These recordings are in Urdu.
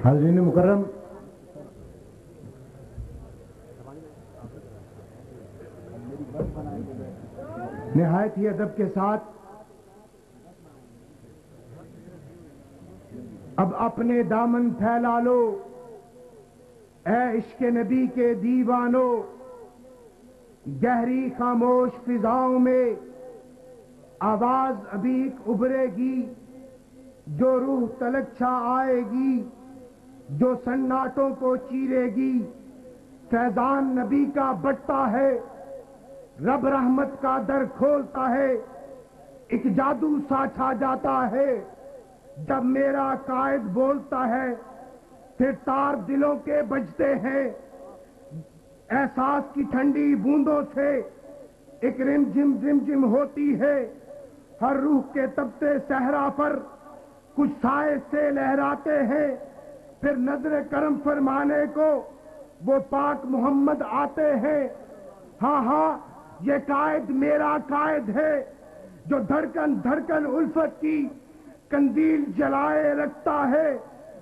حاضرین مکرم، نہایت ہی ادب کے ساتھ اب اپنے دامن پھیلا لو اے عشق نبی کے دیوانو، گہری خاموش فضاؤں میں آواز ابیک ابھرے گی، جو روح تلک چھا آئے گی، جو سناٹوں کو چیرے گی۔ فیضان نبی کا بٹتا ہے، رب رحمت کا در کھولتا ہے، ایک جادو سا چھا جاتا ہے جب میرا قائد بولتا ہے، پھر تار دلوں کے بجتے ہیں، احساس کی ٹھنڈی بوندوں سے ایک رم جم ہوتی ہے، ہر روح کے تپتے صحرا پر کچھ سائے سے لہراتے ہیں، پھر نظر کرم فرمانے کو وہ پاک محمد آتے ہیں۔ ہاں ہاں، یہ قائد میرا قائد ہے، جو دھڑکن دھڑکن الفت کی قندیل جلائے رکھتا ہے،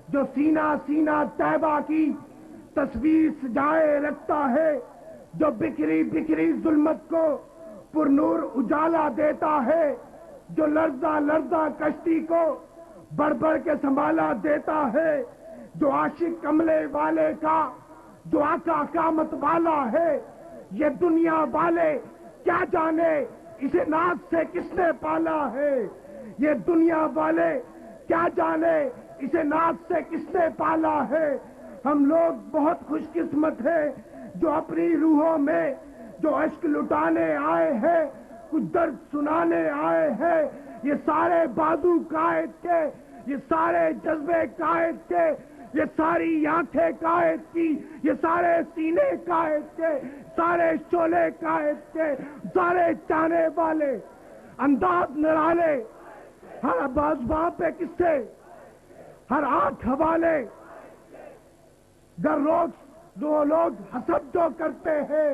جو سینہ سینہ طیبہ کی تصویر سجائے رکھتا ہے، جو بکھری بکھری ظلمت کو پر نور اجالا دیتا ہے، جو لرزہ لرزہ کشتی کو بڑھ بڑھ کے سنبھالا دیتا ہے، جو عاشق کملے والے کا جو آقا قامت والا ہے۔ یہ دنیا والے کیا جانے اسے ناز سے کس نے پالا ہے، یہ دنیا والے کیا جانے اسے ناز سے کس نے پالا ہے۔ ہم لوگ بہت خوش قسمت ہیں جو اپنی روحوں میں جو اشک لٹانے آئے ہیں، کچھ درد سنانے آئے ہیں۔ یہ سارے بازو قائد کے، یہ سارے جذبے قائد کے، یہ ساری آنکھیں قائد کی، یہ سارے سینے قائد کے، سارے شعلے قائد کے، سارے چاہنے والے انداز نرالے، ہر آواز وہاں پہ کس سے، ہر آنکھ حوالے۔ گر روک جو لوگ حسد جو کرتے ہیں،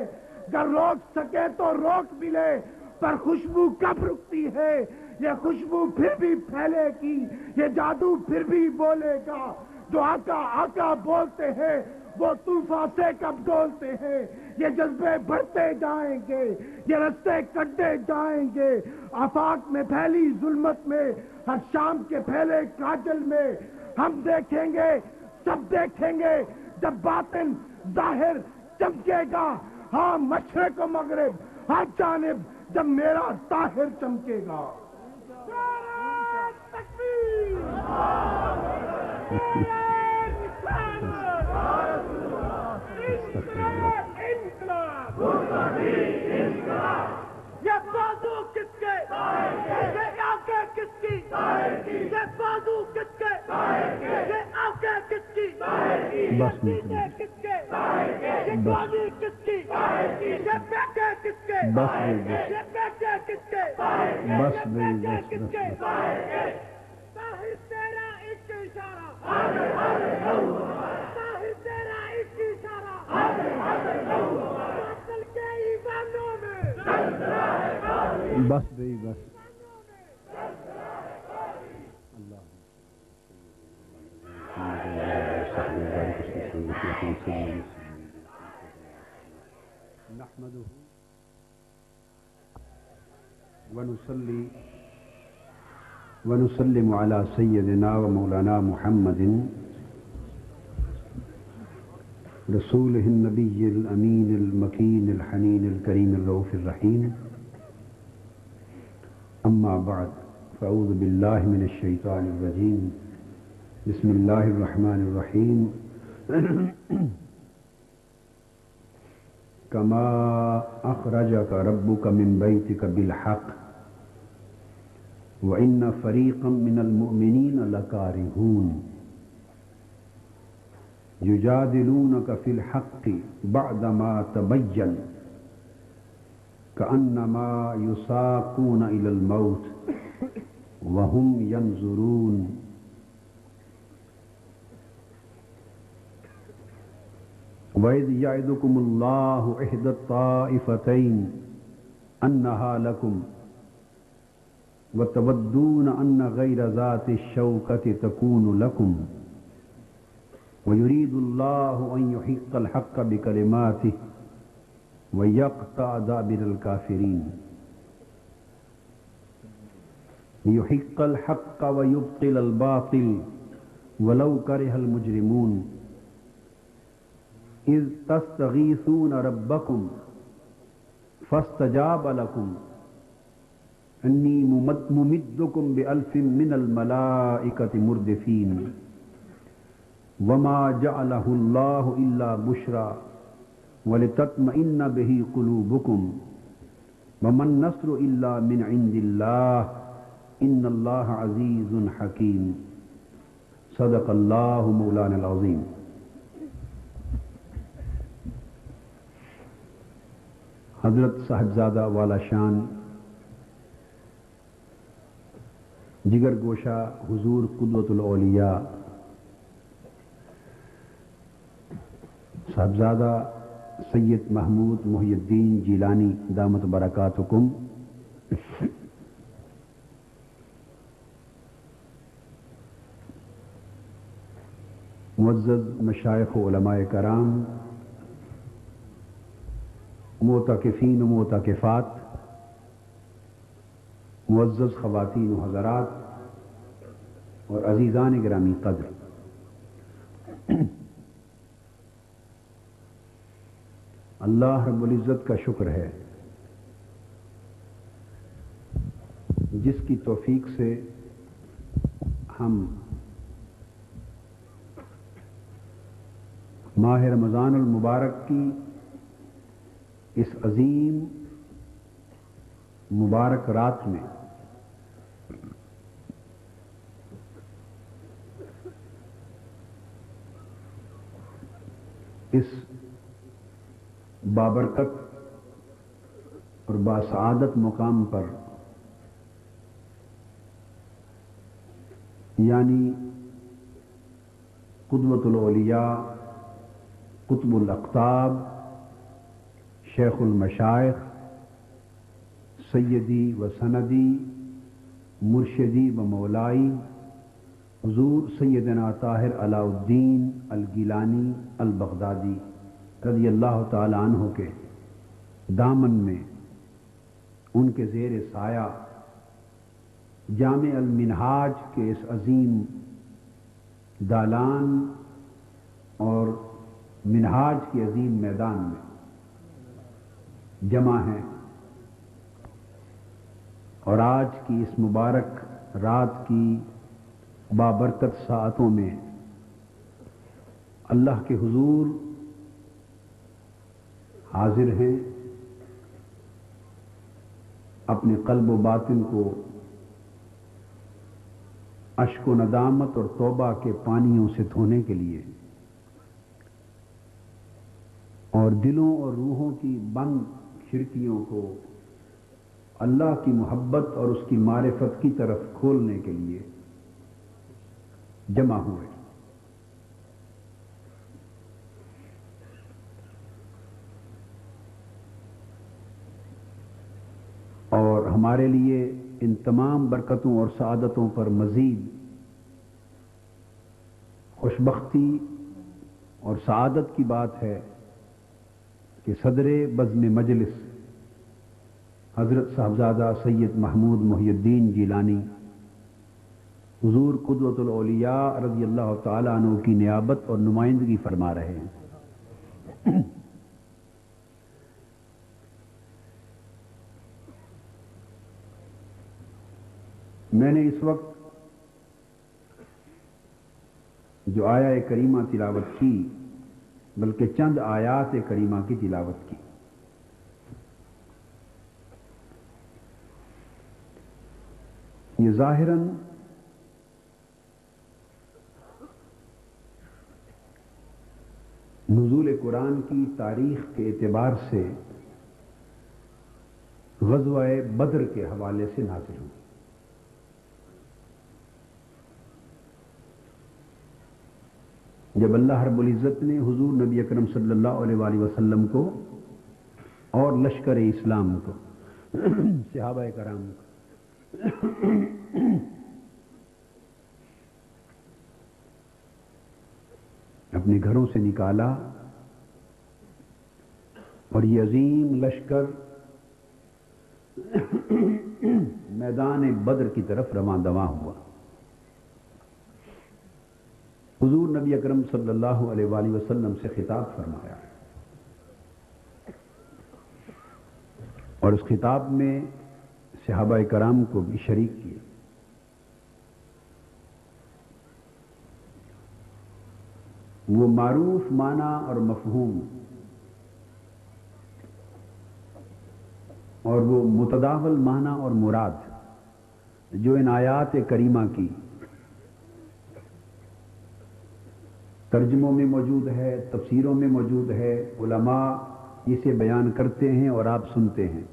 گر روک سکے تو روک ملے، پر خوشبو کب رکتی ہے، یہ خوشبو پھر بھی پھیلے گی، یہ جادو پھر بھی بولے گا۔ جو آقا آقا بولتے ہیں وہ طوفان سے کب ڈولتے ہیں، یہ جذبے بڑھتے جائیں گے، یہ رستے کٹتے جائیں گے، آفاق میں پھیلی ظلمت میں، ہر شام کے پھیلے کاجل میں، ہم دیکھیں گے سب دیکھیں گے جب باطن ظاہر چمکے گا، ہاں مشرق و مغرب ہر جانب جب میرا طاہر چمکے گا۔ یہ بازو کس کے، یہ آنکھیں کس کی، یہ بازو کس کے، یہ آنکھیں کس کی، یہ سینے کس کے، یہ گولی کس کی، یہ بیٹے کس کے، یہ بیٹے کس کے، یہ بیٹے کس کے۔ طاہر تیرا ایک اشارہ، طاہر تیرا ایک اشارہ، باطل کے ایوانوں میں بس بھائی بس اللہ نحمده ونصلي ونسلم على سيدنا ومولانا محمد رسوله النبي الأمين المكين الحنين الكريم الرؤوف الرحيم. أما بعد فأعوذ بالله من الشيطان الرجيم. بسم الله الرحمن الرحيم. كما أخرجك ربك من بيتك بالحق وإن فريقا من المؤمنين لكارهون يجادلونك في الحق بعدما تبين كأنما يساقون إلى الموت وهم ينظرون. وَإِذْ يَعِدُكُمُ اللَّهُ إِحْدَى الطَّائِفَتَيْنِ أَنَّهَا لَكُمْ وَتَوَدُّونَ أَنَّ غَيْرَ ذَاتِ الشَّوْكَةِ تَكُونُ لَكُمْ وَيُرِيدُ اللَّهُ أَن يُحِقَّ الْحَقَّ بِكَلِمَاتِهِ وَيَقْطَعَ دَابِرَ الْكَافِرِينَ لِيُحِقَّ الْحَقَّ وَيُبْطِلَ الْبَاطِلَ وَلَوْ كَرِهَ الْمُجْرِمُونَ إِذْ تَسْتَغِيثُونَ رَبَّكُمْ فَاسْتَجَابَ لَكُمْ أَنِّي مُمِدُّكُمْ بِأَلْفٍ مِّنَ الْمَلَائِكَةِ مُرْدِفِينَ وَمَا جَعَلَهُ اللَّهُ إِلَّا بُشْرَى وَلِتَطْمَئِنَّ بِهِ قُلُوبُكُمْ وَمَا النَّصْرُ إِلَّا مِنْ عِندِ اللَّهِ إِنَّ اللَّهَ عَزِيزٌ حَكِيمٌ صدق اللہ مولانا العظیم۔ حضرت صاحبزادہ والا شان جگر گوشہ حضور قدوۃ الاولیاء صاحبزادہ سید محمود محی الدین جیلانی دامت برکاتکم، معزز مشائخ و علماء کرام، معتکفین و معتکفات، معزز خواتین و حضرات اور عزیزان گرامی قدر، اللہ رب العزت کا شکر ہے جس کی توفیق سے ہم ماہ رمضان المبارک کی اس عظیم مبارک رات میں اس بابرکت اور باسعادت مقام پر یعنی قدوۃ الاولیاء قطب الاقطاب شیخ المشائخ سیدی و سندی مرشدی و مولائی حضور سیدنا طاہر علاء الدین الگیلانی البغدادی رضی اللہ تعالی عنہ کے دامن میں ان کے زیر سایہ جامع المنہاج کے اس عظیم دالان اور منہاج کے عظیم میدان میں جمع ہیں، اور آج کی اس مبارک رات کی بابرکت ساعتوں میں اللہ کے حضور حاضر ہیں، اپنے قلب و باطن کو اشک و ندامت اور توبہ کے پانیوں سے دھونے کے لیے اور دلوں اور روحوں کی بند کھڑکیوں کو اللہ کی محبت اور اس کی معرفت کی طرف کھولنے کے لیے جمع ہوئے۔ اور ہمارے لیے ان تمام برکتوں اور سعادتوں پر مزید خوشبختی اور سعادت کی بات ہے کہ صدر بزم مجلس حضرت صاحبزادہ سید محمود محی الدین جیلانی حضور قدوۃ الاولیاء رضی اللہ تعالی عنہ کی نیابت اور نمائندگی فرما رہے ہیں۔ میں نے اس وقت جو آیہ کریمہ تلاوت کی بلکہ چند آیات کریمہ کی تلاوت کی۔ یہ ظاہراً نزول قرآن کی تاریخ کے اعتبار سے غزوہ بدر کے حوالے سے نازل ہوئی۔ جب اللہ رب العزت نے حضور نبی اکرم صلی اللہ علیہ وآلہ وسلم کو اور لشکر اسلام کو صحابہ کرام کو اپنے گھروں سے نکالا اور یہ عظیم لشکر میدان بدر کی طرف رواں دواں ہوا۔ حضور نبی اکرم صلی اللہ علیہ وآلہ وسلم سے خطاب فرمایا، اور اس خطاب میں صحابہ کرام کو بھی شریک کیا۔ وہ معروف معنی اور مفہوم اور وہ متداول معنی اور مراد جو ان آیات کریمہ کی ترجموں میں موجود ہے، تفسیروں میں موجود ہے، علماء اسے بیان کرتے ہیں اور آپ سنتے ہیں،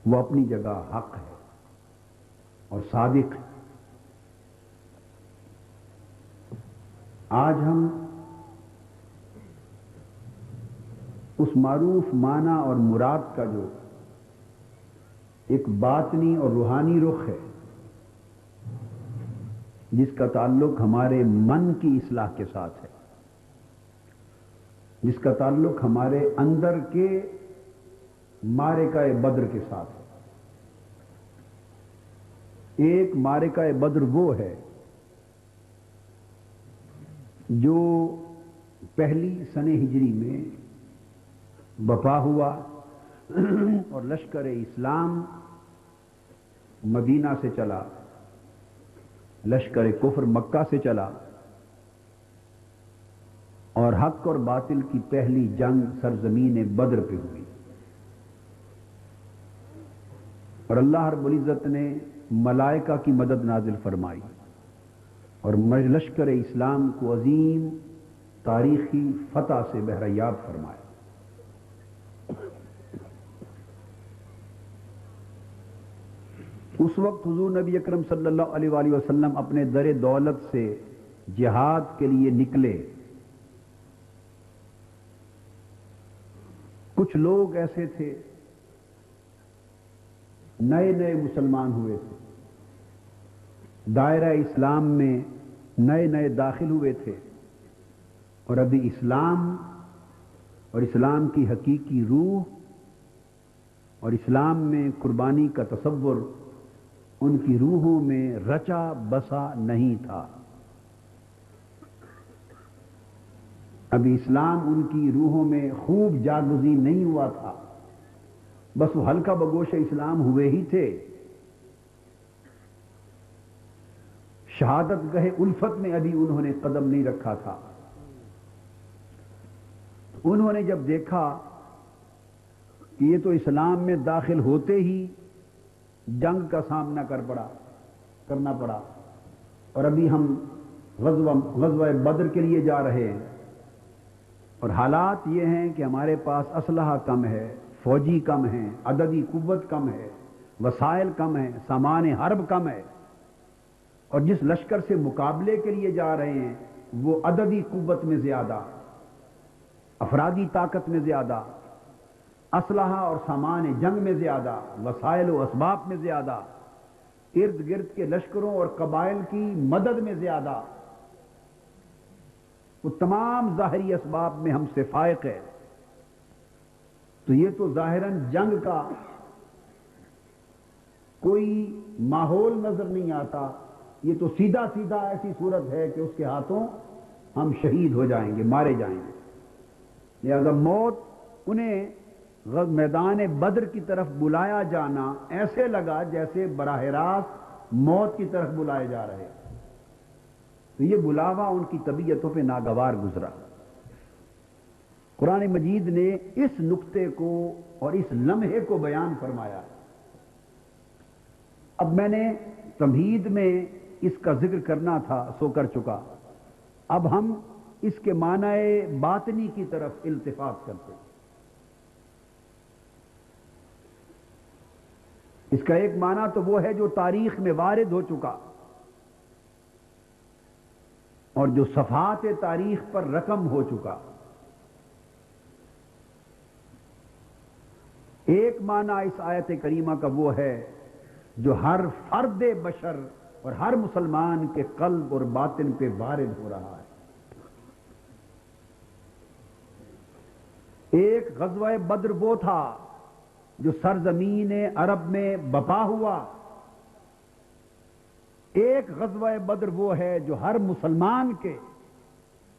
وہ اپنی جگہ حق ہے اور صادق ہے۔ آج ہم اس معروف معنی اور مراد کا جو ایک باطنی اور روحانی رخ ہے، جس کا تعلق ہمارے من کی اصلاح کے ساتھ ہے، جس کا تعلق ہمارے اندر کے معرکہ بدر کے ساتھ ہے۔ ایک معرکہ بدر وہ ہے جو پہلی سنہ ہجری میں برپا ہوا اور لشکر اسلام مدینہ سے چلا، لشکر کفر مکہ سے چلا، اور حق اور باطل کی پہلی جنگ سرزمین بدر پہ ہوئی، اور اللہ رب العزت نے ملائکہ کی مدد نازل فرمائی اور لشکر اسلام کو عظیم تاریخی فتح سے بہریاب فرمایا۔ اس وقت حضور نبی اکرم صلی اللہ علیہ وآلہ وسلم اپنے در دولت سے جہاد کے لیے نکلے۔ کچھ لوگ ایسے تھے، نئے نئے مسلمان ہوئے تھے، دائرہ اسلام میں نئے نئے داخل ہوئے تھے، اور ابھی اسلام اور اسلام کی حقیقی روح اور اسلام میں قربانی کا تصور ان کی روحوں میں رچا بسا نہیں تھا۔ ابھی اسلام ان کی روحوں میں خوب جاگزین نہیں ہوا تھا، بس وہ ہلکا بگوش اسلام ہوئے ہی تھے۔ شہادت گاہ الفت میں ابھی انہوں نے قدم نہیں رکھا تھا۔ انہوں نے جب دیکھا کہ یہ تو اسلام میں داخل ہوتے ہی جنگ کا سامنا کرنا پڑا، اور ابھی ہم غزوہ بدر کے لیے جا رہے ہیں، اور حالات یہ ہیں کہ ہمارے پاس اسلحہ کم ہے، فوجی کم ہیں، عددی قوت کم ہے، وسائل کم ہیں، سامان حرب کم ہے، اور جس لشکر سے مقابلے کے لیے جا رہے ہیں وہ عددی قوت میں زیادہ، افرادی طاقت میں زیادہ، اسلحہ اور سامان جنگ میں زیادہ، وسائل و اسباب میں زیادہ، ارد گرد کے لشکروں اور قبائل کی مدد میں زیادہ، وہ تمام ظاہری اسباب میں ہم سے فائق ہے۔ تو یہ تو ظاہراً جنگ کا کوئی ماحول نظر نہیں آتا، یہ تو سیدھا سیدھا ایسی صورت ہے کہ اس کے ہاتھوں ہم شہید ہو جائیں گے، مارے جائیں گے۔ لہذا موت انہیں میدان بدر کی طرف بلایا جانا ایسے لگا جیسے براہ راست موت کی طرف بلائے جا رہے، تو یہ بلاوا ان کی طبیعتوں پہ ناگوار گزرا۔ قرآن مجید نے اس نقطے کو اور اس لمحے کو بیان فرمایا۔ اب میں نے تمہید میں اس کا ذکر کرنا تھا سو کر چکا، اب ہم اس کے معنی باطنی کی طرف التفات کرتے ہیں۔ اس کا ایک معنی تو وہ ہے جو تاریخ میں وارد ہو چکا اور جو صفحات تاریخ پر رقم ہو چکا۔ ایک معنی اس آیت کریمہ کا وہ ہے جو ہر فرد بشر اور ہر مسلمان کے قلب اور باطن پہ وارد ہو رہا ہے۔ ایک غزوہ بدر وہ تھا جو سرزمین عرب میں بپا ہوا، ایک غزوہ بدر وہ ہے جو ہر مسلمان کے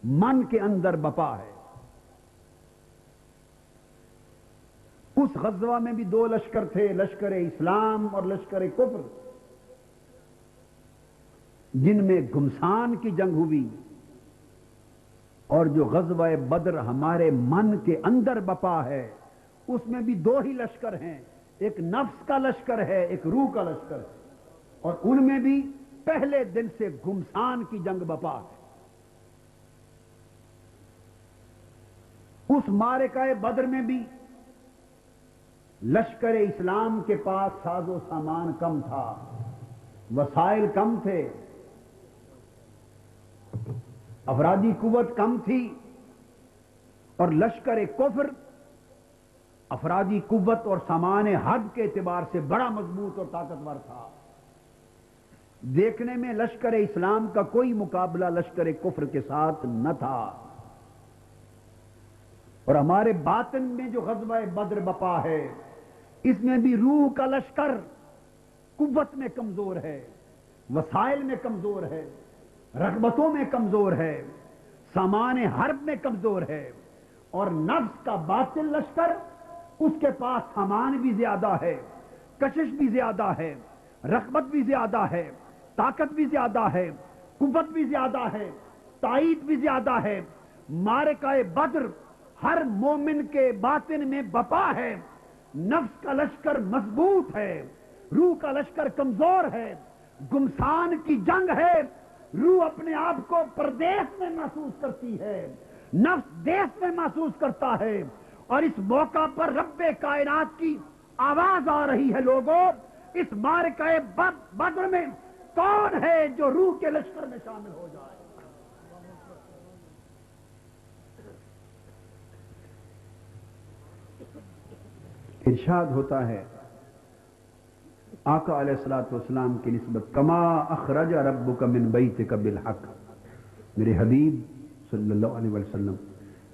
من کے اندر بپا ہے۔ اس غزوہ میں بھی دو لشکر تھے، لشکر اسلام اور لشکر کفر، جن میں گھمسان کی جنگ ہوئی۔ اور جو غزوہ بدر ہمارے من کے اندر بپا ہے، اس میں بھی دو ہی لشکر ہیں، ایک نفس کا لشکر ہے، ایک روح کا لشکر ہے، اور ان میں بھی پہلے دن سے گھمسان کی جنگ بپا ہے۔ اس معرکہ بدر میں بھی لشکر اسلام کے پاس ساز و سامان کم تھا، وسائل کم تھے، افرادی قوت کم تھی، اور لشکر کفر افرادی قوت اور سامان حرب کے اعتبار سے بڑا مضبوط اور طاقتور تھا۔ دیکھنے میں لشکر اسلام کا کوئی مقابلہ لشکر کفر کے ساتھ نہ تھا۔ اور ہمارے باطن میں جو غزوہ بدر بپا ہے، اس میں بھی روح کا لشکر قوت میں کمزور ہے، وسائل میں کمزور ہے، رغبتوں میں کمزور ہے، سامان حرب میں کمزور ہے، اور نفس کا باطل لشکر اس کے پاس سامان بھی زیادہ ہے، کشش بھی زیادہ ہے، رغبت بھی زیادہ ہے، طاقت بھی زیادہ ہے، قوت بھی زیادہ ہے، تائید بھی زیادہ ہے۔ معرکہ بدر ہر مومن کے باطن میں بپا ہے، نفس کا لشکر مضبوط ہے، روح کا لشکر کمزور ہے، گمسان کی جنگ ہے، روح اپنے آپ کو پردیس میں محسوس کرتی ہے، نفس دیس میں محسوس کرتا ہے، اور اس موقع پر رب کائنات کی آواز آ رہی ہے، لوگوں اس معرکہ بدر میں کون ہے جو روح کے لشکر میں شامل ہو جائے؟ ارشاد ہوتا ہے آقا علیہ الصلوۃ والسلام کی نسبت، کما اخرج ربک من بیتک بالحق، میرے حبیب صلی اللہ علیہ وسلم،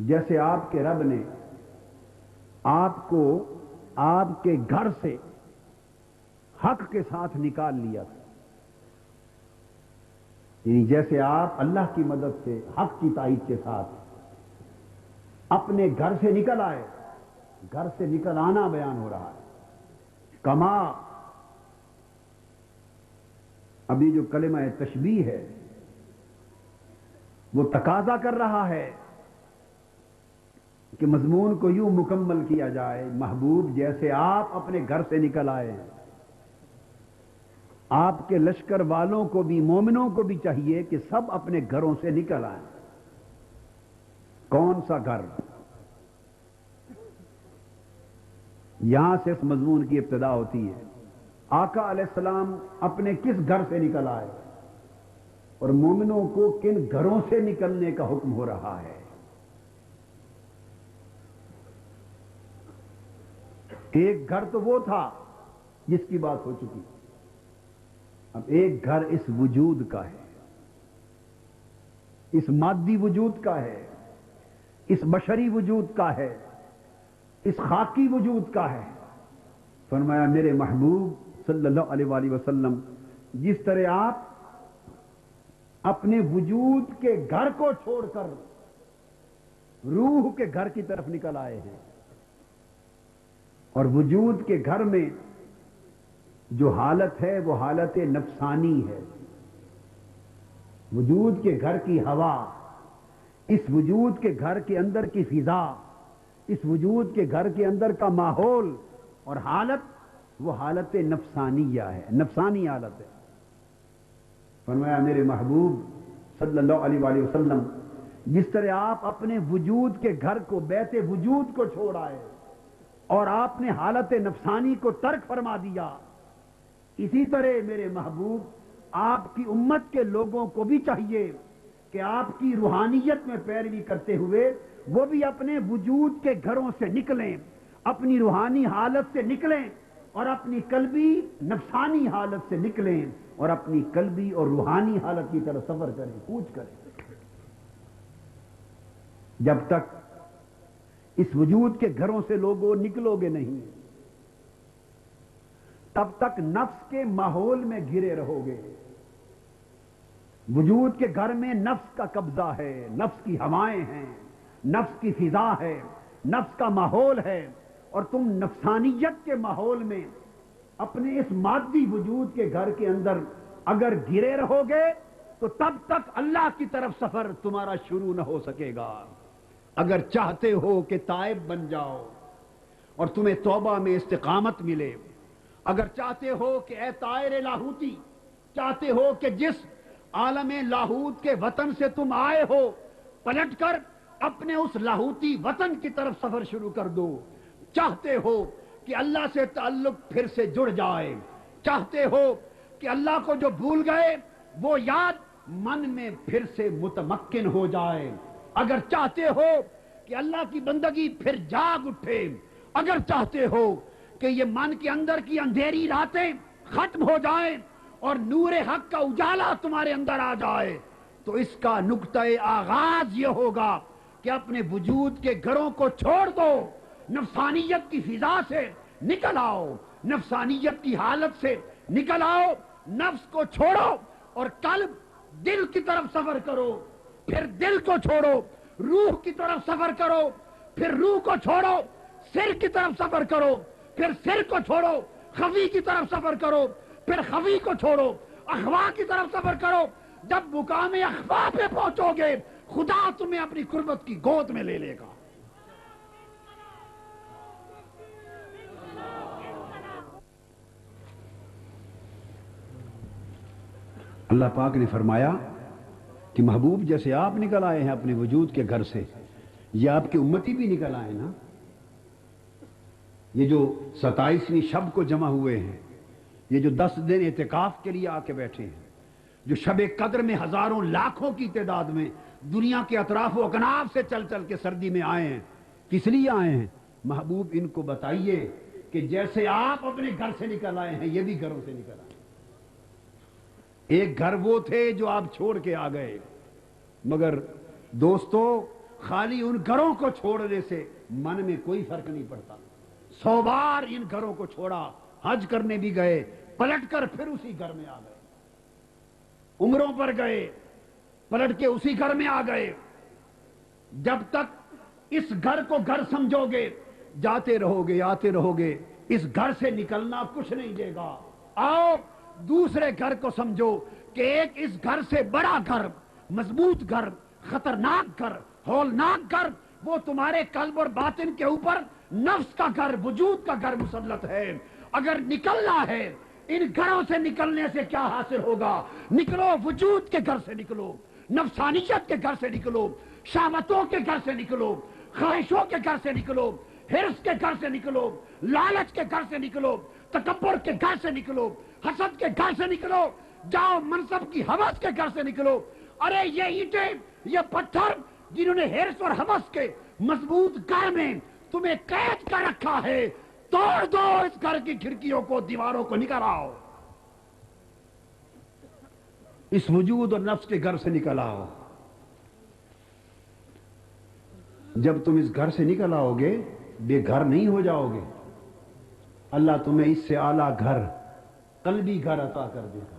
جیسے آپ کے رب نے آپ کو آپ کے گھر سے حق کے ساتھ نکال لیا تھا، یعنی جیسے آپ اللہ کی مدد سے حق کی تائید کے ساتھ اپنے گھر سے نکل آئے، گھر سے نکل آنا بیان ہو رہا ہے۔ کما، ابھی جو کلمہ تشبیہ ہے وہ تقاضا کر رہا ہے کہ مضمون کو یوں مکمل کیا جائے، محبوب جیسے آپ اپنے گھر سے نکل آئے ہیں، آپ کے لشکر والوں کو بھی، مومنوں کو بھی چاہیے کہ سب اپنے گھروں سے نکل آئیں۔ کون سا گھر؟ یہاں سے اس مضمون کی ابتدا ہوتی ہے۔ آقا علیہ السلام اپنے کس گھر سے نکل آئے اور مومنوں کو کن گھروں سے نکلنے کا حکم ہو رہا ہے؟ ایک گھر تو وہ تھا جس کی بات ہو چکی، اب ایک گھر اس وجود کا ہے، اس مادی وجود کا ہے، اس بشری وجود کا ہے، اس خاکی وجود کا ہے۔ فرمایا میرے محبوب صلی اللہ علیہ وآلہ وسلم، جس طرح آپ اپنے وجود کے گھر کو چھوڑ کر روح کے گھر کی طرف نکل آئے ہیں، اور وجود کے گھر میں جو حالت ہے وہ حالت نفسانی ہے۔ وجود کے گھر کی ہوا، اس وجود کے گھر کے اندر کی فضا، اس وجود کے گھر کے اندر کا ماحول اور حالت، وہ حالت نفسانیہ ہے، نفسانی حالت ہے۔ فرمایا میرے محبوب صلی اللہ علیہ وآلہ وسلم، جس طرح آپ اپنے وجود کے گھر کو، بیت وجود کو چھوڑ آئے اور آپ نے حالت نفسانی کو ترک فرما دیا، اسی طرح میرے محبوب آپ کی امت کے لوگوں کو بھی چاہیے کہ آپ کی روحانیت میں پیروی کرتے ہوئے وہ بھی اپنے وجود کے گھروں سے نکلیں، اپنی روحانی حالت سے نکلیں، اور اپنی قلبی نفسانی حالت سے نکلیں، اور اپنی قلبی اور روحانی حالت کی طرف سفر کریں، کوچ کریں۔ جب تک اس وجود کے گھروں سے لوگوں نکلو گے نہیں، تب تک نفس کے ماحول میں گھرے رہو گے۔ وجود کے گھر میں نفس کا قبضہ ہے، نفس کی ہوائیں ہیں، نفس کی فضا ہے، نفس کا ماحول ہے، اور تم نفسانیت کے ماحول میں اپنے اس مادی وجود کے گھر کے اندر اگر گرے رہو گے تو تب تک اللہ کی طرف سفر تمہارا شروع نہ ہو سکے گا۔ اگر چاہتے ہو کہ تائب بن جاؤ اور تمہیں توبہ میں استقامت ملے، اگر چاہتے ہو کہ اے طائر لاہوتی، چاہتے ہو کہ جس عالم لاہوت کے وطن سے تم آئے ہو پلٹ کر اپنے اس لاہوتی وطن کی طرف سفر شروع کر دو، چاہتے ہو کہ اللہ سے تعلق پھر سے جڑ جائے، چاہتے ہو کہ اللہ کو جو بھول گئے وہ یاد من میں پھر سے متمکن ہو جائے، اگر چاہتے ہو کہ اللہ کی بندگی پھر جاگ اٹھے، اگر چاہتے ہو کہ یہ من کے اندر کی اندھیری راتیں ختم ہو جائیں اور نور حق کا اجالا تمہارے اندر آ جائے، تو اس کا نقطہ آغاز یہ ہوگا کہ اپنے وجود کے گھروں کو چھوڑ دو، نفسانیت کی فضا سے نکل آؤ، نفسانیت کی حالت سے نکل آؤ، نفس کو چھوڑو اور قلب دل کی طرف سفر کرو، پھر دل کو چھوڑو روح کی طرف سفر کرو، پھر روح کو چھوڑو سر کی طرف سفر کرو، پھر سر کو چھوڑو خفی کی طرف سفر کرو، پھر خفی کو چھوڑو اخوا کی طرف سفر کرو۔ جب مقام اخوا پہ پہنچو گے خدا تمہیں اپنی قربت کی گود میں لے لے گا۔ اللہ پاک نے فرمایا کہ محبوب جیسے آپ نکل آئے ہیں اپنے وجود کے گھر سے، یہ آپ کے امتی بھی نکل آئے نا۔ یہ جو 27ویں شب کو جمع ہوئے ہیں، یہ جو 10 دن اعتکاف کے لیے آ کے بیٹھے ہیں، جو شب قدر میں ہزاروں لاکھوں کی تعداد میں دنیا کے اطراف و اکناف سے چل چل کے سردی میں آئے ہیں، کس لیے آئے ہیں؟ محبوب ان کو بتائیے کہ جیسے آپ اپنے گھر سے نکل آئے ہیں یہ بھی گھروں سے نکل آئے۔ ایک گھر وہ تھے جو آپ چھوڑ کے آ گئے، مگر دوستو خالی ان گھروں کو چھوڑنے سے من میں کوئی فرق نہیں پڑتا۔ 100 بار ان گھروں کو چھوڑا، حج کرنے بھی گئے، پلٹ کر پھر اسی گھر میں آ گئے، عمروں پر گئے، پلٹ کے اسی گھر میں آ گئے۔ جب تک اس گھر کو گھر سمجھو گے جاتے رہو گے، آتے رہو گے، اس گھر سے نکلنا کچھ نہیں دے گا۔ آؤ دوسرے گھر کو سمجھو کہ ایک اس گھر سے بڑا گھر، مضبوط گھر، خطرناک گھر، ہولناک گھر، وہ تمہارے قلب اور باطن کے اوپر نفس کا گھر، وجود کا گھر مسلط ہے۔ اگر نکلنا ہے ان گھروں سے نکلنے سے کیا حاصل ہوگا؟ نکلو وجود کے گھر سے، نکلو نفسانیت کے گھر سے، نکلو شہوتوں کے گھر سے، نکلو خواہشوں کے گھر سے، نکلو حرص کے گھر سے، نکلو لالچ کے گھر سے، نکلو تکبر کے گھر سے، نکلو حسد کے گھر سے، نکلو جاؤ منصب کی ہوس کے گھر سے نکلو۔ ارے یہ اینٹیں، یہ پتھر جنہوں نے حرص اور ہوس کے مضبوط گھر میں تمہیں قید کر رکھا ہے، توڑ دو اس گھر کی کھڑکیوں کو، دیواروں کو، نکل آؤ اس وجود اور نفس کے گھر سے، نکل آؤ۔ جب تم اس گھر سے نکل آؤ گے بے گھر نہیں ہو جاؤ گے، اللہ تمہیں اس سے اعلیٰ گھر، قلبی گھر عطا کر دے گا۔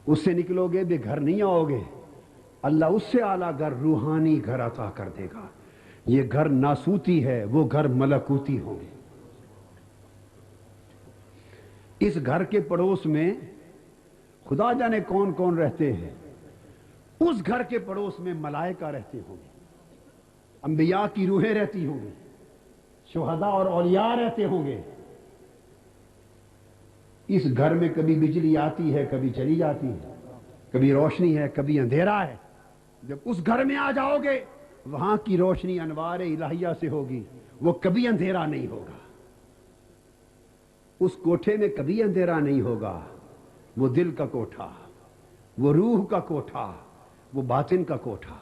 اس سے نکلو گے بے گھر نہیں آؤ گے، اللہ اس سے اعلیٰ گھر، روحانی گھر عطا کر دے گا۔ یہ گھر ناسوتی ہے، وہ گھر ملکوتی ہوں گے۔ اس گھر کے پڑوس میں خدا جانے کون کون رہتے ہیں، اس گھر کے پڑوس میں ملائکہ رہتے ہوں گے، انبیاء کی روحیں رہتی ہوں گی، شہداء اور اولیاء رہتے ہوں گے۔ اس گھر میں کبھی بجلی آتی ہے، کبھی چلی جاتی ہے، کبھی روشنی ہے، کبھی اندھیرا ہے۔ جب اس گھر میں آ جاؤ گے وہاں کی روشنی انوار الہیہ سے ہوگی، وہ کبھی اندھیرا نہیں ہوگا۔ اس کوٹھے میں کبھی اندھیرا نہیں ہوگا، وہ دل کا کوٹھا، وہ روح کا کوٹھا، وہ باطن کا کوٹھا۔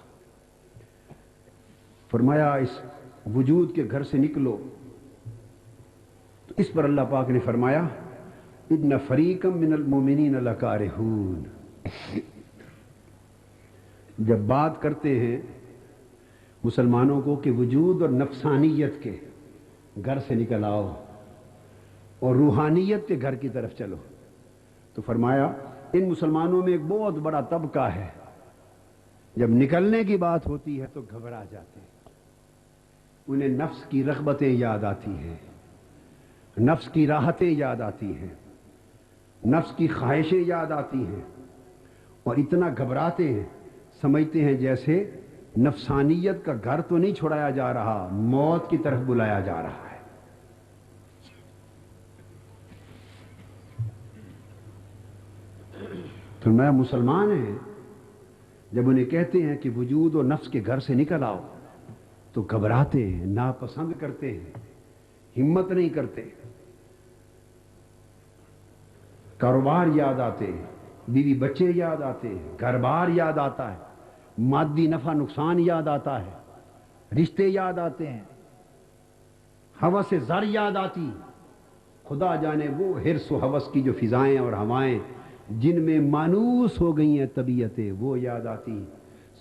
فرمایا اس وجود کے گھر سے نکلو، تو اس پر اللہ پاک نے فرمایا ان فریقا من المؤمنین لکارہون۔ جب بات کرتے ہیں مسلمانوں کو کہ وجود اور نفسانیت کے گھر سے نکل آؤ اور روحانیت کے گھر کی طرف چلو. تو فرمایا ان مسلمانوں میں ایک بہت بڑا طبقہ ہے، جب نکلنے کی بات ہوتی ہے تو گھبرا جاتے ہیں. انہیں نفس کی رغبتیں یاد آتی ہیں، نفس کی راحتیں یاد آتی ہیں، نفس کی خواہشیں یاد آتی ہیں، اور اتنا گھبراتے ہیں، سمجھتے ہیں جیسے نفسانیت کا گھر تو نہیں چھڑایا جا رہا، موت کی طرف بلایا جا رہا ہے. تو میں مسلمان ہیں، جب انہیں کہتے ہیں کہ وجود و نفس کے گھر سے نکل آؤ تو گھبراتے ہیں، ناپسند کرتے ہیں، ہمت نہیں کرتے. کاروبار یاد آتے ہیں، بیوی بچے یاد آتے ہیں، گھر بار یاد آتا ہے، مادی نفع نقصان یاد آتا ہے، رشتے یاد آتے ہیں، ہوس زر یاد آتی. خدا جانے وہ حرص و ہوس کی جو فضائیں اور ہوائیں جن میں مانوس ہو گئی ہیں طبیعتیں، وہ یاد آتی.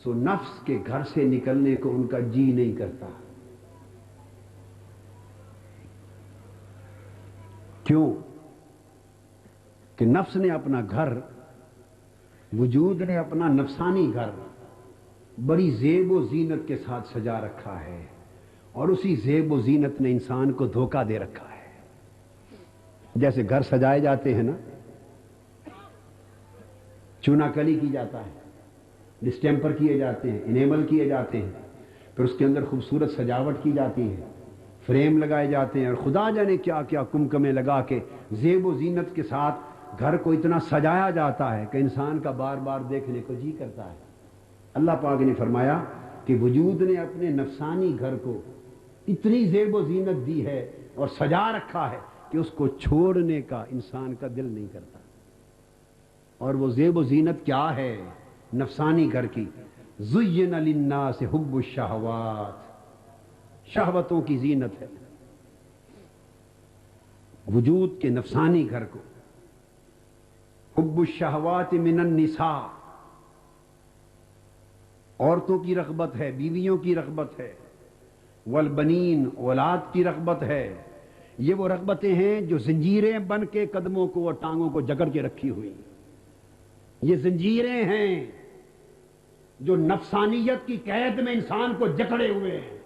سو نفس کے گھر سے نکلنے کو ان کا جی نہیں کرتا. کیوں؟ کہ نفس نے اپنا گھر، وجود نے اپنا نفسانی گھر بڑی زیب و زینت کے ساتھ سجا رکھا ہے، اور اسی زیب و زینت نے انسان کو دھوکہ دے رکھا ہے. جیسے گھر سجائے جاتے ہیں نا، چونا کلی کی جاتا ہے، ڈسٹیمپر کیے جاتے ہیں، انیمل کیے جاتے ہیں، پھر اس کے اندر خوبصورت سجاوٹ کی جاتی ہے، فریم لگائے جاتے ہیں، اور خدا جانے کیا کیا کمکمے لگا کے زیب و زینت کے ساتھ گھر کو اتنا سجایا جاتا ہے کہ انسان کا بار بار دیکھنے کو جی کرتا ہے. اللہ پاک نے فرمایا کہ وجود نے اپنے نفسانی گھر کو اتنی زیب و زینت دی ہے اور سجا رکھا ہے کہ اس کو چھوڑنے کا انسان کا دل نہیں کرتا. اور وہ زیب و زینت کیا ہے نفسانی گھر کی؟ زین للناس حب الشہوات، شہوتوں کی زینت ہے وجود کے نفسانی گھر کو. حب الشہوات من النساء، عورتوں کی رغبت ہے، بیویوں کی رغبت ہے، والبنین، اولاد کی رغبت ہے. یہ وہ رغبتیں ہیں جو زنجیریں بن کے قدموں کو اور ٹانگوں کو جکڑ کے رکھی ہوئی. یہ زنجیریں ہیں جو نفسانیت کی قید میں انسان کو جکڑے ہوئے ہیں.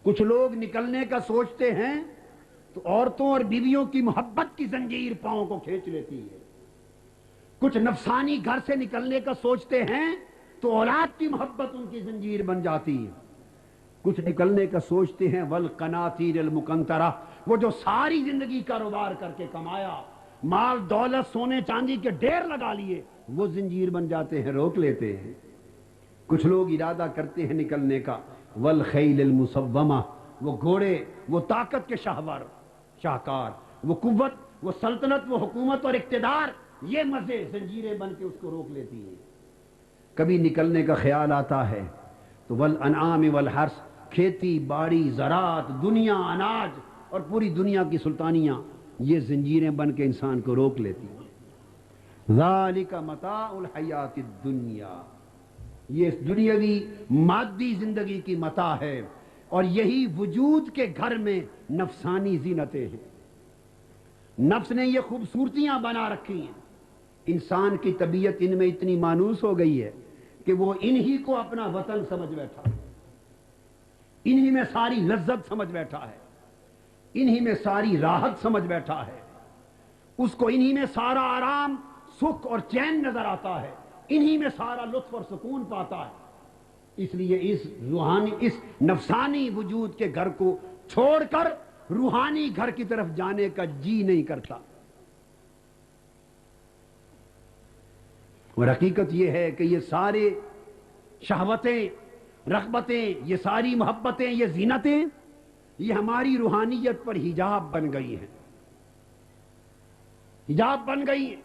کچھ لوگ نکلنے کا سوچتے ہیں تو عورتوں اور بیویوں کی محبت کی زنجیر پاؤں کو کھینچ لیتی ہے. کچھ نفسانی گھر سے نکلنے کا سوچتے ہیں تو اولاد کی محبت ان کی زنجیر بن جاتی ہے. کچھ نکلنے کا سوچتے ہیں والقناطیر المقنطرہ، وہ جو ساری زندگی کاروبار کر کے کمایا، مال دولت سونے چاندی کے ڈھیر لگا لیے، وہ زنجیر بن جاتے ہیں، روک لیتے ہیں. کچھ لوگ ارادہ کرتے ہیں نکلنے کا والخیل المسومہ، وہ گھوڑے، وہ طاقت کے شاہکار، وہ قوت، وہ سلطنت، وہ حکومت اور اقتدار، یہ مزے زنجیریں بن کے اس کو روک لیتی ہیں. کبھی نکلنے کا خیال آتا ہے تو والانعام والحرث، کھیتی باڑی، زراعت، دنیا، اناج اور پوری دنیا کی سلطانیاں، یہ زنجیریں بن کے انسان کو روک لیتی ہیں. ذالک متاع الحیات الدنیا، یہ دنیاوی مادی زندگی کی متاع ہے، اور یہی وجود کے گھر میں نفسانی زینتیں ہیں. نفس نے یہ خوبصورتیاں بنا رکھی ہیں. انسان کی طبیعت ان میں اتنی مانوس ہو گئی ہے کہ وہ انہی کو اپنا وطن سمجھ بیٹھا ہے، انہی میں ساری لذت سمجھ بیٹھا ہے، انہی میں ساری راحت سمجھ بیٹھا ہے. اس کو انہی میں سارا آرام، سکھ اور چین نظر آتا ہے، انہی میں سارا لطف اور سکون پاتا ہے. اس لیے اس نفسانی وجود کے گھر کو چھوڑ کر روحانی گھر کی طرف جانے کا جی نہیں کرتا. اور حقیقت یہ ہے کہ یہ سارے شہوتیں، رغبتیں، یہ ساری محبتیں، یہ زینتیں، یہ ہماری روحانیت پر حجاب بن گئی ہیں، حجاب بن گئی ہیں.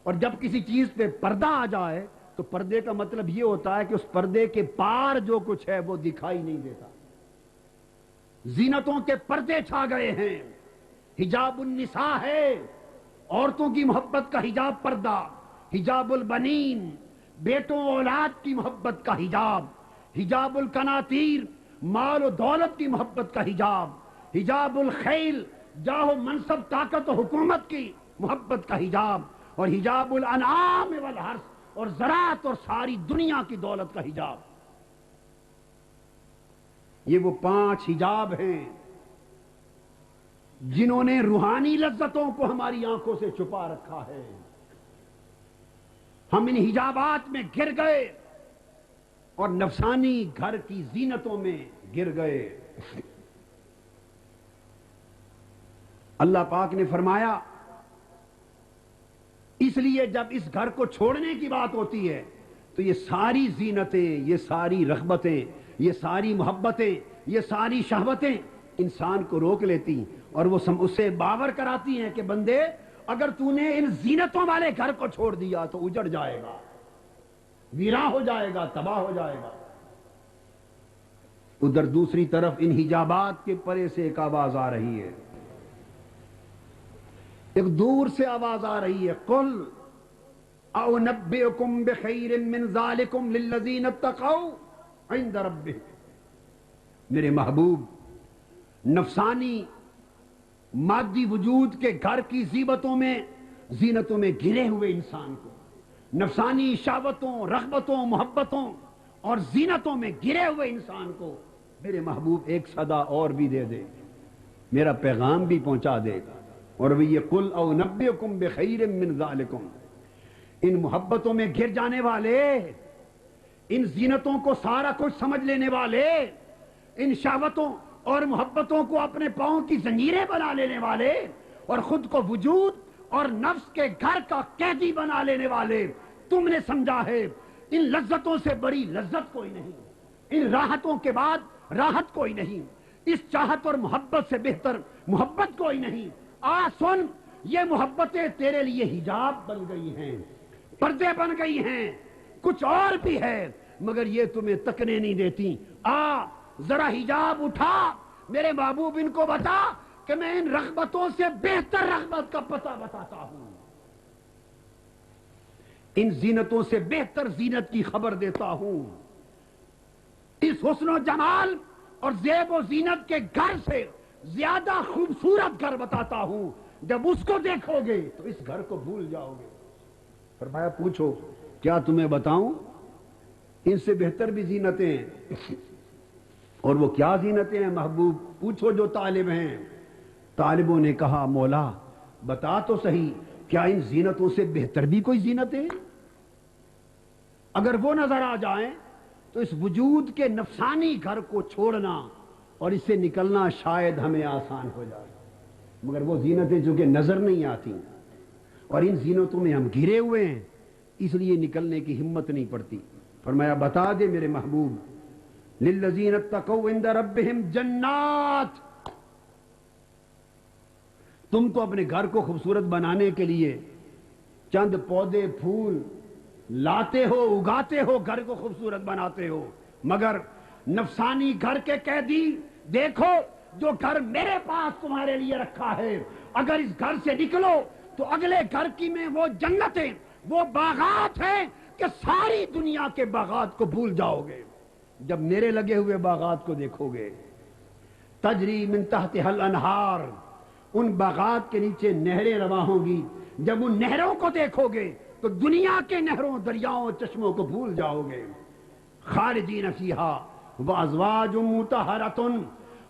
اور جب کسی چیز پہ پردہ آ جائے تو پردے کا مطلب یہ ہوتا ہے کہ اس پردے کے پار جو کچھ ہے وہ دکھائی نہیں دیتا. زینتوں کے پردے چھا گئے ہیں. حجاب النساء ہے، عورتوں کی محبت کا حجاب پردہ، حجاب البنین، بیٹوں اولاد کی محبت کا حجاب، حجاب القناطیر مال و دولت کی محبت کا حجاب، حجاب الخیل جاہ و منصب طاقت و حکومت کی محبت کا حجاب، اور حجاب الانعام والحرث اور زراعت اور ساری دنیا کی دولت کا حجاب۔ یہ وہ 5 حجاب ہیں جنہوں نے روحانی لذتوں کو ہماری آنکھوں سے چھپا رکھا ہے۔ ہم ان حجابات میں گر گئے اور نفسانی گھر کی زینتوں میں گر گئے۔ اللہ پاک نے فرمایا اس لیے جب اس گھر کو چھوڑنے کی بات ہوتی ہے تو یہ ساری زینتیں، یہ ساری رغبتیں، یہ ساری محبتیں، یہ ساری شہوتیں انسان کو روک لیتی اور وہ اس سے باور کراتی ہیں کہ بندے اگر تو نے ان زینتوں والے گھر کو چھوڑ دیا تو اجڑ جائے گا، ویراں ہو جائے گا، تباہ ہو جائے گا۔ ادھر دوسری طرف ان حجابات کے پرے سے ایک آواز آ رہی ہے، ایک دور سے آواز آ رہی ہے، قل اونبئکم بخیر من ذالکم للذین اتقوا عند ربہم۔ میرے محبوب، نفسانی مادی وجود کے گھر کی زینتوں میں گرے ہوئے انسان کو، نفسانی شہوتوں، رغبتوں، محبتوں اور زینتوں میں گرے ہوئے انسان کو میرے محبوب ایک صدا اور بھی دے دے، میرا پیغام بھی پہنچا دے گا، اور وہ یہ قل اونبئکم بخیر من ذالکم۔ ان محبتوں میں گر جانے والے، ان زینتوں کو سارا کچھ سمجھ لینے والے، ان شہوتوں اور محبتوں کو اپنے پاؤں کی زنجیریں بنا لینے والے اور خود کو وجود اور نفس کے گھر کا قیدی بنا لینے والے، تم نے سمجھا ہے ان لذتوں سے بڑی لذت کوئی نہیں، ان راحتوں کے بعد راحت کوئی نہیں، اس چاہت اور محبت سے بہتر محبت کوئی نہیں۔ سن، یہ محبتیں تیرے لیے حجاب بن گئی ہیں، پردے بن گئی ہیں، کچھ اور بھی ہے مگر یہ تمہیں تکنے نہیں دیتی۔ ذرا حجاب اٹھا، میرے محبوب ان کو بتا کہ میں ان رغبتوں سے بہتر رغبت کا پتہ بتاتا ہوں، ان زینتوں سے بہتر زینت کی خبر دیتا ہوں، اس حسن و جمال اور زیب و زینت کے گھر سے زیادہ خوبصورت گھر بتاتا ہوں، جب اس کو دیکھو گے تو اس گھر کو بھول جاؤ گے۔ فرمایا پوچھو کیا تمہیں بتاؤں، ان سے بہتر بھی زینتیں ہیں۔ اور وہ کیا زینتیں ہیں محبوب؟ پوچھو جو طالب ہیں۔ طالبوں نے کہا مولا بتا تو صحیح، کیا ان زینتوں سے بہتر بھی کوئی زینتیں؟ اگر وہ نظر آ جائیں تو اس وجود کے نفسانی گھر کو چھوڑنا اور اس سے نکلنا شاید ہمیں آسان ہو جائے، مگر وہ زینتیں جو کہ نظر نہیں آتی اور ان زینتوں میں ہم گھرے ہوئے ہیں، اس لیے نکلنے کی ہمت نہیں پڑتی۔ فرمایا بتا دے میرے محبوب، للذین اتقوا عند ربہم جنات، تم تو اپنے گھر کو خوبصورت بنانے کے لیے چند پودے پھول لاتے ہو، اگاتے ہو، گھر کو خوبصورت بناتے ہو، مگر نفسانی گھر کے قیدی دیکھو جو گھر میرے پاس تمہارے لیے رکھا ہے، اگر اس گھر سے نکلو تو اگلے گھر کی میں وہ جنتیں، وہ باغات ہیں کہ ساری دنیا کے باغات کو بھول جاؤ گے۔ جب میرے لگے ہوئے باغات کو دیکھو گے، تجری من تحتها الانہار، ان باغات کے نیچے نہریں رواں ہوں گی، جب ان نہروں کو دیکھو گے تو دنیا کے نہروں، دریاؤں، چشموں کو بھول جاؤ گے۔ خالدین فیہا وازواج مطہرۃ،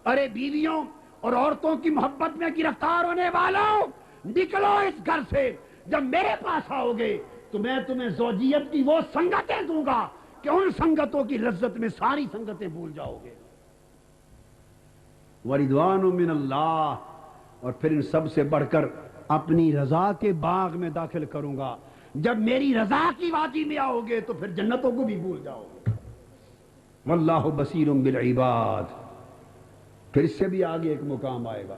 ارے بیویوں اور عورتوں کی محبت میں گرفتار ہونے والوں، نکلو اس گھر سے، جب میرے پاس آؤ گے تو میں تمہیں زوجیت کی وہ سنگتیں دوں گا کہ ان سنگتوں کی لذت میں ساری سنگتیں بھول جاؤ گے۔ وردوان من اللہ، اور پھر ان سب سے بڑھ کر اپنی رضا کے باغ میں داخل کروں گا۔ جب میری رضا کی وادی میں آؤ گے تو پھر جنتوں کو بھی بھول جاؤ گے۔ واللہ بصیر بالعباد، پھر اس سے بھی آگے ایک مقام آئے گا۔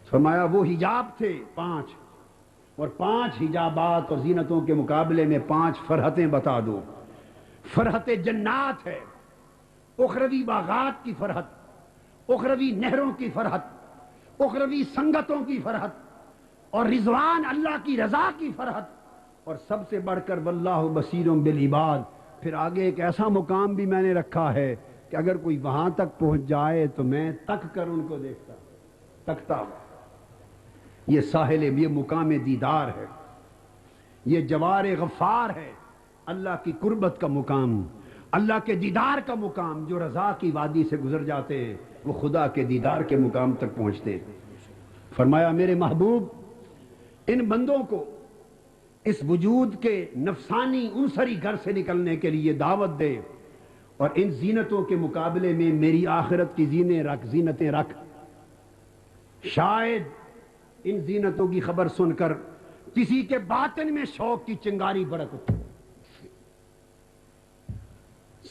فرمایا وہ حجاب تھے 5، اور 5 حجابات اور زینتوں کے مقابلے میں 5 فرحتیں بتا دو۔ فرحت جنات ہے، اخروی باغات کی فرحت، اخروی نہروں کی فرحت، اخروی سنگتوں کی فرحت، اور رضوان اللہ کی رضا کی فرحت، اور سب سے بڑھ کر واللہ بصیر بالعباد، پھر آگے ایک ایسا مقام بھی میں نے رکھا ہے کہ اگر کوئی وہاں تک پہنچ جائے تو میں تک کر ان کو تکتا ہوں۔ یہ ساحل، یہ مقام دیدار ہے، یہ جوار غفار ہے، اللہ کی قربت کا مقام، اللہ کے دیدار کا مقام۔ جو رضا کی وادی سے گزر جاتے ہیں وہ خدا کے دیدار کے مقام تک پہنچتے ہیں۔ فرمایا میرے محبوب ان بندوں کو اس وجود کے نفسانی عنصری گھر سے نکلنے کے لیے دعوت دے، اور ان زینتوں کے مقابلے میں میری آخرت کی زینتیں رکھ۔ شاید ان زینتوں کی خبر سن کر کسی کے باطن میں شوق کی چنگاری بھڑک اٹھے۔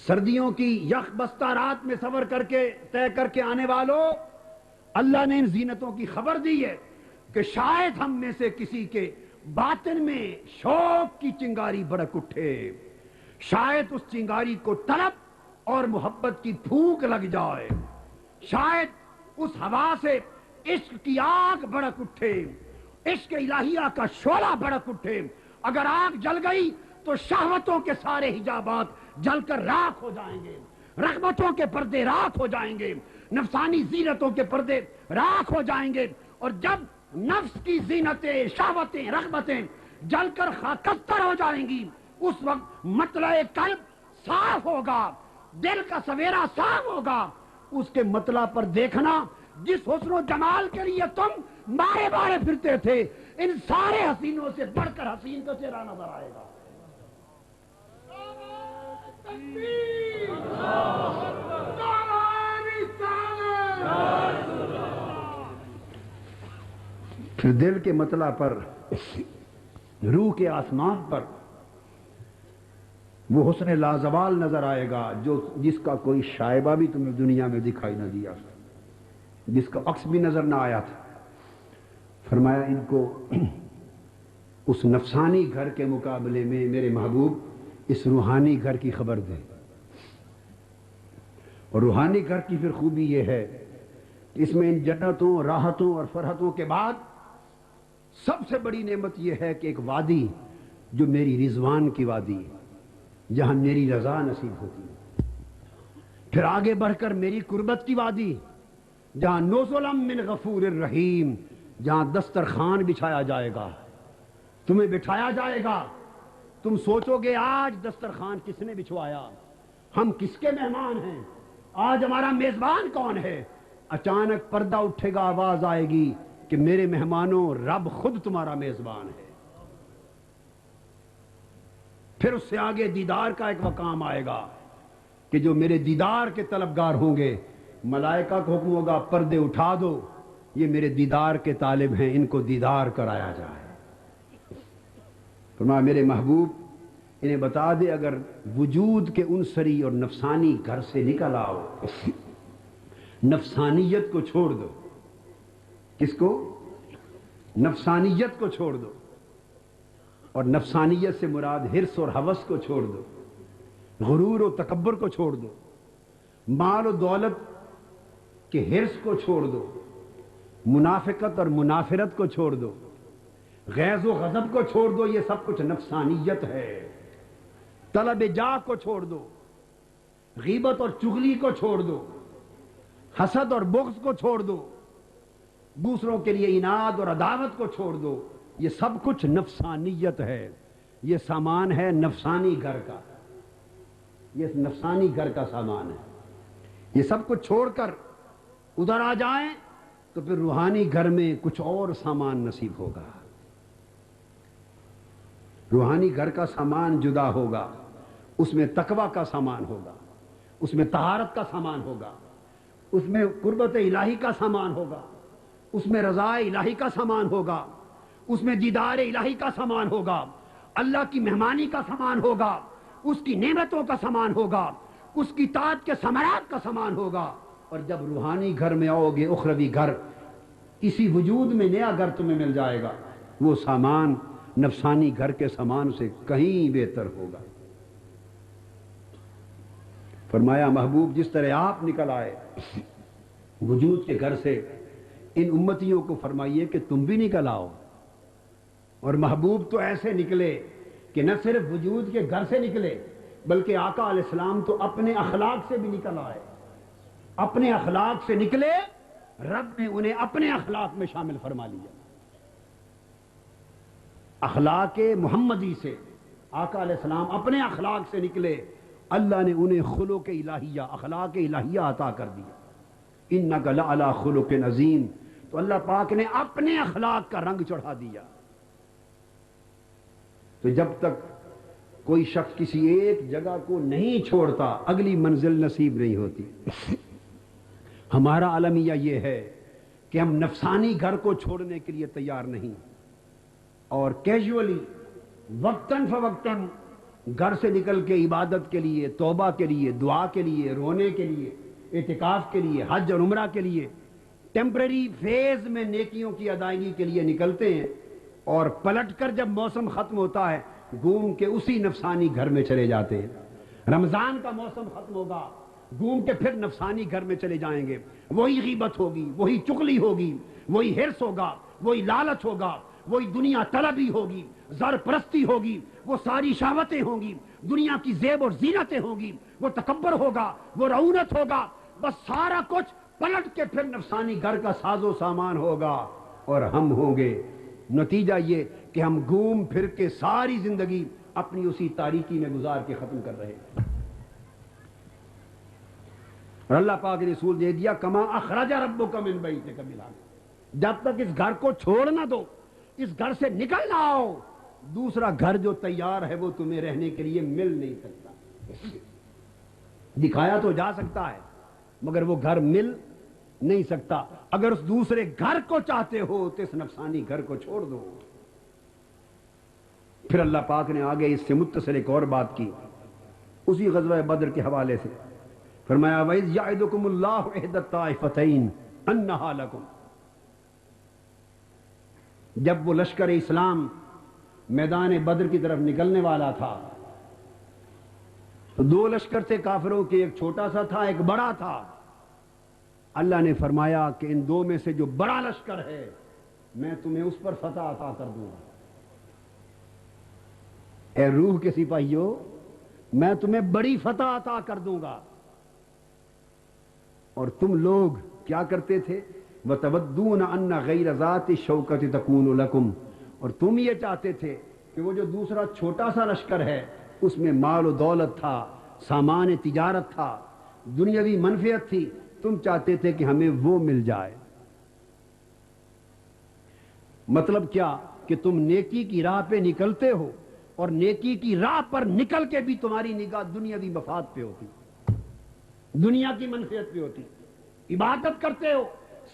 سردیوں کی یخ بستہ رات میں سفر کر کے طے کر کے آنے والوں، اللہ نے ان زینتوں کی خبر دی ہے کہ شاید ہم میں سے کسی کے باطن میں شوق کی چنگاری بھڑک اٹھے، شاید اس چنگاری کو طلب اور محبت کی پھونک لگ جائے، شاید اس ہوا سے عشق کی آگ بھڑک اٹھے، عشق الہیہ کا شعلہ بھڑک اٹھے۔ اگر آگ جل گئی تو شہوتوں کے سارے حجابات جل کر راکھ ہو جائیں گے، رغبتوں کے پردے راکھ ہو جائیں گے، نفسانی زینتوں کے پردے راکھ ہو جائیں گے، اور جب نفس کی زینتیں، شہوتیں، رغبتیں جل کر خاکستر ہو جائیں گی، اس وقت مطلع قلب صاف ہوگا، دل کا سویرا صاف ہوگا۔ اس کے مطلع پر دیکھنا، جس حسن و جمال کے لیے تم مارے مارے پھرتے تھے، ان سارے حسینوں سے بڑھ کر حسین کا چہرہ نظر آئے گا۔ پھر دل کے مطلع پر، روح کے آسمان پر وہ حسن لازوال نظر آئے گا جس کا کوئی شائبہ بھی تمہیں دنیا میں دکھائی نہ دیا، جس کا عکس بھی نظر نہ آیا تھا۔ فرمایا ان کو اس نفسانی گھر کے مقابلے میں میرے محبوب اس روحانی گھر کی خبر دے۔ اور روحانی گھر کی پھر خوبی یہ ہے کہ اس میں ان جنتوں، راحتوں اور فرحتوں کے بعد سب سے بڑی نعمت یہ ہے کہ ایک وادی جو میری رضوان کی وادی ہے، جہاں میری رضا نصیب ہوتی ہے۔ پھر آگے بڑھ کر میری قربت کی وادی، جہاں نزلم من غفور الرحیم، جہاں دسترخوان بچھایا جائے گا، تمہیں بٹھایا جائے گا۔ تم سوچو گے آج دسترخوان کس نے بچھوایا، ہم کس کے مہمان ہیں، آج ہمارا میزبان کون ہے؟ اچانک پردہ اٹھے گا، آواز آئے گی کہ میرے مہمانوں، رب خود تمہارا میزبان ہے۔ پھر اس سے آگے دیدار کا ایک مقام آئے گا کہ جو میرے دیدار کے طلبگار ہوں گے، ملائکہ کو حکم ہوگا پردے اٹھا دو، یہ میرے دیدار کے طالب ہیں، ان کو دیدار کرایا جائے۔ فرمایا میرے محبوب انہیں بتا دے اگر وجود کے عنصری اور نفسانی گھر سے نکل آؤ، نفسانیت کو چھوڑ دو۔ کس کو؟ نفسانیت کو چھوڑ دو، اور نفسانیت سے مراد حرص اور ہوس کو چھوڑ دو، غرور و تکبر کو چھوڑ دو، مال و دولت کے حرص کو چھوڑ دو، منافقت اور منافرت کو چھوڑ دو، غیظ و غضب کو چھوڑ دو، یہ سب کچھ نفسانیت ہے۔ طلب جاہ کو چھوڑ دو، غیبت اور چغلی کو چھوڑ دو، حسد اور بغض کو چھوڑ دو، دوسروں کے لیے عناد اور عداوت کو چھوڑ دو، یہ سب کچھ نفسانیت ہے۔ یہ سامان ہے نفسانی گھر کا، یہ نفسانی گھر کا سامان ہے۔ یہ سب کچھ چھوڑ کر ادھر آ جائیں تو پھر روحانی گھر میں کچھ اور سامان نصیب ہوگا۔ روحانی گھر کا سامان جدا ہوگا، اس میں تقوی کا سامان ہوگا، اس میں طہارت کا سامان ہوگا، اس میں قربت الہی کا سامان ہوگا، اس میں رضا الہی کا سامان ہوگا، اس میں دیدار الہی کا سامان ہوگا، اللہ کی مہمانی کا سامان ہوگا، اس کی نعمتوں کا سامان ہوگا، اس کی طاعت کے ثمرات کا سامان ہوگا۔ اور جب روحانی گھر میں آؤ گے، اخروی گھر، اسی وجود میں نیا گھر تمہیں مل جائے گا، وہ سامان نفسانی گھر کے سامان سے کہیں بہتر ہوگا۔ فرمایا محبوب جس طرح آپ نکل آئے وجود کے گھر سے، ان امتیوں کو فرمائیے کہ تم بھی نکل آؤ۔ اور محبوب تو ایسے نکلے کہ نہ صرف وجود کے گھر سے نکلے بلکہ آقا علیہ السلام تو اپنے اخلاق سے بھی نکل آئے. اپنے اخلاق سے نکلے، رب نے انہیں اپنے اخلاق میں شامل فرما لیا. اخلاق محمدی سے آقا علیہ السلام اپنے اخلاق سے نکلے، اللہ نے انہیں خلق الہیہ، اخلاق الہیہ عطا کر دیا. انک لعلی خلق عظیم. تو اللہ پاک نے اپنے اخلاق کا رنگ چڑھا دیا. تو جب تک کوئی شخص کسی ایک جگہ کو نہیں چھوڑتا، اگلی منزل نصیب نہیں ہوتی. ہمارا المیہ یہ ہے کہ ہم نفسانی گھر کو چھوڑنے کے لیے تیار نہیں، اور کیجولی وقتاً فوقتاً گھر سے نکل کے عبادت کے لیے، توبہ کے لیے، دعا کے لیے، رونے کے لیے، اعتکاف کے لیے، حج اور عمرہ کے لیے، ٹیمپرری فیز میں نیکیوں کی ادائیگی کے لیے نکلتے ہیں، اور پلٹ کر جب موسم ختم ہوتا ہے گھوم کے اسی نفسانی گھر میں چلے جاتے ہیں. رمضان کا موسم ختم ہوگا، گھوم کے پھر نفسانی گھر میں چلے جائیں گے. وہی غیبت ہوگی، وہی چغلی ہوگی، وہی حرص ہوگا، وہی لالچ ہوگا، وہی دنیا طلبی ہوگی، زر پرستی ہوگی، وہ ساری شہوتیں ہوں گی، دنیا کی زیب اور زینتیں ہوں گی، وہ تکبر ہوگا، وہ رعونت ہوگا. بس سارا کچھ پلٹ کے پھر نفسانی گھر کا ساز و سامان ہوگا اور ہم ہوں گے. نتیجہ یہ کہ ہم گھوم پھر کے ساری زندگی اپنی اسی تاریکی میں گزار کے ختم کر رہے ہیں. اور اللہ پاک نے رسول دے دیا کما اخرج ربک من بیتک بالحق. جب تک اس گھر کو چھوڑ نہ دو، اس گھر سے نکل نہ آؤ، دوسرا گھر جو تیار ہے وہ تمہیں رہنے کے لیے مل نہیں سکتا. دکھایا تو جا سکتا ہے مگر وہ گھر مل نہیں سکتا. اگر اس دوسرے گھر کو چاہتے ہو تو اس نفسانی گھر کو چھوڑ دو. پھر اللہ پاک نے آگے اس سے متصل ایک اور بات کی اسی غزوہ بدر کے حوالے سے. فرمایا وَإِذْ يَعِدُكُمُ اللَّهُ إِحْدَى الطَّائِفَتَيْنِ أَنَّهَا لَكُمْ. جب وہ لشکر اسلام میدان بدر کی طرف نکلنے والا تھا تو دو لشکر تھے کافروں کے، ایک چھوٹا سا تھا ایک بڑا تھا. اللہ نے فرمایا کہ ان دو میں سے جو بڑا لشکر ہے میں تمہیں اس پر فتح عطا کر دوں گا. اے روح کے سپاہیوں، میں تمہیں بڑی فتح عطا کر دوں گا. اور تم لوگ کیا کرتے تھے؟ وَتَوَدُّونَ أَنَّ غَيْرَ ذَاتِ الشَّوْكَةِ تَكُونُ لَكُمْ. اور تم یہ چاہتے تھے کہ وہ جو دوسرا چھوٹا سا لشکر ہے اس میں مال و دولت تھا، سامان تجارت تھا، دنیاوی منفعت تھی، تم چاہتے تھے کہ ہمیں وہ مل جائے. مطلب کیا کہ تم نیکی کی راہ پہ نکلتے ہو اور نیکی کی راہ پر نکل کے بھی تمہاری نگاہ دنیاوی مفاد پہ ہوتی، دنیا کی منفعت پہ ہوتی. عبادت کرتے ہو،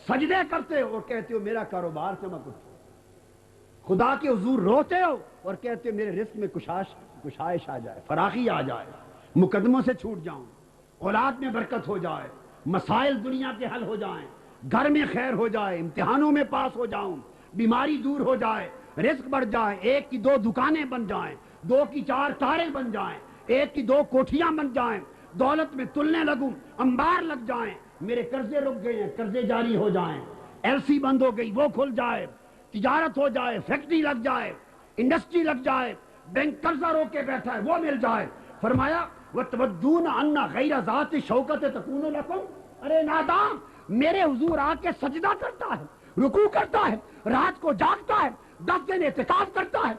سجدے کرتے ہو اور کہتے ہو میرا کاروبار چمک اٹھے. خدا کے حضور روتے ہو اور کہتے ہو میرے رزق میں کشائش آ جائے، فراخی آ جائے، مقدموں سے چھوٹ جاؤں، اولاد میں برکت ہو جائے، مسائل دنیا کے حل ہو جائیں، گھر میں خیر ہو جائے، امتحانوں میں پاس ہو جاؤں، بیماری دور ہو جائے، رزق بڑھ جائے، ایک کی دو دکانیں بن جائیں، دو کی چار کاریں بن جائیں، ایک کی دو کوٹھیاں بن جائیں، دولت میں تلنے لگوں، انبار لگ جائیں، میرے قرضے رک گئے ہیں قرضے جاری ہو جائیں، ایل سی بند ہو گئی وہ کھل جائے، تجارت ہو جائے، فیکٹری لگ جائے، انڈسٹری لگ جائے، بینک قرضہ روک کے بیٹھا ہے وہ مل جائے. فرمایا وَتَوَدُّونَ أَنَّ غَيْرَ ذَاتِ الشَّوْكَةِ تَكُونُ لَكُمْ. ارے نادان، میرے حضور آ کے سجدہ کرتا ہے، رکوع کرتا ہے، رات کو جاگتا ہے، 10 دن اعتکاف کرتا ہے،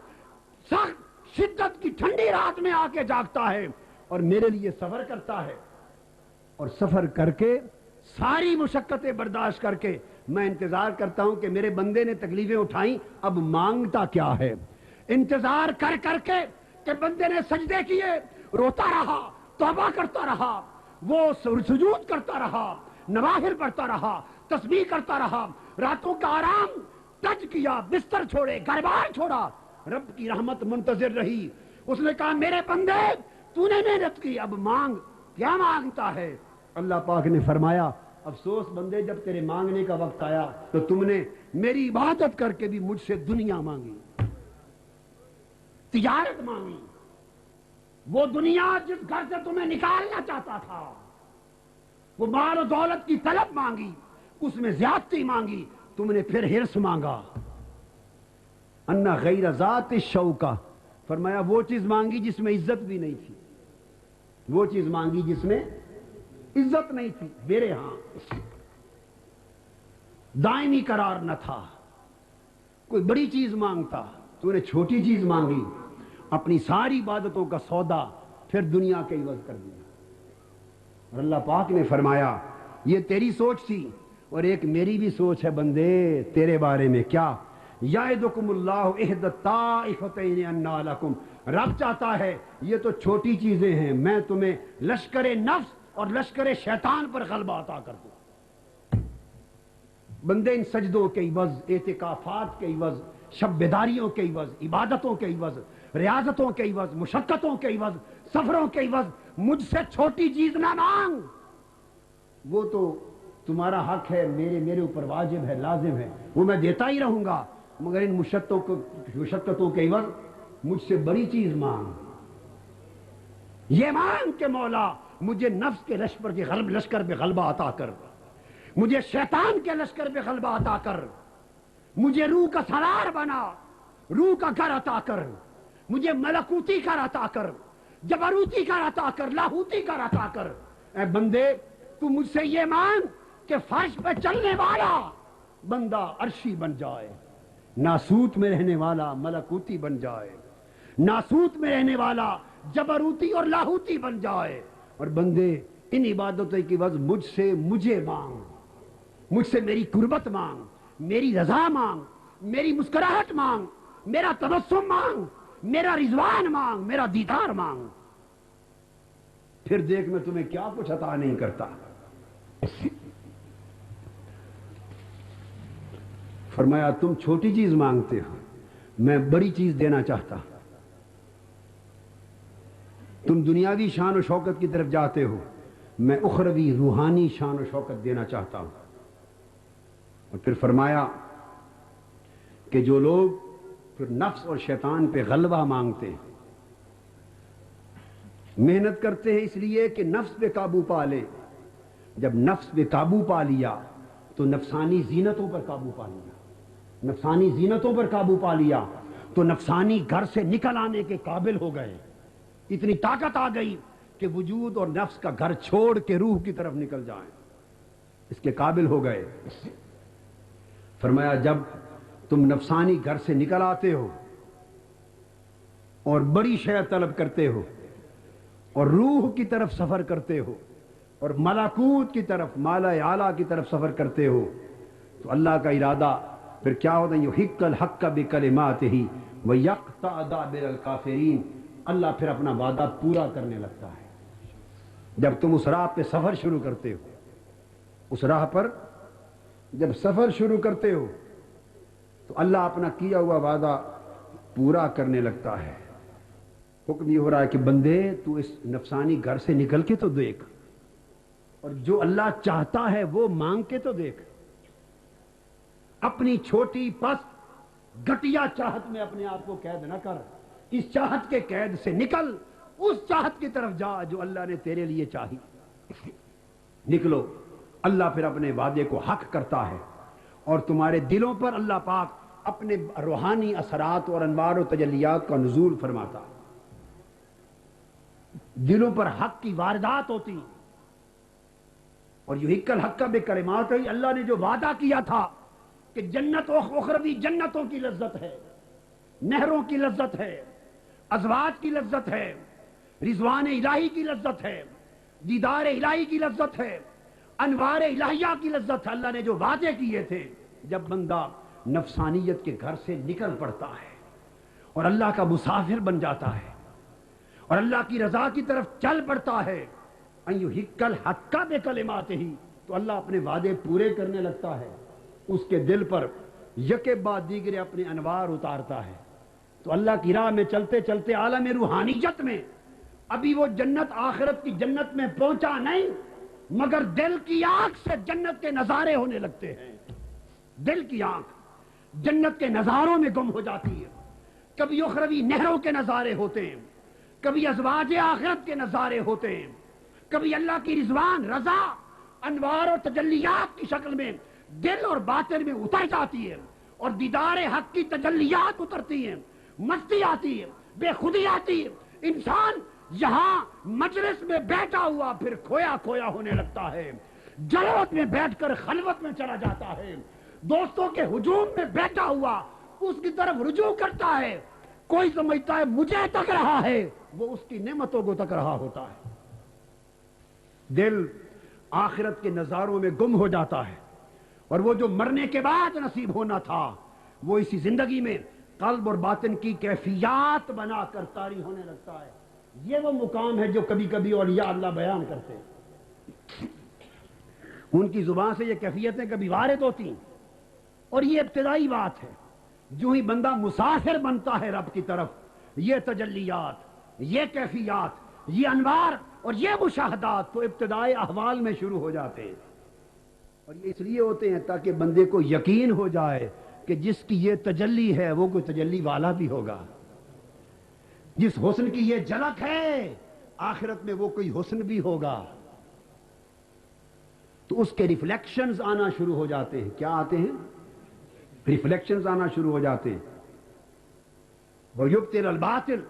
سخت شدت کی ٹھنڈی رات میں آ کے جاگتا ہے اور میرے لیے سفر کرتا ہے. اور سفر کر کے ساری مشقتیں برداشت کر کے میں انتظار کرتا ہوں کہ میرے بندے نے تکلیفیں اٹھائیں، اب مانگتا کیا ہے. انتظار کر کر کے کہ بندے نے سجدے کیے، روتا رہا، توبہ کرتا رہا، وہ سجود کرتا رہا، نوافل پڑھتا رہا، تسبیح کرتا رہا، راتوں کا آرام تج کیا، بستر چھوڑے، گھر بار چھوڑا، رب کی رحمت منتظر رہی. اس نے کہا میرے بندے تو نے محنت کی، اب مانگ. کیا مانگتا ہے؟ اللہ پاک نے فرمایا افسوس بندے جب تیرے مانگنے کا وقت آیا تو تم نے میری عبادت کر کے بھی مجھ سے دنیا مانگی، تجارت مانگی. وہ دنیا جس گھر سے تمہیں نکالنا چاہتا تھا، وہ مال و دولت کی طلب مانگی، اس میں زیادتی مانگی، تم نے پھر حرص مانگا. انا غیر ذات الشوکہ، فرمایا وہ چیز مانگی جس میں عزت بھی نہیں تھی، وہ چیز مانگی جس میں عزت نہیں تھی میرے ہاں، دائمی قرار نہ تھا. کوئی بڑی چیز مانگتا، تو نے چھوٹی چیز مانگی، اپنی ساری عبادتوں کا سودا پھر دنیا کے عوض کر دیا. اور اللہ پاک نے فرمایا یہ تیری سوچ تھی اور ایک میری بھی سوچ ہے بندے تیرے بارے میں. کیا؟ یعدکم اللہ احد الطائفتین انا لکم. رب چاہتا ہے یہ تو چھوٹی چیزیں ہیں، میں تمہیں لشکر نفس اور لشکر شیطان پر غلبہ عطا کر دوں. بندے ان سجدوں کے عوض، اعتکافات کے عوض، شب بیداریوں کے عوض، عبادتوں کے عوض، ریاضتوں کے عوض، مشقتوں کے عوض، سفروں کے عوض مجھ سے چھوٹی چیز نہ مانگ. وہ تو تمہارا حق ہے، میرے اوپر واجب ہے، لازم ہے، وہ میں دیتا ہی رہوں گا، مگر ان مشقتوں کے عوض مجھ سے بڑی چیز مانگ. یہ مانگ کہ مولا مجھے نفس کے لشکر پہ غلبہ عطا کر، مجھے شیطان کے لشکر پہ غلبہ عطا کر، مجھے روح کا سالار بنا، روح کا گھر عطا کر، مجھے ملکوتی گھر عطا کر، جبروتی گھر عطا کر، لاہوتی گھر عطا کر. اے بندے تو مجھ سے یہ مانگ کہ فرش پہ چلنے والا بندہ عرشی بن جائے، ناسوت میں رہنے والا ملکوتی بن جائے، ناسوت میں رہنے والا جبروتی اور لاہوتی بن جائے. اور بندے ان عبادتوں کی وجہ مجھے مانگ، مجھ سے میری قربت مانگ، میری رضا مانگ، میری مسکراہٹ مانگ، میرا تبسم مانگ، میرا رضوان مانگ، میرا دیدار مانگ. پھر دیکھ میں تمہیں کیا کچھ عطا نہیں کرتا. فرمایا تم چھوٹی چیز مانگتے ہو، میں بڑی چیز دینا چاہتا. تم دنیاوی شان و شوکت کی طرف جاتے ہو، میں اخروی روحانی شان و شوکت دینا چاہتا ہوں. اور پھر فرمایا کہ جو لوگ پھر نفس اور شیطان پہ غلبہ مانگتے ہیں، محنت کرتے ہیں اس لیے کہ نفس پہ قابو پا لے. جب نفس پہ قابو پا لیا تو نفسانی زینتوں پر قابو پا لیا، نفسانی زینتوں پر قابو پا لیا تو نفسانی گھر سے نکل آنے کے قابل ہو گئے. اتنی طاقت آ گئی کہ وجود اور نفس کا گھر چھوڑ کے روح کی طرف نکل جائیں، اس کے قابل ہو گئے. فرمایا جب تم نفسانی گھر سے نکل آتے ہو اور بڑی شے طلب کرتے ہو اور روح کی طرف سفر کرتے ہو اور ملکوت کی طرف، مالا اعلیٰ کی طرف سفر کرتے ہو، تو اللہ کا ارادہ پھر کیا ہوتا ہے؟ یحق الحق بکلماتہ ویقطع دابر الکافرین. اللہ پھر اپنا وعدہ پورا کرنے لگتا ہے. جب تم اس راہ پہ سفر شروع کرتے ہو، اس راہ پر جب سفر شروع کرتے ہو تو اللہ اپنا کیا ہوا وعدہ پورا کرنے لگتا ہے. حکم یہ ہو رہا ہے کہ بندے تو اس نفسانی گھر سے نکل کے تو دیکھ، اور جو اللہ چاہتا ہے وہ مانگ کے تو دیکھ. اپنی چھوٹی پس گھٹیا چاہت میں اپنے آپ کو قید نہ کر، اس چاہت کے قید سے نکل، اس چاہت کی طرف جا جو اللہ نے تیرے لیے چاہی. نکلو، اللہ پھر اپنے وعدے کو حق کرتا ہے اور تمہارے دلوں پر اللہ پاک اپنے روحانی اثرات اور انوار و تجلیات کا نزول فرماتا. دلوں پر حق کی واردات ہوتی. اور یحق الحق بکلماتہ، اللہ نے جو وعدہ کیا تھا کہ جنت و اخروی جنتوں کی لذت ہے، نہروں کی لذت ہے، ازواج کی لذت ہے، رضوان الہی کی لذت ہے، دیدار الہی کی لذت ہے، انوار الہیہ کی لذت ہے. اللہ نے جو وعدے کیے تھے، جب بندہ نفسانیت کے گھر سے نکل پڑتا ہے اور اللہ کا مسافر بن جاتا ہے اور اللہ کی رضا کی طرف چل پڑتا ہے، ان یحق الحق بکلماتہ، تو اللہ اپنے وعدے پورے کرنے لگتا ہے. اس کے دل پر یکے بعد دیگرے اپنے انوار اتارتا ہے. تو اللہ کی راہ میں چلتے چلتے عالم روحانیت میں ابھی وہ جنت، آخرت کی جنت میں پہنچا نہیں، مگر دل کی آنکھ سے جنت کے نظارے ہونے لگتے ہیں. دل کی آنکھ جنت کے نظاروں میں گم ہو جاتی ہے. کبھی اخروی نہروں کے نظارے ہوتے ہیں، کبھی ازواج آخرت کے نظارے ہوتے ہیں، کبھی اللہ کی رضوان، رضا، انوار اور تجلیات کی شکل میں دل اور باطن میں اتر جاتی ہے، اور دیدار حق کی تجلیات اترتی ہیں، مستی آتی ہے، بے خودی آتی ہے. انسان یہاں مجلس میں بیٹھا ہوا پھر کھویا کھویا ہونے لگتا ہے، جلوت میں بیٹھ کر خلوت میں چلا جاتا ہے، دوستوں کے ہجوم میں بیٹھا ہوا اس کی طرف رجوع کرتا ہے، کوئی سمجھتا ہے مجھے تک رہا ہے، وہ اس کی نعمتوں کو تک رہا ہوتا ہے۔ دل آخرت کے نظاروں میں گم ہو جاتا ہے، اور وہ جو مرنے کے بعد نصیب ہونا تھا وہ اسی زندگی میں قلب اور باطن کی کیفیات بنا کر طاری ہونے لگتا ہے۔ یہ وہ مقام ہے جو کبھی کبھی اولیاء اللہ بیان کرتے ہیں، ان کی زبان سے یہ کیفیتیں کبھی وارد ہوتی ہیں، اور یہ ابتدائی بات ہے۔ جو ہی بندہ مسافر بنتا ہے رب کی طرف، یہ تجلیات، یہ کیفیات، یہ انوار اور یہ مشاہدات تو ابتدائی احوال میں شروع ہو جاتے ہیں، اور یہ اس لیے ہوتے ہیں تاکہ بندے کو یقین ہو جائے کہ جس کی یہ تجلی ہے وہ کوئی تجلی والا بھی ہوگا، جس حسن کی یہ جھلک ہے آخرت میں وہ کوئی حسن بھی ہوگا۔ تو اس کے ریفلیکشنز آنا شروع ہو جاتے ہیں۔ کیا آتے ہیں؟ ریفلیکشنز آنا شروع ہو جاتے ہیں۔ وَيُبْطِلَ الْبَاطِلَ،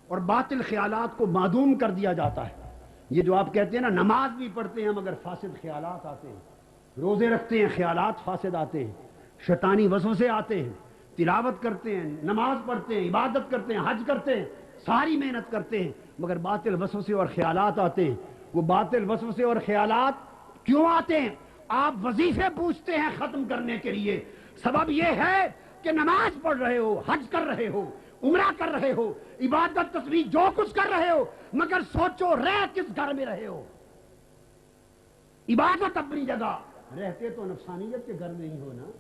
اور باطل خیالات کو معدوم کر دیا جاتا ہے۔ یہ جو آپ کہتے ہیں نا نماز بھی پڑھتے ہیں مگر فاسد خیالات آتے ہیں، روزے رکھتے ہیں خیالات فاسد آتے ہیں، شیطانی وسوسے آتے ہیں، تلاوت کرتے ہیں، نماز پڑھتے ہیں، عبادت کرتے ہیں، حج کرتے ہیں، ساری محنت کرتے ہیں، مگر باطل وسوسے اور خیالات آتے ہیں۔ وہ باطل وسوسے اور خیالات کیوں آتے ہیں؟ آپ وظیفے پوچھتے ہیں ختم کرنے کے لیے، سبب یہ ہے کہ نماز پڑھ رہے ہو، حج کر رہے ہو، عمرہ کر رہے ہو، عبادت تسبیح جو کچھ کر رہے ہو، مگر سوچو رہ کس گھر میں رہے ہو۔ عبادت اپنی جگہ، رہتے تو نفسانیت کے گھر میں ہی ہو نا،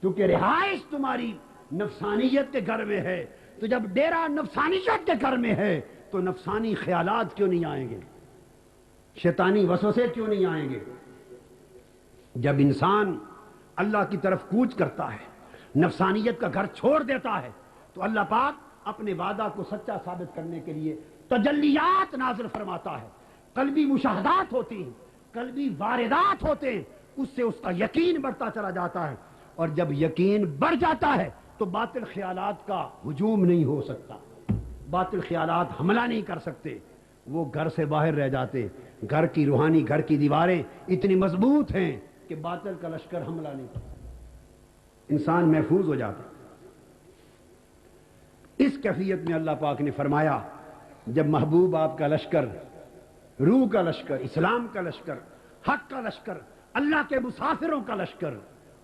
کیونکہ رہائش تمہاری نفسانیت کے گھر میں ہے، تو جب ڈیرا نفسانیت کے گھر میں ہے تو نفسانی خیالات کیوں نہیں آئیں گے، شیطانی وسوسے کیوں نہیں آئیں گے؟ جب انسان اللہ کی طرف کوچ کرتا ہے، نفسانیت کا گھر چھوڑ دیتا ہے، تو اللہ پاک اپنے وعدہ کو سچا ثابت کرنے کے لیے تجلیات نازل فرماتا ہے، قلبی مشاہدات ہوتی ہیں، قلبی واردات ہوتے ہیں، اس سے اس کا یقین بڑھتا چلا جاتا ہے، اور جب یقین بڑھ جاتا ہے تو باطل خیالات کا ہجوم نہیں ہو سکتا، باطل خیالات حملہ نہیں کر سکتے، وہ گھر سے باہر رہ جاتے۔ گھر کی روحانی گھر کی دیواریں اتنی مضبوط ہیں کہ باطل کا لشکر حملہ نہیں کر سکتا، انسان محفوظ ہو جاتا۔ اس کیفیت میں اللہ پاک نے فرمایا جب محبوب آپ کا لشکر، روح کا لشکر، اسلام کا لشکر، حق کا لشکر، اللہ کے مسافروں کا لشکر،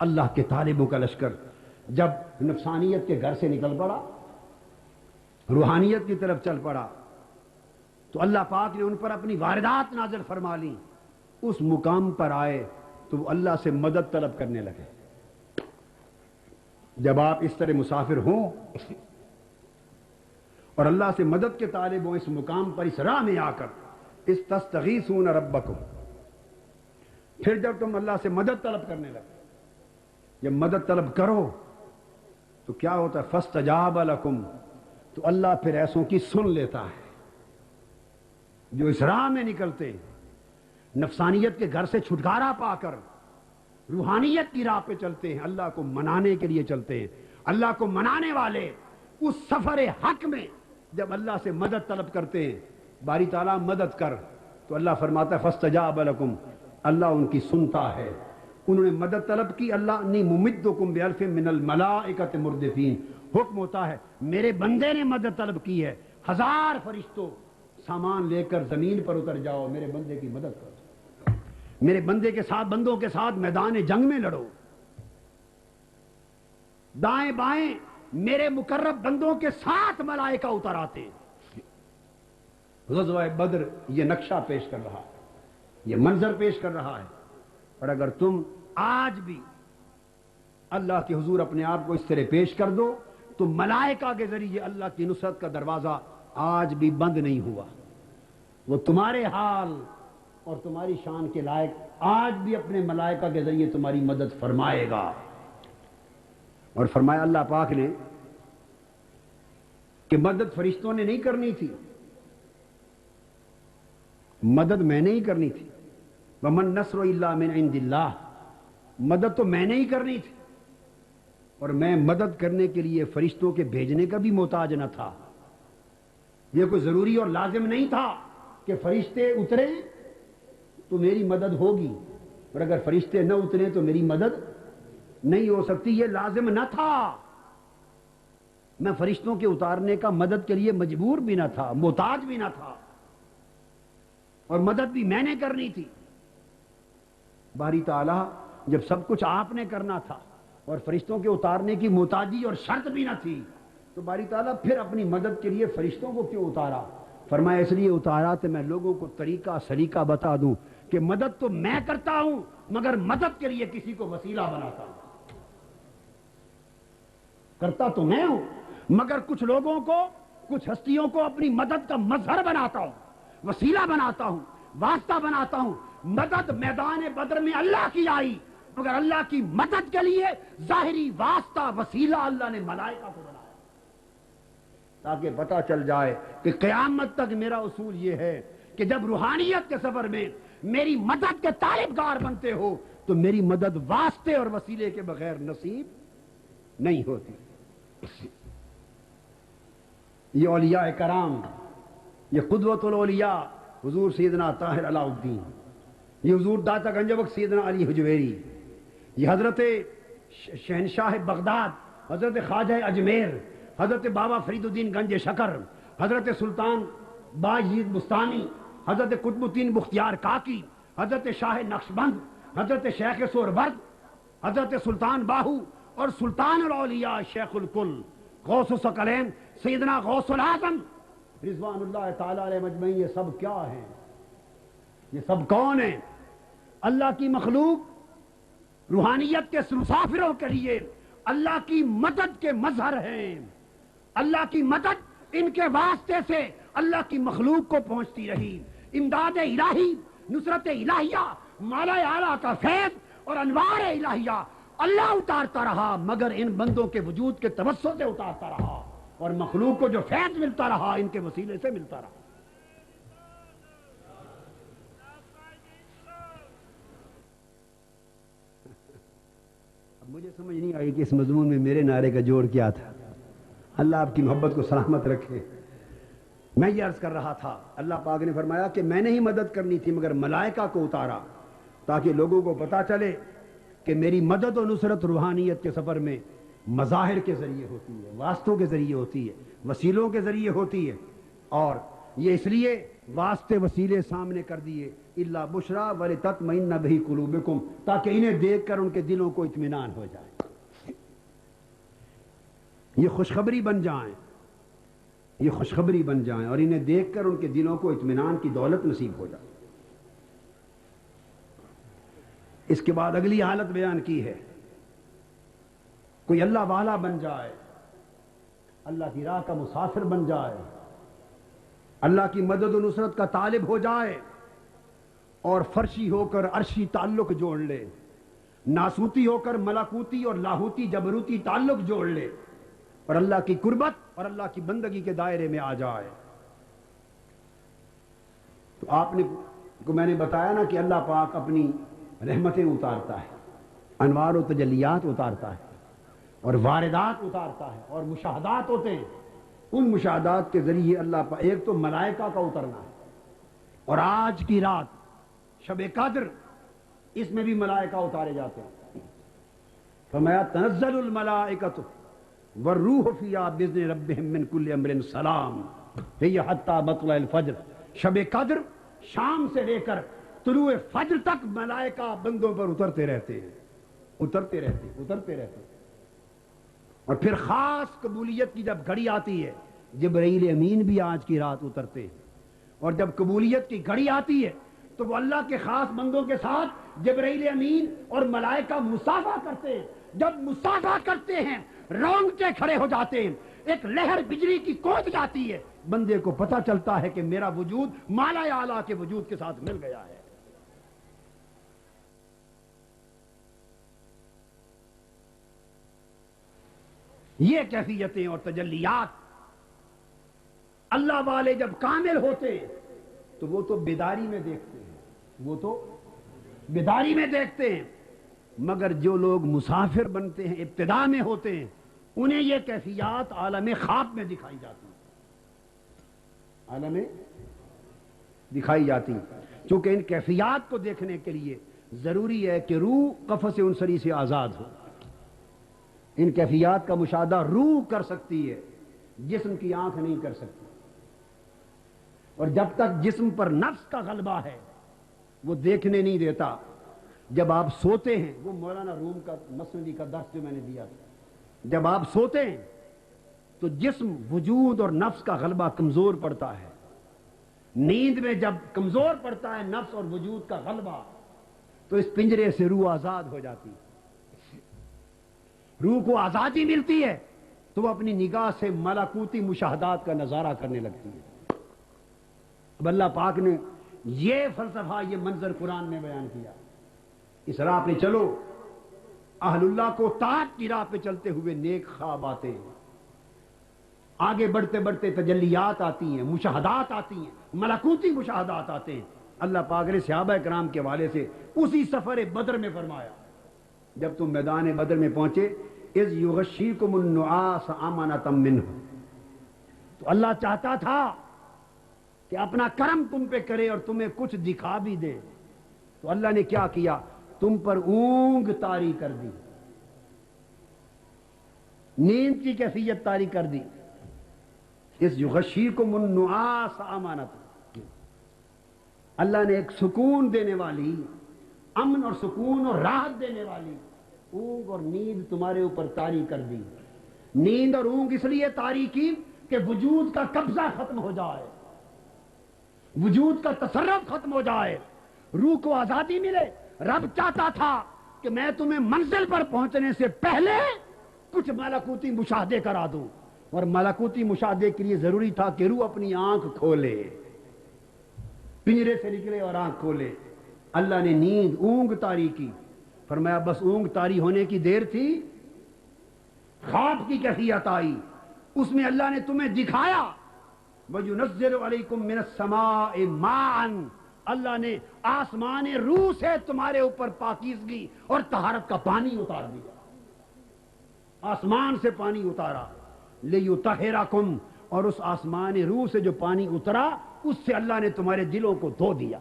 اللہ کے طالبوں کا لشکر جب نفسانیت کے گھر سے نکل پڑا، روحانیت کی طرف چل پڑا، تو اللہ پاک نے ان پر اپنی واردات نازل فرما لی۔ اس مقام پر آئے تو وہ اللہ سے مدد طلب کرنے لگے۔ جب آپ اس طرح مسافر ہوں اور اللہ سے مدد کے طالب ہوں، اس مقام پر، اس راہ میں آ کر، استستغیثون ربکم، پھر جب تم اللہ سے مدد طلب کرنے لگے، جب مدد طلب کرو تو کیا ہوتا ہے؟ فاستجاب لکم، تو اللہ پھر ایسوں کی سن لیتا ہے جو اس راہ میں نکلتے، نفسانیت کے گھر سے چھٹکارا پا کر روحانیت کی راہ پہ چلتے ہیں، اللہ کو منانے کے لیے چلتے ہیں۔ اللہ کو منانے والے اس سفر حق میں جب اللہ سے مدد طلب کرتے ہیں، باری تعالیٰ مدد کر، تو اللہ فرماتا ہے فاستجاب لکم، اللہ ان کی سنتا ہے۔ انہوں نے مدد طلب کی، اللہ انی ممدکم بألف من الملائکۃ مردفین، حکم ہوتا ہے میرے بندے نے مدد طلب کی ہے، 1000 فرشتوں سامان لے کر زمین پر اتر جاؤ، میرے بندے کی مدد کرو، میرے بندے کے ساتھ، بندوں کے ساتھ میدان جنگ میں لڑو، دائیں بائیں میرے مقرب بندوں کے ساتھ ملائکہ اتر آتے۔ غزوہ بدر یہ نقشہ پیش کر رہا ہے، یہ منظر پیش کر رہا ہے، اور اگر تم آج بھی اللہ کے حضور اپنے آپ کو اس طرح پیش کر دو تو ملائکہ کے ذریعے اللہ کی نصرت کا دروازہ آج بھی بند نہیں ہوا، وہ تمہارے حال اور تمہاری شان کے لائق آج بھی اپنے ملائکہ کے ذریعے تمہاری مدد فرمائے گا۔ اور فرمایا اللہ پاک نے کہ مدد فرشتوں نے نہیں کرنی تھی، مدد میں نے ہی کرنی تھی، وَمَن نَّصْرُ إِلَّا مِنْ عِنْدِ اللَّهِ، مدد تو میں نے ہی کرنی تھی، اور میں مدد کرنے کے لیے فرشتوں کے بھیجنے کا بھی محتاج نہ تھا، یہ کوئی ضروری اور لازم نہیں تھا کہ فرشتے اترے تو میری مدد ہوگی، اور اگر فرشتے نہ اترے تو میری مدد نہیں ہو سکتی، یہ لازم نہ تھا۔ میں فرشتوں کے اتارنے کا مدد کے لیے مجبور بھی نہ تھا، محتاج بھی نہ تھا، اور مدد بھی میں نے کرنی تھی۔ باری تعالیٰ جب سب کچھ آپ نے کرنا تھا اور فرشتوں کے اتارنے کی محتاجی اور شرط بھی نہ تھی، تو باری تعالیٰ پھر اپنی مدد کے لیے فرشتوں کو کیوں اتارا؟ فرمایا اس لیے اتارا کہ میں لوگوں کو طریقہ سلیقہ بتا دوں کہ مدد تو میں کرتا ہوں مگر مدد کے لیے کسی کو وسیلہ بناتا ہوں۔ کرتا تو میں ہوں مگر کچھ لوگوں کو، کچھ ہستیوں کو اپنی مدد کا مظہر بناتا ہوں، وسیلہ بناتا ہوں، واسطہ بناتا ہوں۔ مدد میدان بدر میں اللہ کی آئی، مگر اللہ کی مدد کے لیے ظاہری واسطہ وسیلہ اللہ نے ملائکہ کو بنایا، تاکہ پتہ چل جائے کہ قیامت تک میرا اصول یہ ہے کہ جب روحانیت کے سفر میں میری مدد کے طالبگار بنتے ہو تو میری مدد واسطے اور وسیلے کے بغیر نصیب نہیں ہوتی۔ یہ اولیاء کرام، یہ قدوۃ الاولیاء حضور سیدنا طاہر علاء الدین، یہ حضور داتا گنج بخش سیدنا علی حجویری، یہ حضرت شہنشاہ بغداد حضرت خواجہ اجمیر، حضرت بابا فرید الدین گنج شکر، حضرت سلطان باجید بستانی، حضرت قطب الدین بختیار کاکی، حضرت شاہ نقشبند، حضرت شیخ سہروردی، حضرت سلطان باہو، اور سلطان الاولیاء شیخ الکل غوث الثقلین سیدنا غوث العظم رضوان اللہ تعالی علیہ مجمعین، یہ سب کیا ہیں؟ یہ سب کون ہیں؟ اللہ کی مخلوق، روحانیت کے مسافروں کے لیے اللہ کی مدد کے مظہر ہیں۔ اللہ کی مدد ان کے واسطے سے اللہ کی مخلوق کو پہنچتی رہی۔ امداد الہی، نصرت الہیہ، مولا اعلیٰ کا فیض اور انوار الہیہ اللہ اتارتا رہا، مگر ان بندوں کے وجود کے توسط سے اتارتا رہا، اور مخلوق کو جو فیض ملتا رہا ان کے وسیلے سے ملتا رہا۔ اب مجھے سمجھ نہیں آئی کہ اس مضمون میں میرے نعرے کا جوڑ کیا تھا۔ اللہ آپ کی محبت کو سلامت رکھے۔ میں یہ عرض کر رہا تھا، اللہ پاک نے فرمایا کہ میں نے ہی مدد کرنی تھی مگر ملائکہ کو اتارا تاکہ لوگوں کو پتا چلے کہ میری مدد و نصرت روحانیت کے سفر میں مظاہر کے ذریعے ہوتی ہے، واسطوں کے ذریعے ہوتی ہے، وسیلوں کے ذریعے ہوتی ہے، اور یہ اس لیے واسطے وسیلے سامنے کر دیے الا بشرا ولتطمئن بہ قلوبکم، تاکہ انہیں دیکھ کر ان کے دلوں کو اطمینان ہو جائے، یہ خوشخبری بن جائیں، یہ خوشخبری بن جائیں، اور انہیں دیکھ کر ان کے دلوں کو اطمینان کی دولت نصیب ہو جائے۔ اس کے بعد اگلی حالت بیان کی ہے، کوئی اللہ والا بن جائے، اللہ کی راہ کا مسافر بن جائے، اللہ کی مدد و نصرت کا طالب ہو جائے، اور فرشی ہو کر عرشی تعلق جوڑ لے، ناسوتی ہو کر ملکوتی اور لاہوتی جبروتی تعلق جوڑ لے، اور اللہ کی قربت اور اللہ کی بندگی کے دائرے میں آ جائے۔ تو آپ نے کو میں نے بتایا نا کہ اللہ پاک اپنی رحمتیں اتارتا ہے، انوار و تجلیات اتارتا ہے، اور واردات اتارتا ہے، اور مشاہدات ہوتے ہیں۔ ان مشاہدات کے ذریعے اللہ پاک، ایک تو ملائکہ کا اترنا ہے، اور آج کی رات شب قدر، اس میں بھی ملائکہ اتارے جاتے ہیں۔ فرمایا تنزل الملائکۃ والروح فیہا بإذن ربہم من کل امر سلام ہی حتی مطلع الفجر۔ شب قدر شام سے لے کر طلوع فجر تک ملائکہ بندوں پر اترتے رہتے ہیں، اترتے رہتے ہیں، اترتے رہتے ہیں۔ اور پھر خاص قبولیت کی جب گھڑی آتی ہے، جبرائیل امین بھی آج کی رات اترتے ہیں، اور جب قبولیت کی گھڑی آتی ہے تو وہ اللہ کے خاص بندوں کے ساتھ جبرائیل امین اور ملائکہ مصافحہ کرتے ہیں۔ جب مصافحہ کرتے ہیں رونگٹے کھڑے ہو جاتے ہیں، ایک لہر بجلی کی کود جاتی ہے، بندے کو پتہ چلتا ہے کہ میرا وجود مالا اعلیٰ کے وجود کے ساتھ مل گیا ہے۔ یہ کیفیتیں اور تجلیات اللہ والے جب کامل ہوتے ہیں تو وہ تو بیداری میں دیکھتے ہیں، وہ تو بیداری میں دیکھتے ہیں، مگر جو لوگ مسافر بنتے ہیں، ابتدا میں ہوتے ہیں، انہیں یہ کیفیات عالم خواب میں دکھائی جاتی ہیں۔ عالم دکھائی جاتی ہیں، چونکہ ان کیفیات کو دیکھنے کے لیے ضروری ہے کہ روح قفس عنصری سے آزاد ہو۔ ان کیفیات کا مشاہدہ روح کر سکتی ہے، جسم کی آنکھ نہیں کر سکتی، اور جب تک جسم پر نفس کا غلبہ ہے وہ دیکھنے نہیں دیتا۔ جب آپ سوتے ہیں، وہ مولانا روم کا مسندی کا درس جو میں نے دیا تھا، جب آپ سوتے ہیں تو جسم، وجود اور نفس کا غلبہ کمزور پڑتا ہے۔ نیند میں جب کمزور پڑتا ہے نفس اور وجود کا غلبہ، تو اس پنجرے سے روح آزاد ہو جاتی ہے، روح کو آزادی ملتی ہے تو وہ اپنی نگاہ سے ملکوتی مشاہدات کا نظارہ کرنے لگتی ہے۔ اب اللہ پاک نے یہ فلسفہ، یہ منظر قرآن میں بیان کیا۔ اس راہ پہ چلو، اہل اللہ کو طاعت کی راہ پہ چلتے ہوئے نیک خواب آتے ہیں، آگے بڑھتے بڑھتے تجلیات آتی ہیں، مشاہدات آتی ہیں، ملکوتی مشاہدات آتے ہیں۔ اللہ پاک نے صحابہ کرام کے حوالے سے اسی سفر بدر میں فرمایا، جب تم میدان بدر میں پہنچے، اذ یغشیکم النعاس امنۃ منہ، تو اللہ چاہتا تھا کہ اپنا کرم تم پہ کرے اور تمہیں کچھ دکھا بھی دے، تو اللہ نے کیا کیا؟ تم پر اونگ طاری کر دی، نیند کی کیفیت طاری کر دی۔ اس یغشیکم النعاس امانت، اللہ نے ایک سکون دینے والی، امن اور سکون اور راحت دینے والی اونگ اور نیند تمہارے اوپر طاری کر دی۔ نیند اور اونگ اس لیے طاری کی کہ وجود کا قبضہ ختم ہو جائے، وجود کا تصرف ختم ہو جائے، روح کو آزادی ملے۔ رب چاہتا تھا کہ میں تمہیں منزل پر پہنچنے سے پہلے کچھ ملکوتی مشاہدے کرا دوں، اور ملکوتی مشاہدے کے لیے ضروری تھا کہ روح اپنی آنکھ کھولے، پنجرے سے نکلے اور آنکھ کھولے۔ اللہ نے نیند، اونگ طاری کی، فرمایا بس اونگ طاری ہونے کی دیر تھی، خواب کی کیفیت آئی، اس میں اللہ نے تمہیں دکھایا وَيُنَزِّلُ عَلَيْكُم مِّنَ السَّمَاءِ مَاءً، اللہ نے آسمان روح سے تمہارے اوپر پاکیزگی اور طہارت کا پانی اتار دیا، آسمان سے پانی اتارا، لِيُطَهِّرَكُمْ، اور اس آسمان روح سے جو پانی اترا اس سے اللہ نے تمہارے دلوں کو دھو دیا،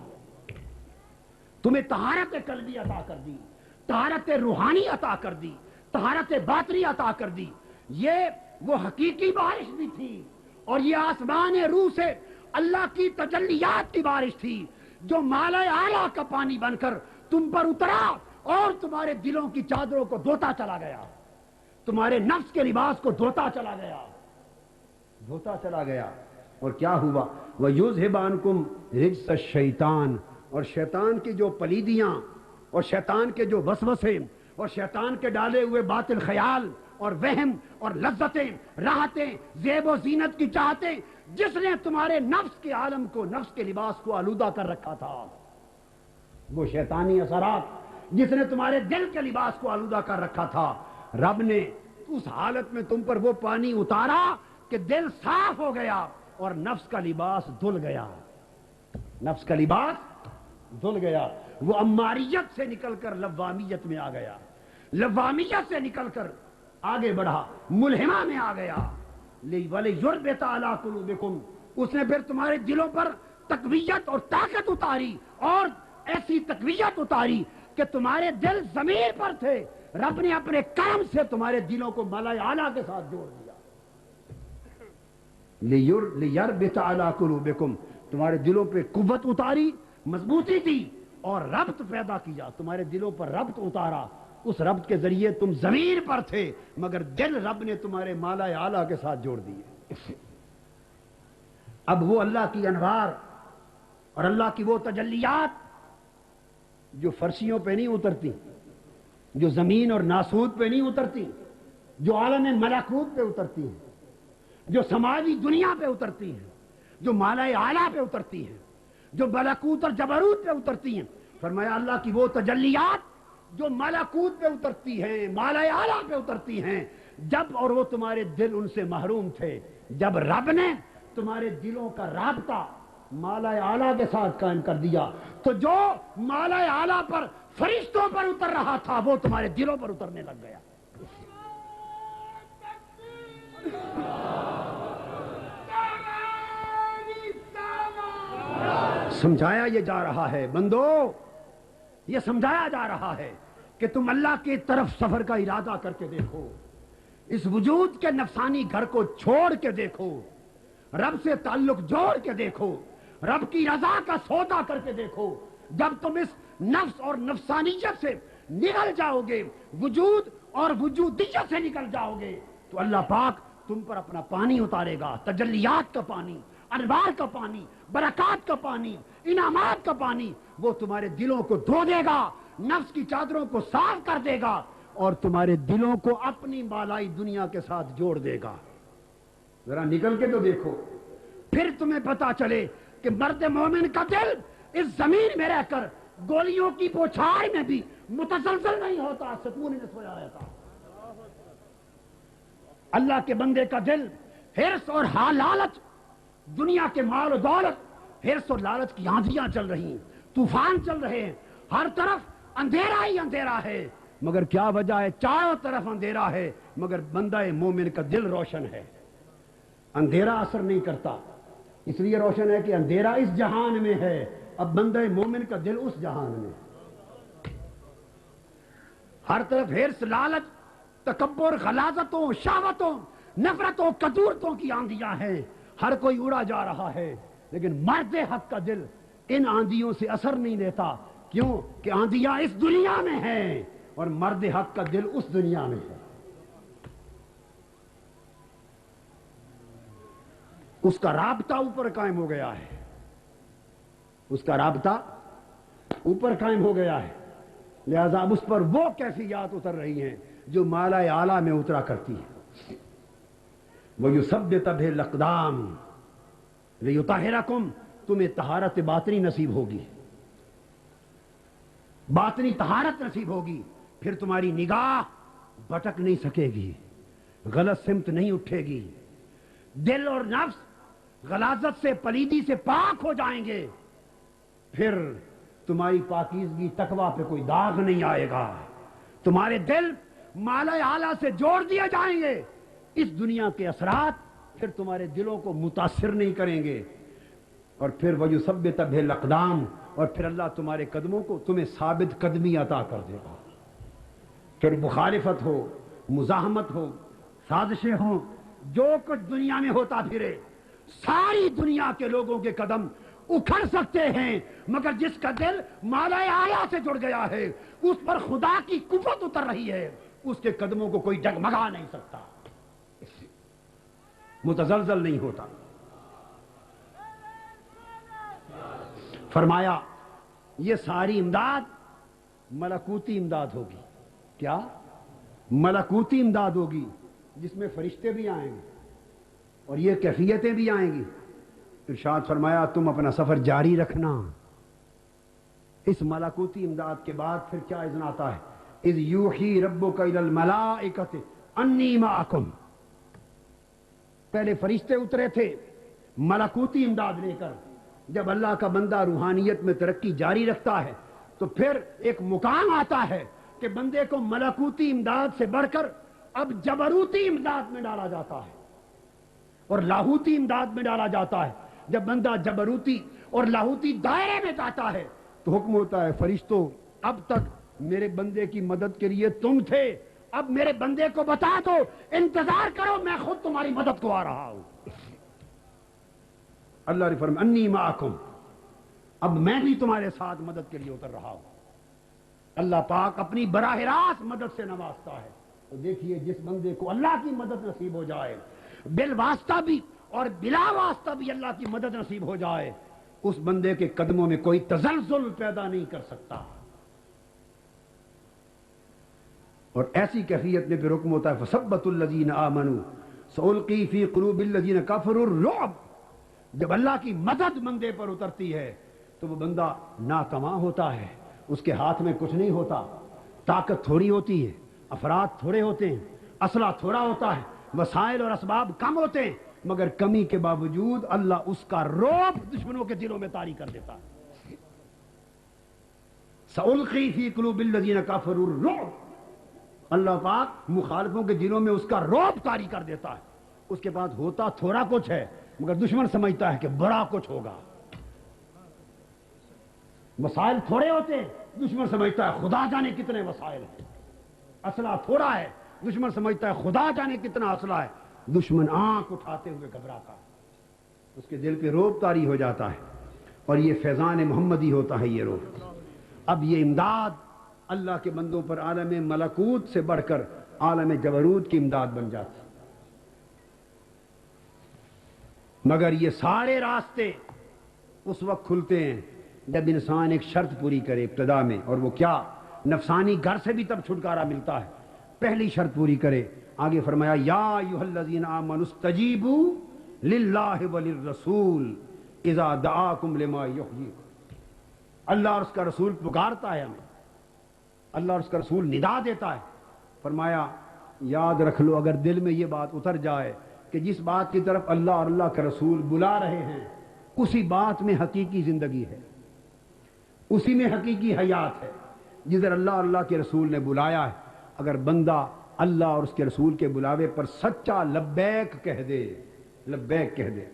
تمہیں طہارت قلبی عطا کر دی، طہارت روحانی عطا کر دی، طہارت باطنی عطا کر دی۔ یہ وہ حقیقی بارش بھی تھی، اور یہ آسمان روح سے اللہ کی تجلیات کی بارش تھی جو مالائے اعلیٰ کا پانی بن کر تم پر اترا اور تمہارے دلوں کی چادروں کو دھوتا چلا گیا، تمہارے نفس کے لباس کو دھوتا چلا گیا، دھوتا چلا گیا۔ اور کیا ہوا؟ وَيُذْهِبْ عَنْكُمْ رِجْسَ الشَّيْطَانِ، اور شیطان کی جو پلیدیاں اور شیطان کے جو وسوسے اور شیطان کے ڈالے ہوئے باطل خیال اور وہم اور لذتیں، راحتیں، زیب و زینت کی چاہتیں، جس نے تمہارے نفس کے عالم کو، نفس کے لباس کو آلودہ کر رکھا تھا، وہ شیطانی اثرات جس نے تمہارے دل کے لباس کو آلودہ کر رکھا تھا، رب نے اس حالت میں تم پر وہ پانی اتارا کہ دل صاف ہو گیا اور نفس کا لباس دھل گیا، نفس کا لباس دھل گیا، وہ اماریت سے نکل کر لوامیت میں آ گیا، لوامیت سے نکل کر آگے بڑھا، ملہمہ میں آ گیا۔ وَلِيُرْبِطَ عَلَىٰ قُلُوبِكُمْ، اس نے پھر تمہارے دلوں پر تقویت اور طاقت اتاری، اور ایسی تقویت اتاری کہ تمہارے دل ضمیر پر تھے، رب نے اپنے کام سے تمہارے دلوں کو ملائے اعلیٰ کے ساتھ جوڑ دیا۔ لِيُرْبِطَ عَلَىٰ قُلُوبِكُمْ، تمہارے دلوں پہ قوت اتاری، مضبوطی دی، اور ربط پیدا کیا، تمہارے دلوں پر ربط اتارا، اس ربط کے ذریعے تم ضمیر پر تھے مگر دل رب نے تمہارے مالائے اعلیٰ کے ساتھ جوڑ دیے۔ اب وہ اللہ کی انوار اور اللہ کی وہ تجلیات جو فرشیوں پہ نہیں اترتی، جو زمین اور ناسوت پہ نہیں اترتی، جو عالم ملکوت پہ اترتی ہیں، جو سماجی دنیا پہ اترتی ہیں، جو مالائے اعلیٰ پہ اترتی ہیں، جو ملکوت اور جبروت پہ اترتی ہیں، فرمایا اللہ کی وہ تجلیات جو ملکوت پہ اترتی ہیں، مالائے اعلیٰ پہ اترتی ہیں، جب، اور وہ تمہارے دل ان سے محروم تھے، جب رب نے تمہارے دلوں کا رابطہ مالائے اعلیٰ کے ساتھ قائم کر دیا، تو جو مالائے اعلیٰ پر فرشتوں پر اتر رہا تھا وہ تمہارے دلوں پر اترنے لگ گیا۔ سمجھایا یہ جا رہا ہے بندو، یہ سمجھایا جا رہا ہے کہ تم اللہ کی طرف سفر کا ارادہ کر کے دیکھو، اس وجود کے نفسانی گھر کو چھوڑ کے دیکھو، رب سے تعلق جوڑ کے دیکھو، رب کی رضا کا سودا کر کے دیکھو۔ جب تم اس نفس اور نفسانیت سے نکل جاؤ گے، وجود اور وجودیت سے نکل جاؤ گے، تو اللہ پاک تم پر اپنا پانی اتارے گا، تجلیات کا پانی، انوار کا پانی، برکات کا پانی، انعامات کا پانی، وہ تمہارے دلوں کو دھو دے گا، نفس کی چادروں کو صاف کر دے گا اور تمہارے دلوں کو اپنی بالائی دنیا کے ساتھ جوڑ دے گا۔ ذرا نکل کے تو دیکھو، پھر تمہیں پتا چلے کہ مرد مومن کا دل اس زمین میں رہ کر گولیوں کی بوچھار میں بھی متزلزل نہیں ہوتا، سکون میں سویا رہتا۔ اللہ کے بندے کا دل حرص اور لالچ، دنیا کے مال و دولت، حرص اور لالچ کی آندھیاں چل رہی ہیں، طوفان چل رہے ہیں، ہر طرف اندھیرا ہی اندھیرا ہے، مگر کیا وجہ ہے؟ چاروں طرف اندھیرا ہے، مگر بندہ مومن کا دل روشن ہے۔ اندھیرا اثر نہیں کرتا، اس لیے روشن ہے کہ اندھیرا اس جہان میں ہے، اب بندہ مومن کا دل اس جہان میں۔ ہر طرف حرص، لالچ، تکبر، غلاظتوں، شہوتوں، نفرتوں، کدورتوں کی آندھیاں ہیں، ہر کوئی اڑا جا رہا ہے، لیکن مرد حق کا دل ان آندھیوں سے اثر نہیں لیتا۔ کیوں کہ آندھیاں اس دنیا میں ہیں اور مرد حق کا دل اس دنیا میں ہے۔ اس کا رابطہ اوپر قائم ہو گیا ہے، اس کا رابطہ اوپر قائم ہو گیا ہے، لہذا اب اس پر وہ کیفیات اتر رہی ہیں جو مالا اعلیٰ میں اترا کرتی ہیں۔ وَيُثَبِّتَ بِهِ الْأَقْدَامَ لِيُطَهِّرَكُمْ، تمہیں طہارت باطنی نصیب ہوگی، باطنی طہارت نصیب ہوگی، پھر تمہاری نگاہ بھٹک نہیں سکے گی، غلط سمت نہیں اٹھے گی، دل اور نفس غلاظت سے، پلیدی سے پاک ہو جائیں گے، پھر تمہاری پاکیزگی تقویٰ پہ کوئی داغ نہیں آئے گا، تمہارے دل مالا اعلیٰ سے جوڑ دیے جائیں گے، اس دنیا کے اثرات پھر تمہارے دلوں کو متاثر نہیں کریں گے، اور پھر وَيُثَبِّتَ بِهِ الْأَقْدَامَ، اور پھر اللہ تمہارے قدموں کو تمہیں ثابت قدمی عطا کر دے گا۔ پھر مخالفت ہو، مزاحمت ہو، سازشیں ہوں، جو کچھ دنیا میں ہوتا پھرے، ساری دنیا کے لوگوں کے قدم اکھڑ سکتے ہیں، مگر جس کا دل مالا اعلیٰ سے جڑ گیا ہے، اس پر خدا کی قوت اتر رہی ہے، اس کے قدموں کو کوئی ڈگمگا نہیں سکتا، متزلزل نہیں ہوتا۔ فرمایا یہ ساری امداد ملکوتی امداد ہوگی۔ کیا؟ ملکوتی امداد ہوگی، جس میں فرشتے بھی آئیں گے اور یہ کیفیتیں بھی آئیں گی۔ ارشاد فرمایا تم اپنا سفر جاری رکھنا۔ اس ملکوتی امداد کے بعد پھر کیا اذن آتا ہے؟ اذ یوحی ربک الی الملائکۃ انی معکم۔ پہلے فرشتے اترے تھے ملکوتی امداد لے کر، جب اللہ کا بندہ روحانیت میں ترقی جاری رکھتا ہے تو پھر ایک مقام آتا ہے کہ بندے کو ملکوتی امداد سے بڑھ کر اب جبروتی امداد میں ڈالا جاتا ہے اور لاہوتی امداد میں ڈالا جاتا ہے۔ جب بندہ جبروتی اور لاہوتی دائرے میں جاتا ہے تو حکم ہوتا ہے فرشتوں اب تک میرے بندے کی مدد کے لیے تم تھے، اب میرے بندے کو بتا دو، انتظار کرو، میں خود تمہاری مدد کو آ رہا ہوں۔ اللہ نے فرمایا انی معکم، اب میں بھی تمہارے ساتھ مدد کے لیے اتر رہا ہوں۔ اللہ پاک اپنی براہ راست مدد سے نوازتا ہے۔ تو دیکھیے جس بندے کو اللہ کی مدد نصیب ہو جائے، بالواسطہ بھی اور بلا واسطہ بھی اللہ کی مدد نصیب ہو جائے، اس بندے کے قدموں میں کوئی تزلزل پیدا نہیں کر سکتا۔ اور ایسی کیفیت میں پھر حکم ہوتا ہے فَثَبَّتُوا الَّذِينَ آمَنُوا سَأُلْقِي فِي قُلُوبِ الَّذِينَ كَفَرُوا الرُّعْبَ۔ جب اللہ کی مدد بندے پر اترتی ہے تو وہ بندہ ناکاواں ہوتا ہے، اس کے ہاتھ میں کچھ نہیں ہوتا، طاقت تھوڑی ہوتی ہے، افراد تھوڑے ہوتے ہیں، اسلحہ تھوڑا ہوتا ہے، وسائل اور اسباب کم ہوتے ہیں، مگر کمی کے باوجود اللہ اس کا رعب دشمنوں کے دلوں میں طاری کر دیتا ہے۔ سألقی فی قلوب الذین کفروا الرعب، اللہ پاک مخالفوں کے دلوں میں اس کا رعب طاری کر دیتا ہے۔ اس کے بعد ہوتا تھوڑا کچھ ہے مگر دشمن سمجھتا ہے کہ بڑا کچھ ہوگا۔ وسائل تھوڑے ہوتے ہیں، دشمن سمجھتا ہے خدا جانے کتنے وسائل ہیں، اسلحہ تھوڑا ہے، دشمن سمجھتا ہے خدا جانے کتنا اسلحہ ہے، دشمن آنکھ اٹھاتے ہوئے گھبراتا ہے، اس کے دل پہ روب طاری ہو جاتا ہے، اور یہ فیضان محمدی ہوتا ہے یہ روب۔ اب یہ امداد اللہ کے بندوں پر عالم ملکوت سے بڑھ کر عالم جبروت کی امداد بن جاتی، مگر یہ سارے راستے اس وقت کھلتے ہیں جب انسان ایک شرط پوری کرے ابتدا میں، اور وہ کیا؟ نفسانی گھر سے بھی تب چھٹکارا ملتا ہے، پہلی شرط پوری کرے۔ آگے فرمایا یا ایھا الذین آمنوا استجیبوا للہ وللرسول اذا دعاکم لما یحییکم۔ اللہ اور اس کا رسول پکارتا ہے ہمیں، اللہ اور اس کا رسول ندا دیتا ہے، فرمایا یاد رکھ لو اگر دل میں یہ بات اتر جائے کہ جس بات کی طرف اللہ اور اللہ کا رسول بلا رہے ہیں اسی بات میں حقیقی زندگی ہے، اسی میں حقیقی حیات ہے، جدھر اللہ اور اللہ کے رسول نے بلایا ہے، اگر بندہ اللہ اور اس کے رسول کے بلاوے پر سچا لبیک کہہ دے، لبیک کہہ دے،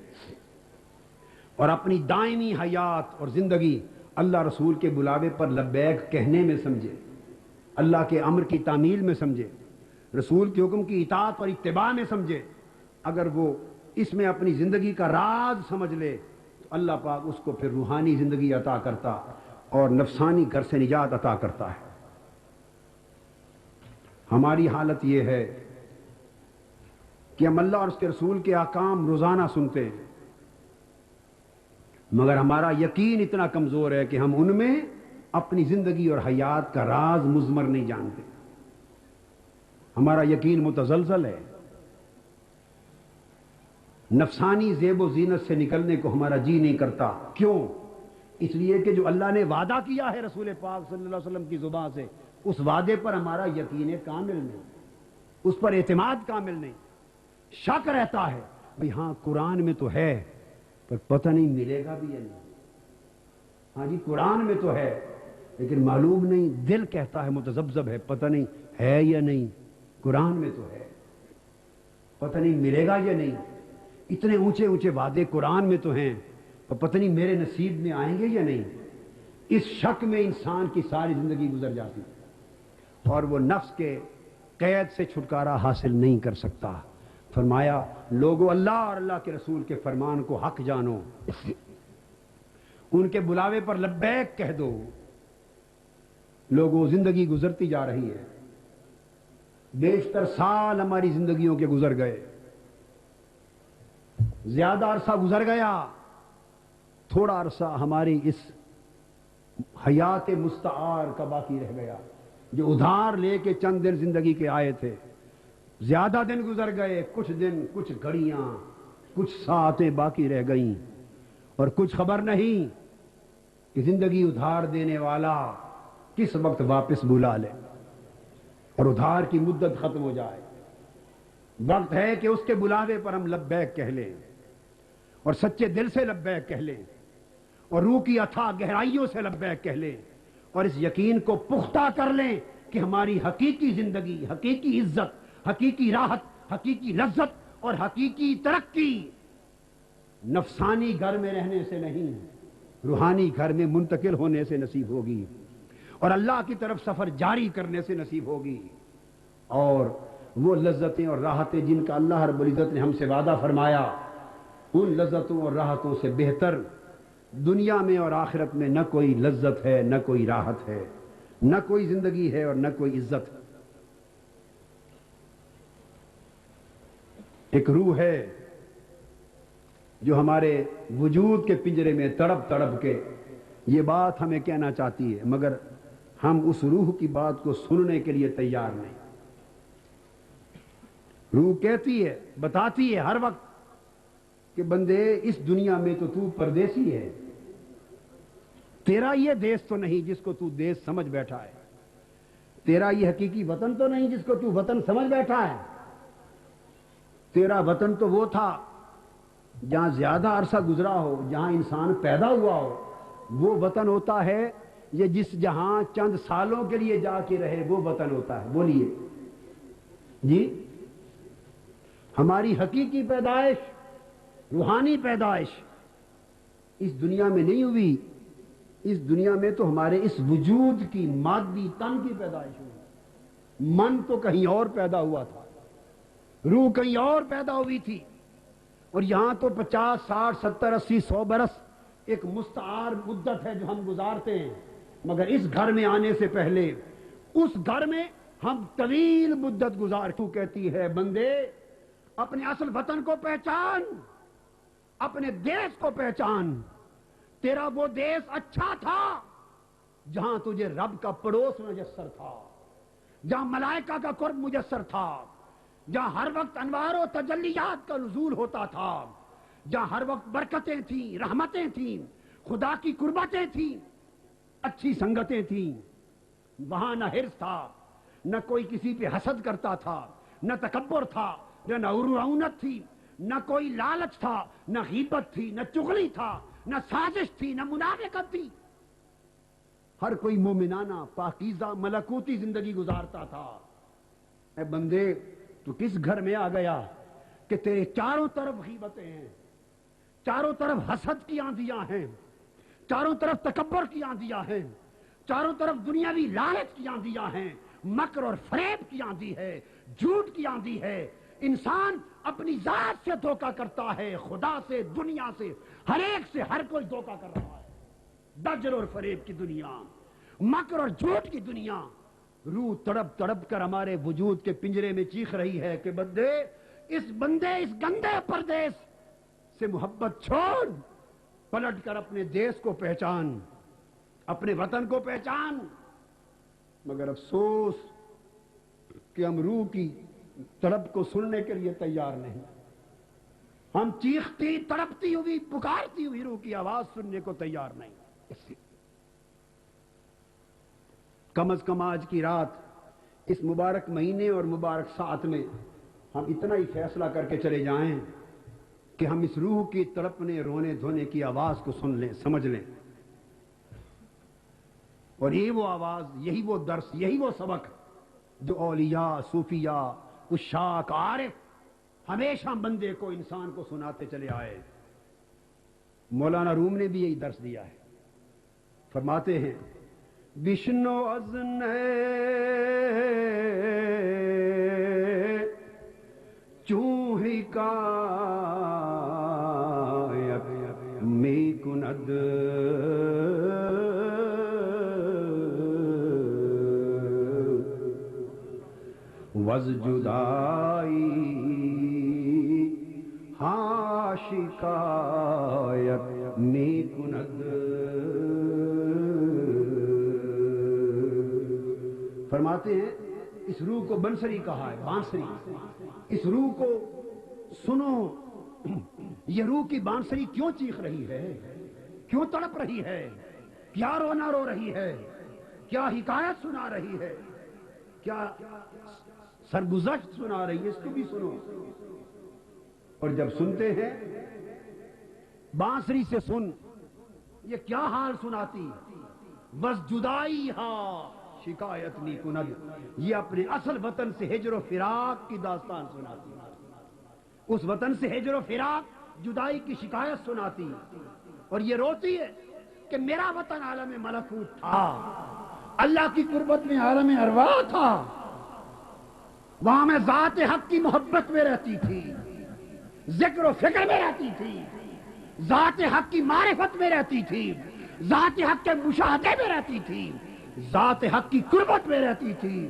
اور اپنی دائمی حیات اور زندگی اللہ رسول کے بلاوے پر لبیک کہنے میں سمجھے، اللہ کے امر کی تعمیل میں سمجھے، رسول کے حکم کی اطاعت اور اتباع میں سمجھے، اگر وہ اس میں اپنی زندگی کا راز سمجھ لے تو اللہ پاک اس کو پھر روحانی زندگی عطا کرتا اور نفسانی گھر سے نجات عطا کرتا ہے۔ ہماری حالت یہ ہے کہ ہم اللہ اور اس کے رسول کے احکام روزانہ سنتے ہیں، مگر ہمارا یقین اتنا کمزور ہے کہ ہم ان میں اپنی زندگی اور حیات کا راز مضمر نہیں جانتے، ہمارا یقین متزلزل ہے، نفسانی زیب و زینت سے نکلنے کو ہمارا جی نہیں کرتا۔ کیوں؟ اس لیے کہ جو اللہ نے وعدہ کیا ہے رسول پاک صلی اللہ علیہ وسلم کی زبان سے، اس وعدے پر ہمارا یقین کامل نہیں، اس پر اعتماد کامل نہیں، شک رہتا ہے بھئی ہاں قرآن میں تو ہے پر پتہ نہیں ملے گا بھی یا نہیں، ہاں جی قرآن میں تو ہے لیکن معلوم نہیں، دل کہتا ہے متذبذب ہے، پتہ نہیں ہے یا نہیں، قرآن میں تو ہے پتہ نہیں ملے گا یا نہیں، اتنے اونچے اونچے وعدے قرآن میں تو ہیں پر پتہ نہیں میرے نصیب میں آئیں گے یا نہیں۔ اس شک میں انسان کی ساری زندگی گزر جاتی اور وہ نفس کے قید سے چھٹکارا حاصل نہیں کر سکتا۔ فرمایا لوگو اللہ اور اللہ کے رسول کے فرمان کو حق جانو، ان کے بلاوے پر لبیک کہہ دو۔ لوگوں زندگی گزرتی جا رہی ہے، بیشتر سال ہماری زندگیوں کے گزر گئے، زیادہ عرصہ گزر گیا، تھوڑا عرصہ ہماری اس حیات مستعار کا باقی رہ گیا، جو ادھار لے کے چند دن زندگی کے آئے تھے، زیادہ دن گزر گئے، کچھ دن، کچھ گھڑیاں، کچھ ساعتیں باقی رہ گئیں، اور کچھ خبر نہیں کہ زندگی ادھار دینے والا کس وقت واپس بلا لے اور ادھار کی مدت ختم ہو جائے۔ وقت ہے کہ اس کے بلاوے پر ہم لبیک کہہ لیں اور سچے دل سے لبیک کہہ لیں اور روح کی اتھاہ گہرائیوں سے لبیک کہہ لیں اور اس یقین کو پختہ کر لیں کہ ہماری حقیقی زندگی، حقیقی عزت، حقیقی راحت، حقیقی لذت اور حقیقی ترقی نفسانی گھر میں رہنے سے نہیں، روحانی گھر میں منتقل ہونے سے نصیب ہوگی اور اللہ کی طرف سفر جاری کرنے سے نصیب ہوگی۔ اور وہ لذتیں اور راحتیں جن کا اللہ رب العزت نے ہم سے وعدہ فرمایا، ان لذتوں اور راحتوں سے بہتر دنیا میں اور آخرت میں نہ کوئی لذت ہے، نہ کوئی راحت ہے، نہ کوئی زندگی ہے اور نہ کوئی عزت ہے۔ ایک روح ہے جو ہمارے وجود کے پنجرے میں تڑپ تڑپ کے یہ بات ہمیں کہنا چاہتی ہے، مگر ہم اس روح کی بات کو سننے کے لیے تیار نہیں۔ روح کہتی ہے، بتاتی ہے ہر وقت کہ بندے اس دنیا میں تو پردیسی ہے، تیرا یہ دیس تو نہیں جس کو تو دیس سمجھ بیٹھا ہے، تیرا یہ حقیقی وطن تو نہیں جس کو تو وطن سمجھ بیٹھا ہے، تیرا وطن تو وہ تھا جہاں زیادہ عرصہ گزرا ہو، جہاں انسان پیدا ہوا ہو، وہ وطن ہوتا ہے یہ جس جہاں چند سالوں کے لیے جا کے رہے، وہ وطن ہوتا ہے۔ بولیے جی، ہماری حقیقی پیدائش، روحانی پیدائش اس دنیا میں نہیں ہوئی، اس دنیا میں تو ہمارے اس وجود کی مادی تن کی پیدائش ہوئی، من تو کہیں اور پیدا ہوا تھا، روح کہیں اور پیدا ہوئی تھی، اور یہاں تو 50 60 70 80 100 برس ایک مستعار مدت ہے جو ہم گزارتے ہیں، مگر اس گھر میں آنے سے پہلے اس گھر میں ہم طویل مدت گزار. تو کہتی ہے بندے اپنے اصل وطن کو پہچان، اپنے دیش کو پہچان. تیرا وہ دیش اچھا تھا جہاں تجھے رب کا پڑوس میسر تھا، جہاں ملائکہ کا قرب میسر تھا، جہاں ہر وقت انوار و تجلیات کا نزول ہوتا تھا، جہاں ہر وقت برکتیں تھیں، رحمتیں تھیں، خدا کی قربتیں تھیں، اچھی سنگتیں تھیں. وہاں نہ حرص تھا، نہ کوئی کسی پہ حسد کرتا تھا، نہ تکبر تھا، نہ رعونت تھی، نہ کوئی لالچ تھا، نہ غیبت تھی، نہ چغلی تھا، نہ سازش تھی، نہ منافقت تھی. ہر کوئی مومنانہ پاکیزہ ملکوتی زندگی گزارتا تھا. اے بندے تو کس گھر میں آ گیا کہ تیرے چاروں طرف غیبتیں ہیں، چاروں طرف حسد کی آندیاں ہیں، چاروں طرف تکبر کی آندیاں ہیں، چاروں طرف دنیاوی لالچ کی آندیاں ہیں، مکر اور فریب کی آندھی ہے، جھوٹ کی آندھی ہے. انسان اپنی ذات سے دھوکہ کرتا ہے، خدا سے، دنیا سے، ہر ایک سے ہر کوئی دھوکہ کر رہا ہے. دجل اور فریب کی دنیا، مکر اور جھوٹ کی دنیا. روح تڑپ تڑپ کر ہمارے وجود کے پنجرے میں چیخ رہی ہے کہ بندے اس گندے پردیس سے محبت چھوڑ، پلٹ کر اپنے دیش کو پہچان، اپنے وطن کو پہچان. مگر افسوس کہ ہم روح کی تڑپ کو سننے کے لیے تیار نہیں. ہم چیختی تڑپتی ہوئی پکارتی ہوئی روح کی آواز سننے کو تیار نہیں. کم از کم آج کی رات اس مبارک مہینے اور مبارک ساعت میں ہم اتنا ہی فیصلہ کر کے چلے جائیں کہ ہم اس روح کی تڑپنے رونے دھونے کی آواز کو سن لیں، سمجھ لیں. اور یہ وہ آواز، یہی وہ درس، یہی وہ سبق جو اولیاء، صوفیاء، عشاق، عارف ہمیشہ بندے کو، انسان کو سناتے چلے آئے. مولانا روم نے بھی یہی درس دیا ہے. فرماتے ہیں وشنو ازن چوہی کا می کند وز جدائی ہاں شکایت می کند. فرماتے ہیں اس روح کو بنسری کہا ہے، بانسری. اس روح کو سنو، یہ روح کی بانسری کیوں چیخ رہی ہے، کیوں تڑپ رہی ہے، کیا رونا رو رہی ہے، کیا حکایت سنا رہی ہے، کیا سرگزشت سنا رہی ہے. اس کو بھی سنو. اور جب سنتے ہیں بانسری سے سن، یہ کیا حال سناتی. بس جدائی ہاں شکایت نی کند، یہ اپنے اصل وطن سے ہجر و فراق کی داستان سناتی. اس وطن سے ہجر و فراق، جدائی کی شکایت سناتی. اور یہ روتی ہے کہ میرا وطن عالم ملکوت تھا، اللہ کی قربت میں عالم ارواح تھا، وہاں میں ذات حق کی محبت میں رہتی تھی، ذکر و فکر میں رہتی تھی، ذات حق کی معرفت میں رہتی تھی، ذات حق کے مشاہدے میں رہتی تھی، ذات حق کی قربت میں رہتی تھی.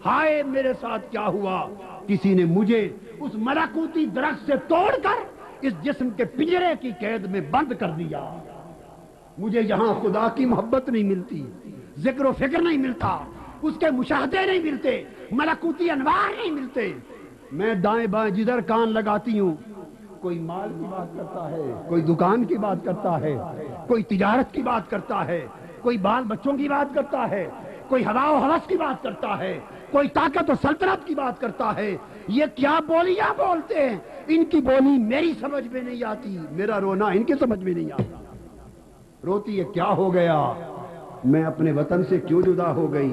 ہائے میرے ساتھ کیا ہوا، کسی نے مجھے اس ملکوتی درخت سے توڑ کر اس جسم کے پنجرے کی قید میں بند کر دیا. مجھے یہاں خدا کی محبت نہیں ملتی، ذکر و فکر نہیں ملتا، اس کے مشاہدے نہیں ملتے، ملکوتی انوار نہیں ملتے. میں دائیں بائیں جدھر کان لگاتی ہوں کوئی مال کی بات کرتا ہے، کوئی دکان کی بات کرتا ہے، کوئی تجارت کی بات کرتا ہے، کوئی بال بچوں کی بات کرتا ہے، کوئی ہوا و ہوس کی بات کرتا ہے، کوئی طاقت و سلطنت کی بات کرتا ہے. یہ کیا بولیاں بولتے ہیں، ان کی بولی میری سمجھ میں نہیں آتی، میرا رونا ان کی سمجھ میں نہیں آتا. روتی ہے کیا ہو گیا، میں اپنے وطن سے کیوں جدا ہو گئی،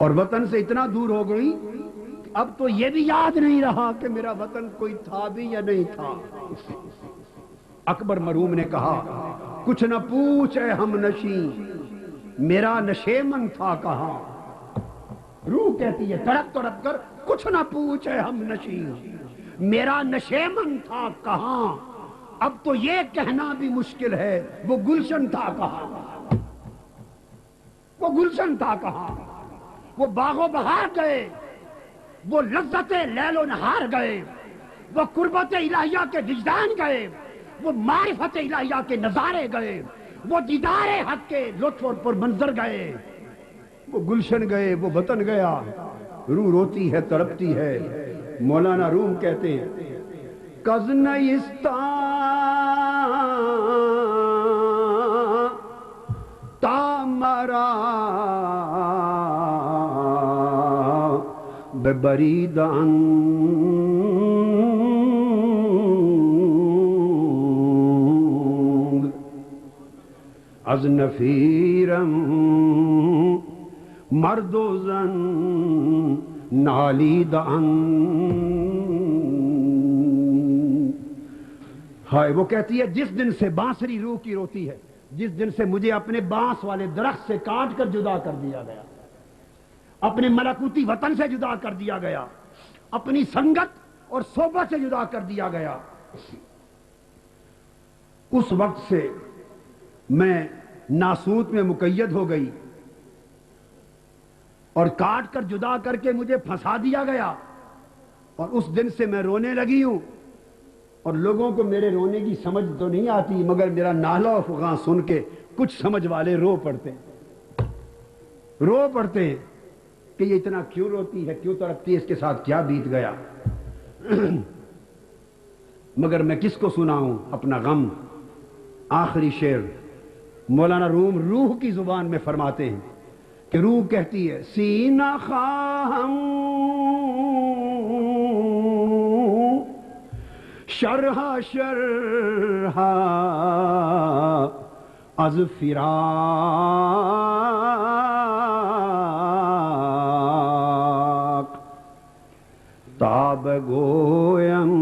اور وطن سے اتنا دور ہو گئی اب تو یہ بھی یاد نہیں رہا کہ میرا وطن کوئی تھا بھی یا نہیں تھا. اکبر مرحوم نے کہا کچھ نہ پوچھ اے ہم نشیں میرا نشیمن تھا کہاں. روح کہتی ہے تڑپ تڑپ کر کچھ نہ پوچھ اے ہم نشیں میرا نشیمن تھا کہاں. اب تو یہ کہنا بھی مشکل ہے وہ گلشن تھا کہاں. وہ گلشن تھا کہاں. وہ باغ و بہار گئے, وہ لذت لیل و نہار گئے, وہ قربت الہیہ کے وجدان گئے, وہ معرفت الہیہ کے نظارے گئے, وہ دیدار حق کے لطف اور پر منظر گئے. وہ گلشن گئے, وہ وطن گیا. روح روتی ہے, تڑپتی ہے. مولانا روم کہتے ہیں کز نیستاں تا مرا ببریدان از نفیرم مرد و زن نالیدان. ہائے وہ کہتی ہے جس دن سے بانسری روح کی روتی ہے, جس دن سے مجھے اپنے بانس والے درخت سے کاٹ کر جدا کر دیا گیا, اپنے ملکوتی وطن سے جدا کر دیا گیا, اپنی سنگت اور صحبت سے جدا کر دیا گیا, اس وقت سے میں ناسوت میں مقید ہو گئی اور کاٹ کر جدا کر کے مجھے پھنسا دیا گیا. اور اس دن سے میں رونے لگی ہوں, اور لوگوں کو میرے رونے کی سمجھ تو نہیں آتی, مگر میرا نالہ و فغاں سن کے کچھ سمجھ والے رو پڑتے ہیں کہ یہ اتنا کیوں روتی ہے, کیوں تڑپتی ہے, اس کے ساتھ کیا بیت گیا. مگر میں کس کو سناؤں اپنا غم. آخری شعر مولانا روم روح کی زبان میں فرماتے ہیں کہ روح کہتی ہے سینہ خواہم شرح شرح از فراق تاب گویم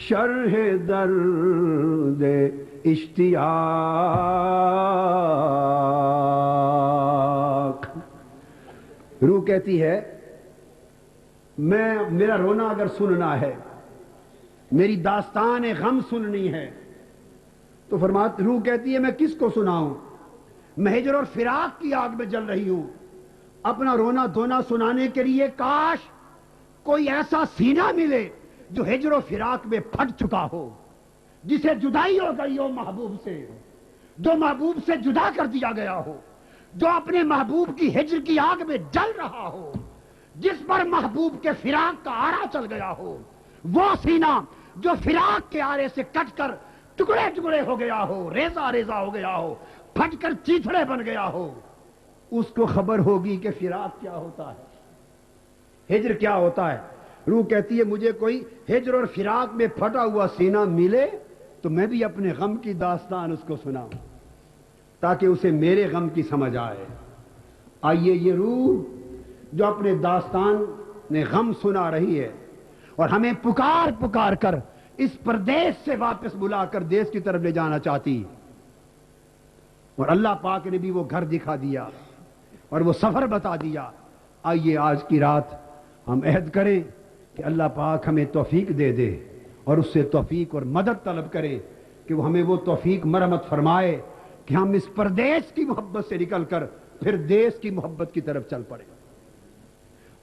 شرح درد اشتیاق. روح کہتی ہے میرا رونا اگر سننا ہے, میری داستان غم سننی ہے, تو روح کہتی ہے میں کس کو سناؤں. میں ہجر اور فراق کی آگ میں جل رہی ہوں. اپنا رونا دھونا سنانے کے لیے کاش کوئی ایسا سینہ ملے جو ہجر و فراق میں پھٹ چکا ہو, جسے جدائی ہو گئی ہو محبوب سے, جو محبوب سے جدا کر دیا گیا ہو, جو اپنے محبوب کی ہجر کی آگ میں جل رہا ہو, جس پر محبوب کے فراق کا آرا چل گیا ہو. وہ سینہ جو فراق کے آرے سے کٹ کر ٹکڑے ٹکڑے ہو گیا ہو, ریزہ ریزہ ہو گیا ہو, پھٹ کر چیتھڑے بن گیا ہو, اس کو خبر ہوگی کہ فراق کیا ہوتا ہے, ہجر کیا ہوتا ہے. روح کہتی ہے مجھے کوئی ہجر اور فراق میں پھٹا ہوا سینہ ملے تو میں بھی اپنے غم کی داستان اس کو سناؤں, تاکہ اسے میرے غم کی سمجھ آئے. آئیے یہ روح جو اپنے داستان میں غم سنا رہی ہے اور ہمیں پکار پکار کر اس پردیس سے واپس بلا کر دیس کی طرف لے جانا چاہتی, اور اللہ پاک نے بھی وہ گھر دکھا دیا اور وہ سفر بتا دیا. آئیے آج کی رات ہم عہد کریں کہ اللہ پاک ہمیں توفیق دے دے اور اس سے توفیق اور مدد طلب کریں کہ وہ ہمیں وہ توفیق مرحمت فرمائے کہ ہم اس پردیس کی محبت سے نکل کر پھر دیس کی محبت کی طرف چل پڑے,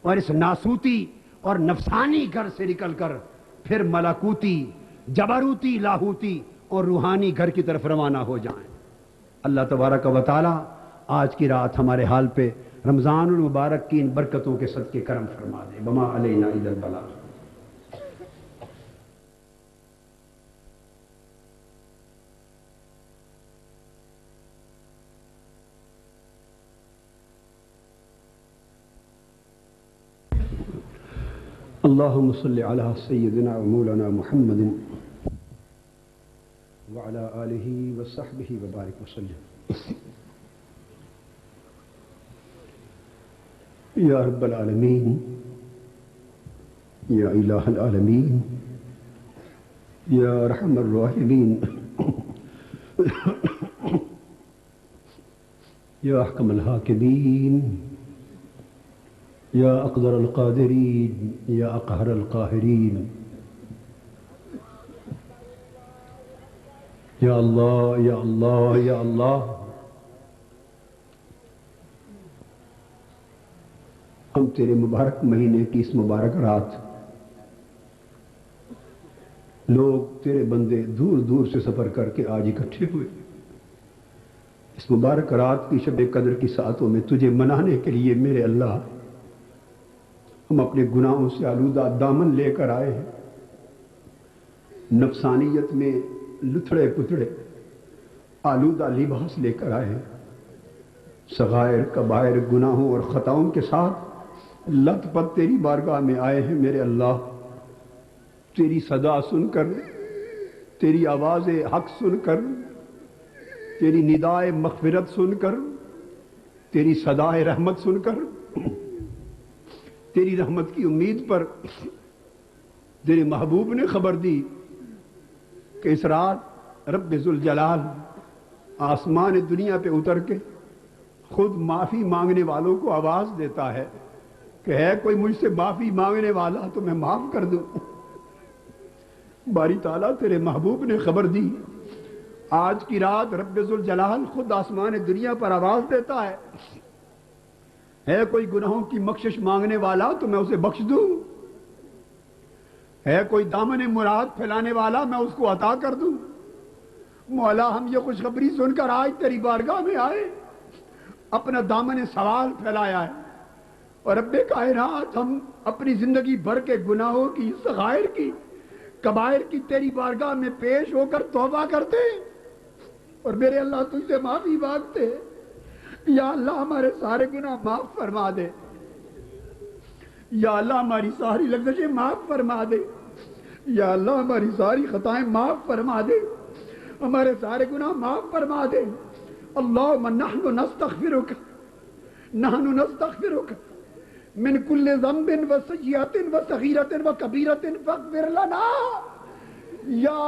اور اس ناسوتی اور نفسانی گھر سے نکل کر پھر ملکوتی, جبروتی, لاہوتی اور روحانی گھر کی طرف روانہ ہو جائیں. اللہ تبارک و تعالی آج کی رات ہمارے حال پہ رمضان المبارک کی ان برکتوں کے صدقے کرم فرما دے. وما علینا الا البلاغ. اللهم صل على سيدنا ومولانا محمد وعلى آله وصحبه وبارك وسلم. یا رب العالمین، یا الہ العالمین، یا ارحم الراحمین یا احکم الحاکمین یا اقدر القادرین یا اقہر القاہرین یا اللہ یا اللہ یا اللہ. ہم تیرے مبارک مہینے کی اس مبارک رات لوگ تیرے بندے دور دور سے سفر کر کے آج اکٹھے ہوئے. اس مبارک رات کی شب قدر کی ساعتوں میں تجھے منانے کے لیے میرے اللہ ہم اپنے گناہوں سے آلودہ دامن لے کر آئے ہیں. نفسانیت میں لتھڑے پتھڑے آلودہ لباس لے کر آئے ہیں. صغائر کبائر گناہوں اور خطاؤں کے ساتھ لت پت تیری بارگاہ میں آئے ہیں میرے اللہ. تیری صدا سن کر، تیری آواز حق سن کر، تیری ندائے مغفرت سن کر، تیری صدائے رحمت سن کر، تیری رحمت کی امید پر تیرے محبوب نے خبر دی کہ اس رات رب ذوالجلال آسمان دنیا پہ اتر کے خود معافی مانگنے والوں کو آواز دیتا ہے کہ ہے کوئی مجھ سے معافی مانگنے والا تو میں معاف کر دوں. باری تعالیٰ تیرے محبوب نے خبر دی آج کی رات رب ذوالجلال خود آسمان دنیا پر آواز دیتا ہے کوئی گناہوں کی بخشش مانگنے والا تو میں اسے بخش دوں، ہے کوئی دامن مراد پھیلانے والا میں اس کو عطا کر دوں. مولا ہم یہ خوشخبری سن کر آج تیری بارگاہ میں آئے، اپنا دامن سوال پھیلایا ہے اور رب کائنات ہم اپنی زندگی بھر کے گناہوں کی، صغائر کی، کبائر کی تیری بارگاہ میں پیش ہو کر توبہ کرتے اور میرے اللہ تجھ سے معافی مانگتے. یا اللہ ہمارے سارے گناہ معاف فرما دے، یا اللہ ہماری ساری لغزشیں معاف فرما دے، یا اللہ ہماری ساری خطائیں معاف فرما دے، ہمارے سارے گناہ معاف فرما دے. اللہم نحن نستغفرک من کل ذنب و سیئۃ و صغیرۃ و کبیرۃ فاغفر لنا یا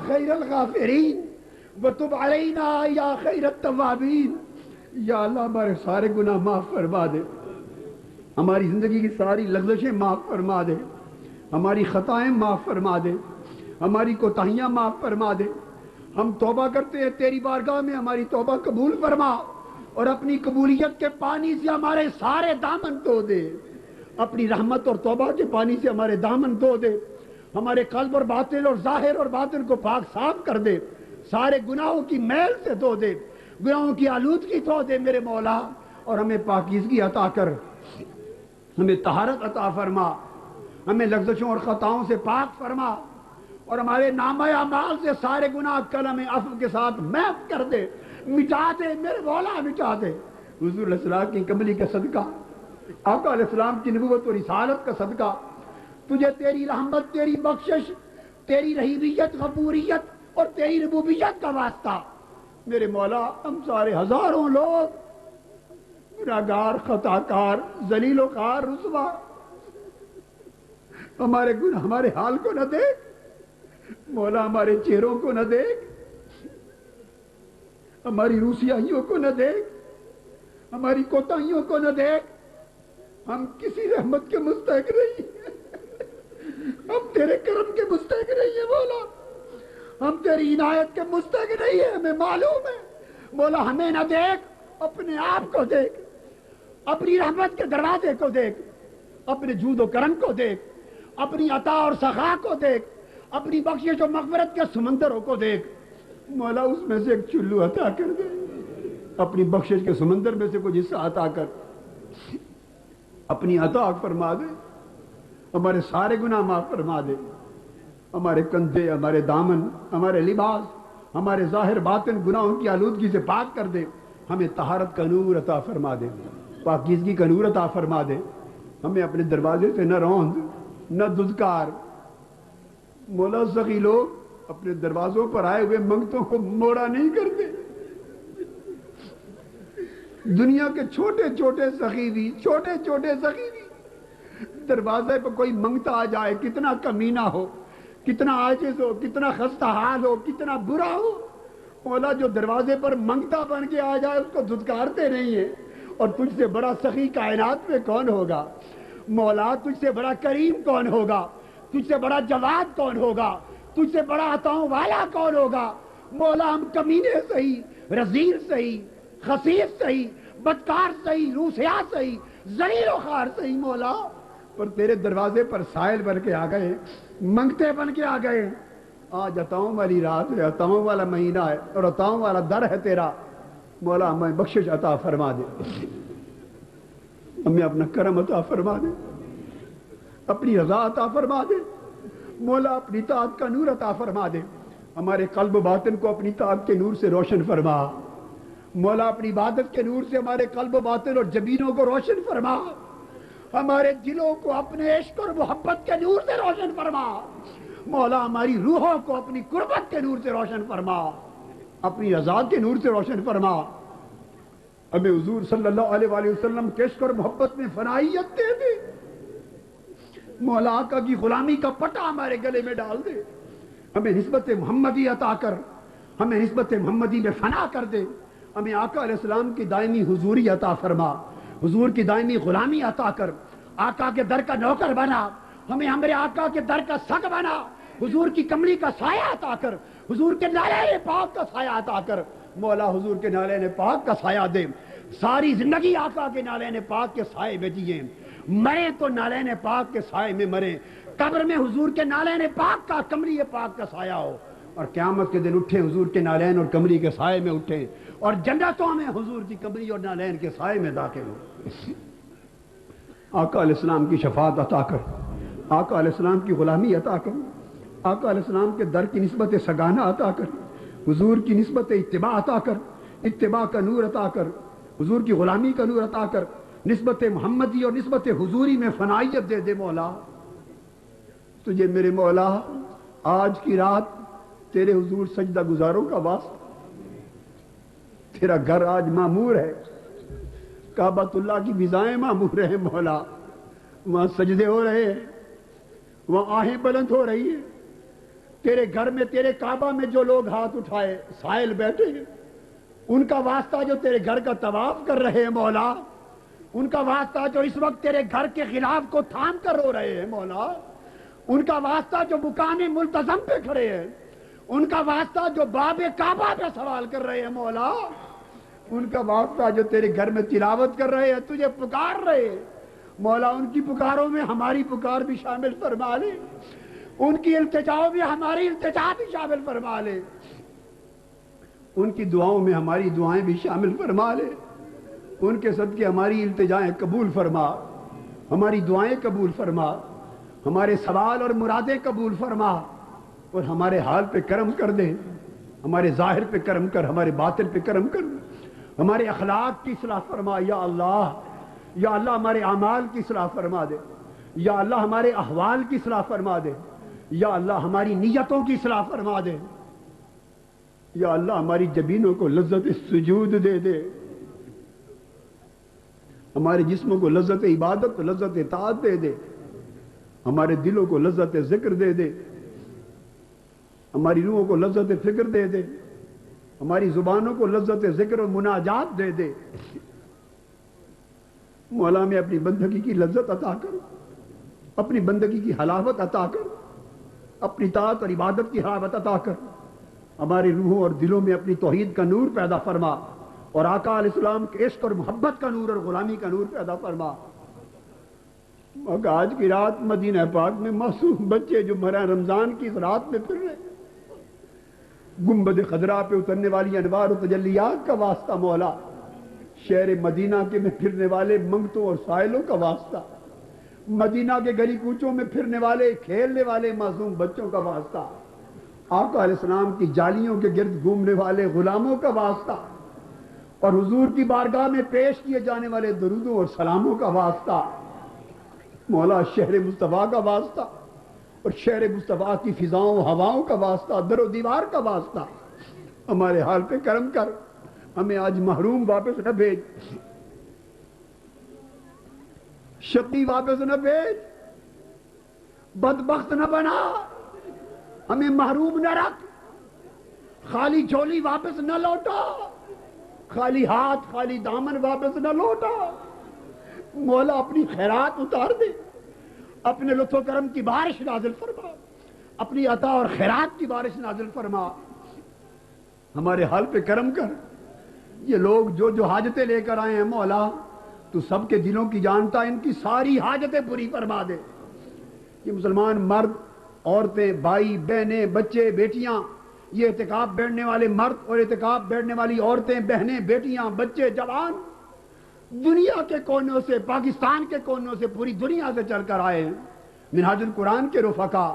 خیر الغافرین وتب علینا یا خیر التوابین. یا اللہ ہمارے سارے گناہ معاف فرما دے، ہماری زندگی کی ساری لغزشیں معاف فرما دے، ہماری خطائیں معاف فرما دے، ہماری کوتاہیاں معاف فرما دے. ہم توبہ کرتے ہیں تیری بارگاہ میں، ہماری توبہ قبول فرما اور اپنی قبولیت کے پانی سے ہمارے سارے دامن دھو دے، اپنی رحمت اور توبہ کے پانی سے ہمارے دامن دھو دے، ہمارے قلب اور باطن اور ظاہر اور باطن کو پاک صاف کر دے، سارے گناہوں کی میل سے دھو دے، گناہوں کی آلودگی دھو دے میرے مولا، اور ہمیں پاکیزگی عطا کر، ہمیں طہارت عطا فرما، ہمیں لغزشوں اور خطاؤں سے پاک فرما اور ہمارے نامہ اعمال سے سارے گناہ قلم عفو کے ساتھ محو کر دے، مٹا دے میرے مولا، مٹا دے. حضور علیہ السلام کی کملی کا صدقہ، آقا علیہ السلام کی نبوت و رسالت کا صدقہ، تجھے تیری رحمت، تیری بخشش، تیری رحیمیت، غفوریت اور تیری ربوبیت کا واسطہ میرے مولا ہم سارے ہزاروں لوگ گناہگار، خطاکار، ذلیل و خوار، رسوا، ہمارے گناہ، ہمارے حال کو نہ دیکھ مولا، ہمارے چہروں کو نہ دیکھ، ہماری روسیاہیوں کو نہ دیکھ، ہماری کوتاہیوں کو نہ دیکھ. ہم کسی رحمت کے مستحق نہیں ہیں، ہم تیرے کرم کے مستحق نہیں ہیں مولا، ہم تیری عنایت کے مستحق نہیں ہیں، ہمیں معلوم ہے مولا. ہمیں نہ دیکھ، اپنے آپ کو دیکھ، اپنی رحمت کے دروازے کو دیکھ، اپنے جود و کرم کو دیکھ، اپنی عطا اور سخا کو دیکھ، اپنی بخشش و مغفرت کے سمندروں کو دیکھ مولا. اس میں سے ایک چلو عطا کر دے، اپنی بخشش کے سمندر میں سے کچھ حصہ عطا کر، اپنی عطا فرما دے، ہمارے سارے گناہ معاف فرما دے، ہمارے کندھے، ہمارے دامن، ہمارے لباس، ہمارے ظاہر باطن گناہوں کی آلودگی سے پاک کر دے. ہمیں طہارت کا نور عطا فرما دے، پاکیزگی کا نور عطا فرما دے. ہمیں اپنے دروازے سے نہ روند نہ دھتکار مولا. سخی لوگ اپنے دروازوں پر آئے ہوئے منگتوں کو موڑا نہیں کرتے. دنیا کے چھوٹے چھوٹے سخی بھی، چھوٹے چھوٹے سخی بھی دروازے پہ کوئی منگتا آ جائے، کتنا کمینہ ہو، کتنا عاجز ہو، کتنا خستہ حال ہو، کتنا برا ہو، مولا جو دروازے پر منگتا بن کے آ جائے اس کو دھتکارتے نہیں ہیں. اور تجھ سے بڑا سخی کائنات میں کون ہوگا مولا؟ تجھ سے بڑا کریم کون ہوگا؟ تجھ سے بڑا جواد کون ہوگا؟ تجھ سے بڑا عطاؤں والا کون ہوگا مولا؟ ہم کمینے صحیح، رذیل صحیح، خسیس صحیح، بدکار صحیح، روسیا صحیح، ذلیل و خوار صحیح مولا، پر تیرے دروازے پر سائل بن کے آ گئے، منگتے بن کے آ گئے. آج عطاؤں والی رات ہے، عطاؤں والا مہینہ ہے اور عطاؤں والا در ہے تیرا. مولا ہمیں بخشش عطا فرما دے، ہمیں اپنا کرم عطا فرما دے، اپنی رضا عطا فرما دے مولا، اپنی طاعت کا نور عطا فرما دے. ہمارے قلب و باطن کو اپنی طاعت کے نور سے روشن فرما مولا، اپنی عبادت کے نور سے ہمارے قلب و باطن اور جبینوں کو روشن فرما، ہمارے دلوں کو اپنے عشق اور محبت کے نور سے روشن فرما مولا، ہماری روحوں کو اپنی قربت کے نور سے روشن فرما، اپنی رضا کے نور سے روشن فرما. ہمیں حضور صلی اللہ علیہ وآلہ وسلم کے عشق اور محبت میں فنائیت دے دے مولا، آقا کی غلامی کا پٹا ہمارے گلے میں ڈال دے. ہمیں نسبت محمدی عطا کر، ہمیں نسبت محمدی میں فنا کر دے. ہمیں آقا علیہ السلام کی دائمی حضوری عطا فرما، حضور کی دائمی غلامی عطا کر، آقا کے در کا نوکر بنا، ہمیں ہمارے آقا کے در کا سگ بنا، حضور کی کملی کا سایہ عطا کر، حضور کے نالین پاک کا سایہ عطا کر مولا، حضور کے نالین پاک کا سایہ دے. ساری زندگی آقا کے نالین پاک کے سائے میں جیے، مرے تو نالین پاک کے سائے میں مرے، قبر میں حضور کے نالین پاک کا، کملی پاک کا سایہ ہو، اور قیامت کے دن اٹھیں حضور کے نالین اور کملی کے سائے میں اٹھیں، اور جنتوں میں حضور کی کملی اور نالین کے سائے میں داخل ہو. آقا علیہ السلام کی شفاعت عطا کر، آقا علیہ السلام کی غلامی عطا کر، آقا علیہ السلام کے در کی نسبت سگانہ عطا کر، حضور کی نسبت اتباع عطا کر، اتباع کا نور عطا کر، حضور کی غلامی کا نور عطا کر، نسبت محمدی اور نسبت حضوری میں فنائیت دے دے مولا. تجھے میرے مولا آج کی رات تیرے حضور سجدہ گزاروں کا واسطہ، تیرا گھر آج معمور ہے، کعبۃ اللہ کی فضائیں معمور ہیں مولا، وہاں سجدے ہو رہے ہیں، وہاں آہیں بلند ہو رہی ہیں. تیرے گھر میں، تیرے کعبہ میں جو لوگ ہاتھ اٹھائے سائل بیٹھے ہیں، ان کا واسطہ جو تیرے گھر کا طواف کر رہے ہیں مولا، ان کا واسطہ جو اس وقت تیرے گھر کے خلاف کو تھام کر رو رہے ہیں مولا، ان کا واسطہ جو مکان ملتزم پہ کھڑے ہیں، ان کا واسطہ جو باب کعبہ پہ سوال کر رہے ہیں مولا، ان کا واسطہ جو تیرے گھر میں تلاوت کر رہے ہیں، تجھے پکار رہے ہیں مولا، ان کی پکاروں میں ہماری پکار بھی شامل فرما لے، ان کی التجاؤں میں ہماری التجا بھی شامل فرما لے، ان کی دعاؤں میں ہماری دعائیں بھی شامل فرما لے، ان کے صدقے ہماری التجائیں قبول فرما، ہماری دعائیں قبول فرما، ہمارے سوال اور مرادیں قبول فرما، اور ہمارے حال پہ کرم کر دے، ہمارے ظاہر پہ کرم کر، ہمارے باطن پہ کرم کر، ہمارے اخلاق کی اصلاح فرما. یا اللہ، یا اللہ ہمارے اعمال کی اصلاح فرما دے، یا اللہ ہمارے احوال کی اصلاح فرما دے، یا اللہ ہماری نیتوں کی اصلاح فرما دے، یا اللہ ہماری جبینوں کو لذت سجود دے دے، ہمارے جسموں کو لذت عبادت، لذت اطاعت دے دے، ہمارے دلوں کو لذت ذکر دے دے، ہماری روحوں کو لذت فکر دے دے، ہماری زبانوں کو لذت ذکر و مناجات دے دے. مولا میں اپنی بندگی کی لذت عطا کر، اپنی بندگی کی حلاوت عطا کر، اپنی طاعت اور عبادت کی حلاوت عطا کر، ہماری روحوں اور دلوں میں اپنی توحید کا نور پیدا فرما، اور آقا علیہ السلام کے عشق اور محبت کا نور اور غلامی کا نور پیدا فرما. آج کی رات مدینہ پاک میں معصوم بچے جو ماہ رمضان کی اس رات میں پھر رہے، گنبد خضرا پہ اترنے والی انوار و تجلیات کا واسطہ مولا، شہر مدینہ کے میں پھرنے والے منگتوں اور سائلوں کا واسطہ، مدینہ کے گلی کوچوں میں پھرنے والے کھیلنے والے معصوم بچوں کا واسطہ، آقا علیہ السلام کی جالیوں کے گرد گھومنے والے غلاموں کا واسطہ، اور حضور کی بارگاہ میں پیش کیے جانے والے درودوں اور سلاموں کا واسطہ مولا، شہر مصطفیٰ کا واسطہ اور شہر مصطفیٰ کی فضاؤں ہواؤں کا واسطہ، در و دیوار کا واسطہ، ہمارے حال پہ کرم کر، ہمیں آج محروم واپس نہ بھیج، شقی واپس نہ بھیج، بدبخت نہ بنا، ہمیں محروم نہ رکھ، خالی جھولی واپس نہ لوٹا، خالی ہاتھ خالی دامن واپس نہ لوٹا۔ مولا اپنی خیرات اتار دے، اپنے لطف و کرم کی بارش نازل فرما، اپنی عطا اور خیرات کی بارش نازل فرما، ہمارے حال پہ کرم کر۔ یہ لوگ جو حاجتیں لے کر آئے ہیں مولا، تو سب کے دلوں کی جانتا، ان کی ساری حاجتیں پوری فرما دے۔ یہ مسلمان مرد، عورتیں، بھائی بہنیں، بچے بیٹیاں، یہ اعتکاف بیٹھنے والے مرد اور اعتکاف بیٹھنے والی عورتیں، بہنیں، بیٹیاں، بچے، جوان، دنیا کے کونوں سے، پاکستان کے کونوں سے، پوری دنیا سے چل کر آئے ہیں۔ منہاج القرآن کے رفقا،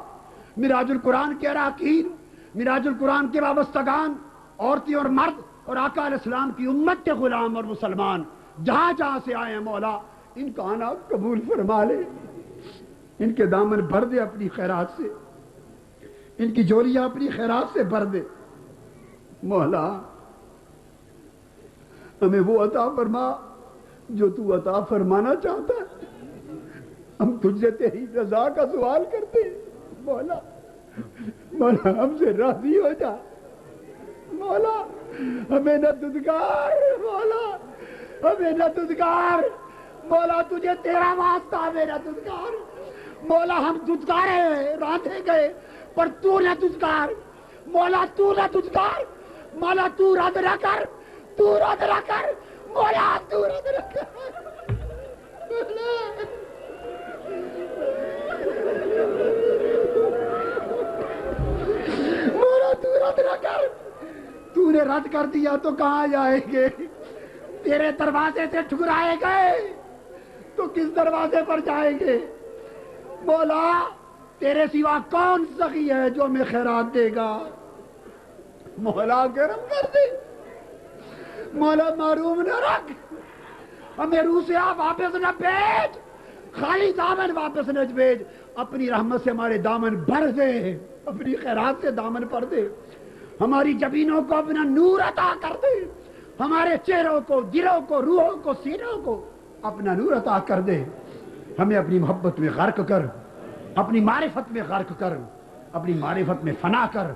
منہاج القرآن کے اراکین، منہاج القرآن کے وابستگان، عورتیں اور مرد، اور آقا علیہ السلام کی امت کے غلام اور مسلمان جہاں جہاں سے آئے ہیں مولا، ان کا آنا قبول فرما لے، ان کے دامن بھر دے اپنی خیرات سے، ان کی جولیاں اپنی خیرات سے بھر دے۔ مولا ہمیں وہ عطا فرما جو تو عطا فرمانا چاہتا ہے، ہم تجھ سے تیری رضا کا سوال کرتے ہیں۔ مولا مولا ہم سے راضی ہو جا، مولا ہمیں نہ دھتکار، مولا ہمیں نہ دھتکار، مولا تجھے تیرا واسطہ ہمیں نہ دھتکار، مولا ہم دھتکارے راندھے گئے پر تو نہ دھتکار، مولا تو نہ دھتکار، مولا تو رد نہ کر، تو رد نہ کر، مولا تو رد نہ کر، مولا تو رد نہ کر۔ تو نے رد کر دیا تو کہاں جائیں گے؟ تیرے دروازے سے ٹھکرائے گئے تو کس دروازے پر جائیں گے؟ مولا تیرے سوا کون سخی ہے جو ہمیں خیرات دے گا؟ مولا کرم کر دے، مولا محروم نہ رکھ، ہمیں روح سے آپ واپس نہ بھیج، خالی دامن واپس نہ بھیج، اپنی رحمت سے ہمارے دامن بھر دے، اپنی خیرات سے دامن بھر دے، ہماری جبینوں کو اپنا نور عطا کر دے، ہمارے چہروں کو، دلوں کو، روحوں کو، سینوں کو اپنا نور عطا کر دے، ہمیں اپنی محبت میں غرق کر، اپنی معرفت میں غرق کر، اپنی معرفت میں فنا کر،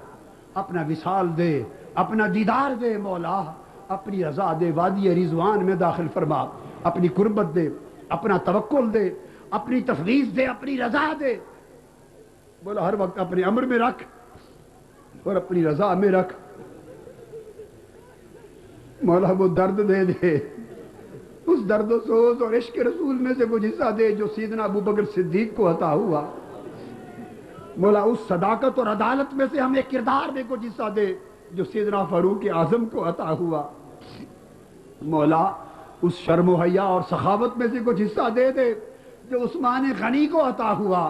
اپنا وصال دے، اپنا دیدار دے مولا، اپنی رضا دے، وادی رضوان میں داخل فرما، اپنی قربت دے، اپنا توکل دے، اپنی تفویض دے، اپنی رضا دے، بولا ہر وقت اپنے امر میں رکھ اور اپنی رضا میں رکھ۔ مولا وہ درد دے دے، اس درد و سوز اور عشق رسول میں سے کچھ حصہ دے جو سیدنا ابو بکر صدیق کو عطا ہوا۔ مولا اس صداقت اور عدالت میں سے ہمیں کردار میں کچھ حصہ دے جو سیدنا فاروق اعظم کو عطا ہوا۔ مولا اس شرم و حیا اور سخاوت میں سے کچھ حصہ دے دے جو عثمان غنی کو عطا ہوا۔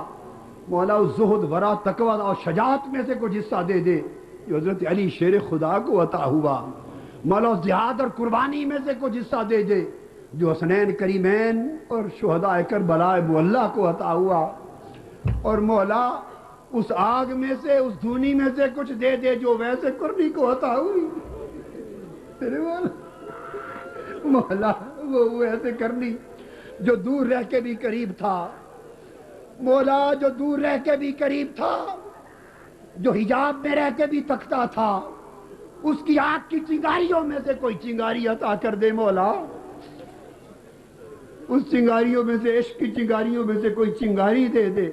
مولا اس زہد، ورع، تقوی اور شجاعت میں سے کچھ حصہ دے دے جو حضرت علی شیر خدا کو عطا ہوا۔ مولا اس جہاد اور قربانی میں سے کچھ حصہ دے دے جو حسنین کریمین اور شہداء کربلا معلیٰ کو عطا ہوا۔ اور مولا اس آگ میں سے، اس دھونی میں سے کچھ دے دے جو ویسے کرنی کو عطا ہوئی۔ تیرے مولا وہ ایسے کرنی جو دور رہ کے بھی قریب تھا، مولا جو دور رہ کے بھی قریب تھا، جو حجاب میں رہ کے بھی تکتا تھا، اس کی آگ کی چنگاریوں میں سے کوئی چنگاری عطا کر دے مولا، اس چنگاریوں میں سے، عشق کی چنگاریوں میں سے کوئی چنگاری دے دے۔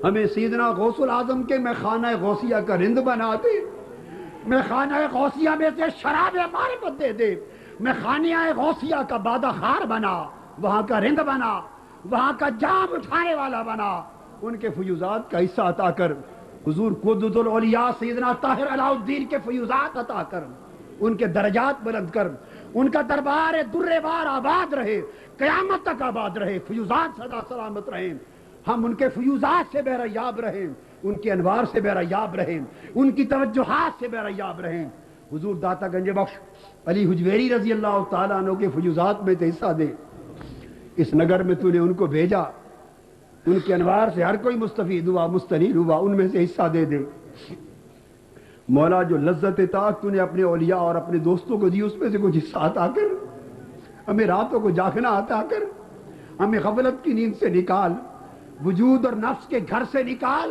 ہمیں سیدنا غوث العظم کے میخانہ غوثیہ کا رند بنا دے، میخانہ غوثیہ میں سے شراب معرفت دے دے، میخانہ غوثیہ کا بادہ خار بنا، وہاں کا رند بنا، وہاں کا جام اٹھانے والا بنا، ان کے فیوزات کا حصہ عطا کر۔ حضور قدوۃ الاولیاء سیدنا طاہر علاء الدین کے فیوزات عطا کر، ان کے درجات بلند کر، ان کا دربار در بار آباد رہے، قیامت تک آباد رہے، فیوزات سدا سلامت رہیں، ہم ان کے فیوزات سے بہرہ رہیں، ان کے انوار سے بہرہ رہیں، ان کی توجہات سے بہرہ رہیں۔ حضور داتا گنج بخش علی حجویری رضی اللہ تعالیٰ عنہ کے فیوزات میں تو حصہ دے، اس نگر میں تو نے ان کو بھیجا، ان کے انوار سے ہر کوئی مستفید ہوا، مستنیر ہوا، ان میں سے حصہ دے دے مولا۔ جو لذت طاعت تو نے اپنے اولیاء اور اپنے دوستوں کو دی، اس میں سے کچھ حصہ عطا کر، ہمیں راتوں کو جاگنا عطا کر، ہمیں غفلت کی نیند سے نکال، وجود اور نفس کے گھر سے نکال،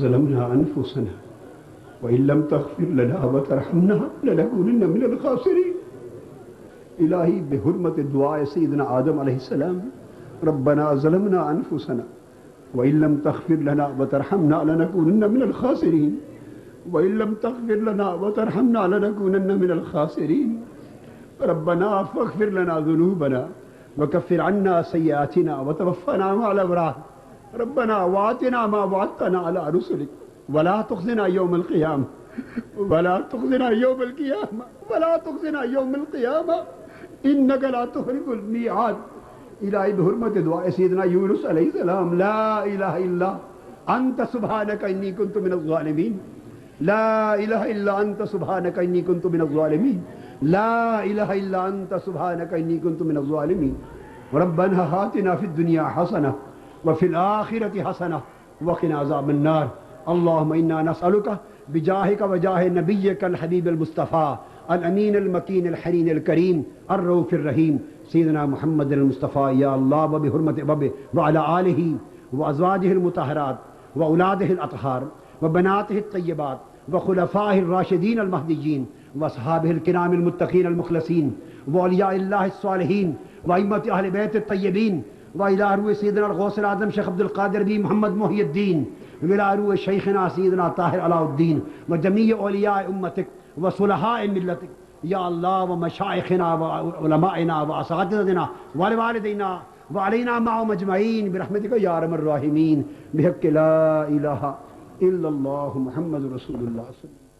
ظلمنا أنفسنا وإن لم تغفر لنا وترحمنا لنكونن من الخاسرين. الہی بحرمت دعائے سیدنا آدم علیہ السلام ربنا ظلمنا أنفسنا وإن لم تغفر لنا وترحمنا لنكونن من الخاسرين وإن لم تغفر لنا وترحمنا لنكونن من الخاسرين. ربنا فاغفر لنا ذنوبنا وكفر عنا سيئاتنا وتوفنا مع الأبرار. ربنا وآتنا ما وعدتنا على رسلك ولا تخزنا يوم القيامة ولا تخزنا يوم القيامة ولا تخزنا يوم القيامة إنك لا تخلف الميعاد. الہی بحرمت دعائے سیدنا یونس علیہ السلام لا الہ الا انت سبحانک انی کنت من الظالمین. لا الہ الا انت سبحانک انی کنت من الظالمین. لا الہ الا انت سبحانک انی کنت من الظالمین. ربنا آتنا فی الدنیا حسنہ وفی الآخرۃ حسنہ وقنا عذاب النار. اللهم انا نسألك بجاهك وجاه نبيك الحبيب المصطفى الامين المكين الحنين الكريم الرؤوف الرحيم سيدنا محمد المصطفى يا الله وبحرمة أبيه وعلى آله وأزواجه المطهرات وأولاده الأطهار وبناته الطيبات وخلفائه الراشدين المهديين وأصحابه الكرام المتقين المخلصين وأولياء الله الصالحين وأئمة أهل بيت الطيبين وإلى روح سيدنا الغوث الأعظم شيخ عبد القادر بن محمد محي الدين وإلى روح شيخنا سيدنا طاهر علاء الدين وجميع أولياء أمتك وصلحاء ملتك يا الله ومشايخنا وعلمائنا وأساتذتنا والوالدينا وعلينا معهم أجمعين برحمتك يا أرحم الراحمين بحق لا إله إلا الله محمد رسول الله صلى الله عليه وسلم.